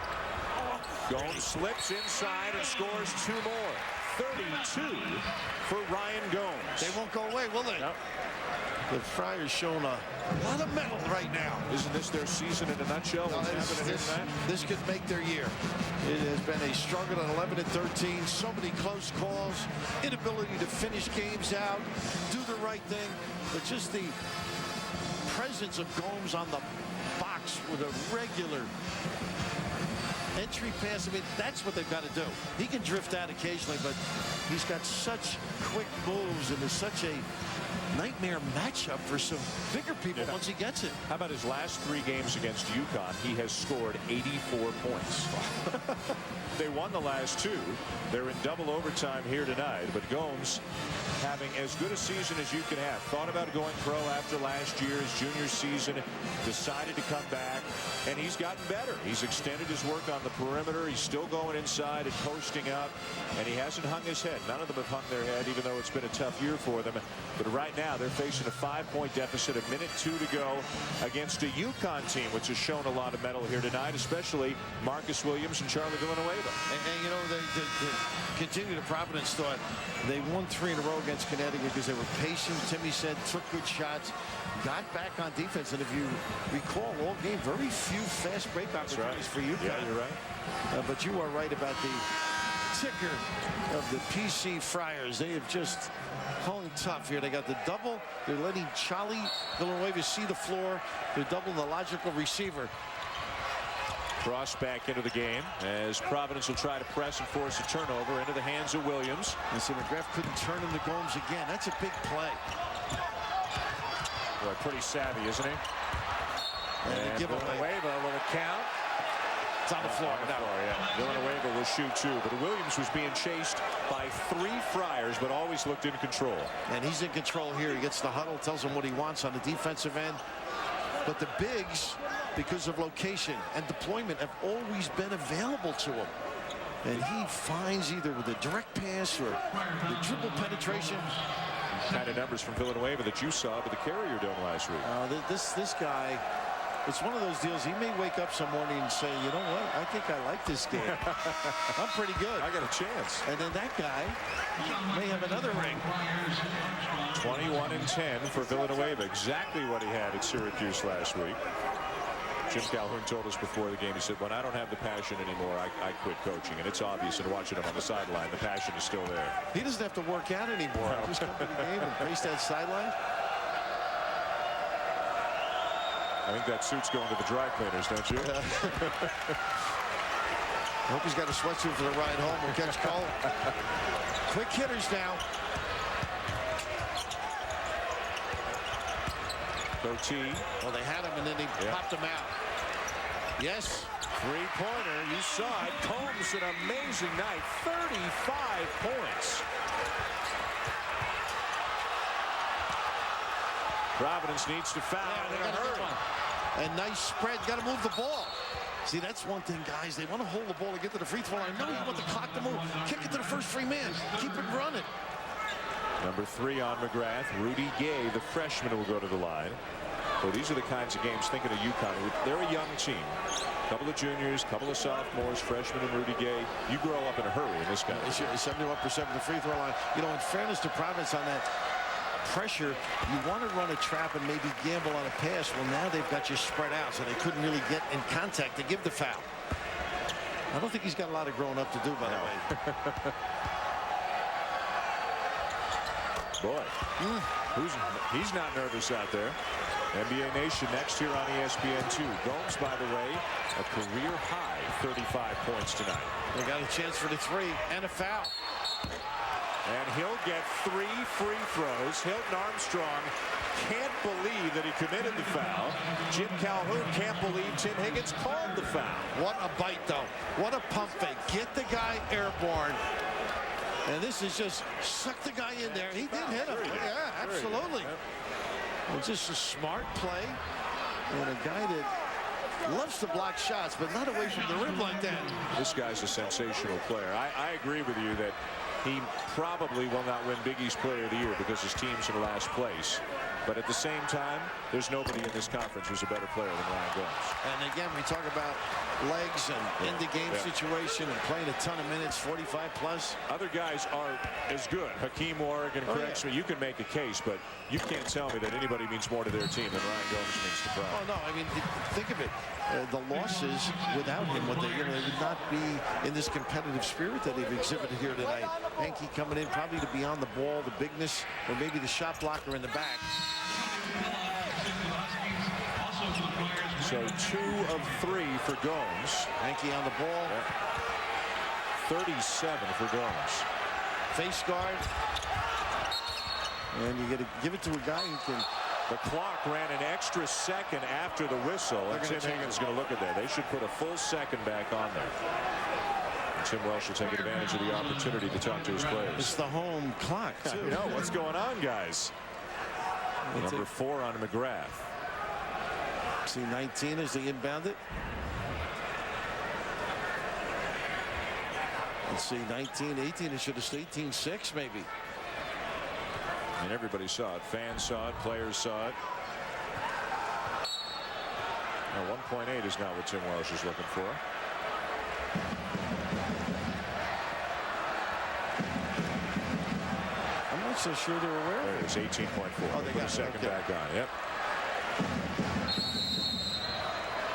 Gomes slips inside and scores 2 more. 32 for Ryan Gomes. They won't go away, will they? Nope. The Friars showing a lot of mettle right now. Isn't this their season in a nutshell? No, this could make their year. It has been a struggle at 11 and 13. So many close calls, inability to finish games out, do the right thing, but just the presence presence of Gomes on the box with a regular entry pass. I mean, that's what they've got to do. He can drift out occasionally, but he's got such quick moves and is such a nightmare matchup for some bigger people once he gets it. How about his last 3 games against UConn? He has scored 84 points. They won the last 2. They're in double overtime here tonight, but Gomes having as good a season as you can have. Thought about going pro after last year's junior season, decided to come back, and he's gotten better. He's extended his work on the perimeter. He's still going inside and posting up, and he hasn't hung his head. None of them have hung their head, even though it's been a tough year for them. But right now they're facing a 5-point deficit, 1:02 to go against a UConn team which has shown a lot of mettle here tonight, especially Marcus Williams and Charlie Villanueva. And you know, they continue to Providence thought they won 3 in a row against Connecticut because they were patient. Timmy said took good shots, got back on defense, and if you recall all game, very few fast break opportunities for UConn. Yeah, you're right. But you are right about the ticker of the PC Friars. They have just hung tough here. They got the double. They're letting Charlie Villanueva see the floor. They're doubling the logical receiver. Cross back into the game as Providence will try to press and force a turnover into the hands of Williams. And so McGrath couldn't turn him to Gomes again. That's a big play. Boy, pretty savvy, isn't he? And Villanueva will count. It's on the floor. Yeah. Villanueva will shoot 2, but Williams was being chased by 3 Friars, but always looked in control. And he's in control here. He gets the huddle, tells him what he wants on the defensive end. But the bigs, because of location and deployment, have always been available to him. And he finds either with a direct pass or the dribble penetration. Kind of numbers from Villanueva that you saw at the Carrier Dome last week. This guy, it's one of those deals. He may wake up some morning and say, you know what, I think I like this game. I'm pretty good. I got a chance. And then that guy may have another ring. 21-10 for Villanueva, exactly what he had at Syracuse last week. Jim Calhoun told us before the game, he said, when I don't have the passion anymore, I quit coaching. And it's obvious in watching him on the sideline, the passion is still there. He doesn't have to work out anymore. No. Just come to the game and face that sideline. I think that suit's going to the dry cleaners, don't you? I hope he's got a sweatsuit for the ride home. We'll catch Cole. Quick hitters now. Goatee. Well, they had him, and then he popped him out. Yes. 3-pointer. You saw it. Combs, an amazing night. 35 points. Providence needs to foul in a hurry. And nice spread. Got to move the ball. See, that's one thing, guys. They want to hold the ball to get to the free throw line. No, you want the clock to move. Kick it to the first free man. Keep it running. Number 3 on McGrath. Rudy Gay, the freshman, will go to the line. So these are the kinds of games, thinking of UConn. They're a young team. Couple of juniors, couple of sophomores, freshmen and Rudy Gay. You grow up in a hurry in this guy. 71% of the free throw line. You know, in fairness to Providence on that pressure, you want to run a trap and maybe gamble on a pass. Well, now they've got you spread out, so they couldn't really get in contact to give the foul. I don't think he's got a lot of growing up to do, by the way. Boy, he's not nervous out there. NBA Nation next here on ESPN2. Gomes, by the way, a career high 35 points tonight. They got a chance for the 3 and a foul. And he'll get 3 free throws. Hilton Armstrong can't believe that he committed the foul. Jim Calhoun can't believe Tim Higgins called the foul. What a bite, though. What a pump fake. Get the guy airborne. And this is just suck the guy in there. He did hit him. Yeah, absolutely. It's just a smart play. And a guy that loves to block shots, but not away from the rim like that. This guy's a sensational player. I agree with you that he probably will not win Big East Player of the Year because his team's in last place. But at the same time, there's nobody in this conference who's a better player than Ryan Gomes. And again, we talk about legs and in-the-game situation and playing a ton of minutes, 45 plus. Other guys are as good. Hakeem Warrick and Craig Smith. You can make a case, but you can't tell me that anybody means more to their team than Ryan Gomes means to Providence. Oh, no. I mean, think of it. The losses without him, they would not be in this competitive spirit that they've exhibited here tonight. Henke coming in probably to be on the ball, the bigness, or maybe the shot blocker in the back. So 2 of 3 for Gomes. Hanky on the ball. 37 for Gomes. Face guard. And you got to give it to a guy who can. The clock ran an extra second after the whistle. And Tim Higgins is going to look at that. They should put a full second back on there. And Tim Welsh will take advantage of the opportunity to talk to his players. It's the home clock, too. You know, what's going on, guys? Number 4 on McGrath. See 19 as they inbound it. Let's see, 19, 18. It should have stayed 18-6 maybe. And everybody saw it. Fans saw it. Players saw it. Now 1.8 is not what Tim Welsh is looking for. I'm not so sure they're aware of it. There it is, 18.4. They put got a second back on. Yep.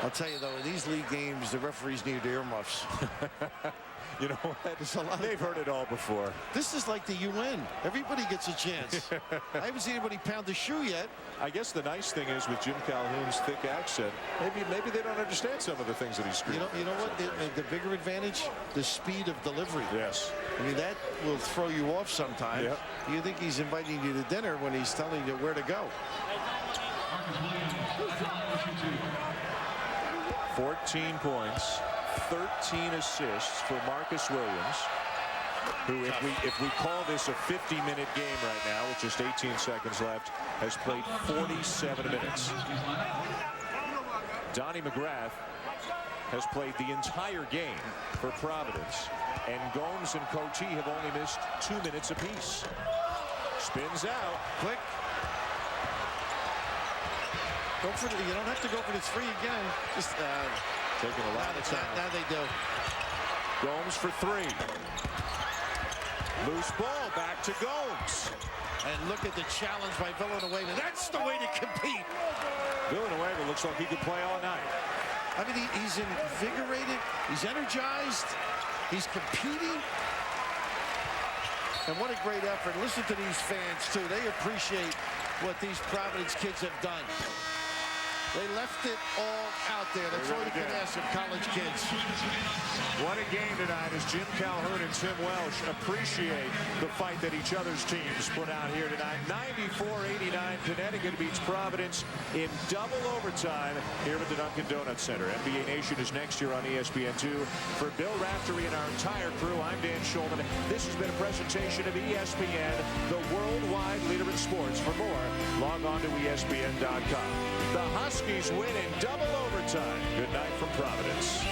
I'll tell you, though, in these league games, the referees need earmuffs. You know what? They've heard it all before. This is like the UN. Everybody gets a chance. I haven't seen anybody pound the shoe yet. I guess the nice thing is with Jim Calhoun's thick accent, maybe they don't understand some of the things that he's screaming. You know what? The bigger advantage, the speed of delivery. Yes. I mean, that will throw you off sometimes. Yep. You think he's inviting you to dinner when he's telling you where to go. 14 points. 13 assists for Marcus Williams, who, if we call this a 50-minute game right now with just 18 seconds left, has played 47 minutes. Donnie McGrath has played the entire game for Providence, and Gomes and Cote have only missed 2 minutes apiece. Spins out. Quick. Go for you don't have to go for the 3 again. Just taking a lot of time. Now they do. Gomes for 3. Loose ball back to Gomes. And look at the challenge by Villanueva. That's the way to compete. Villanueva looks like he could play all night. I mean, he's invigorated. He's energized. He's competing. And what a great effort. Listen to these fans, too. They appreciate what these Providence kids have done. They left it all out there. That's all you can ask of college kids. What a game tonight as Jim Calhoun and Tim Welsh appreciate the fight that each other's teams put out here tonight. 94-89, Connecticut beats Providence in double overtime here at the Dunkin' Donuts Center. NBA Nation is next year on ESPN2. For Bill Raftery and our entire crew, I'm Dan Schulman. This has been a presentation of ESPN, the worldwide leader in sports. For more, log on to ESPN.com. The Huskies win in double overtime. Good night from Providence.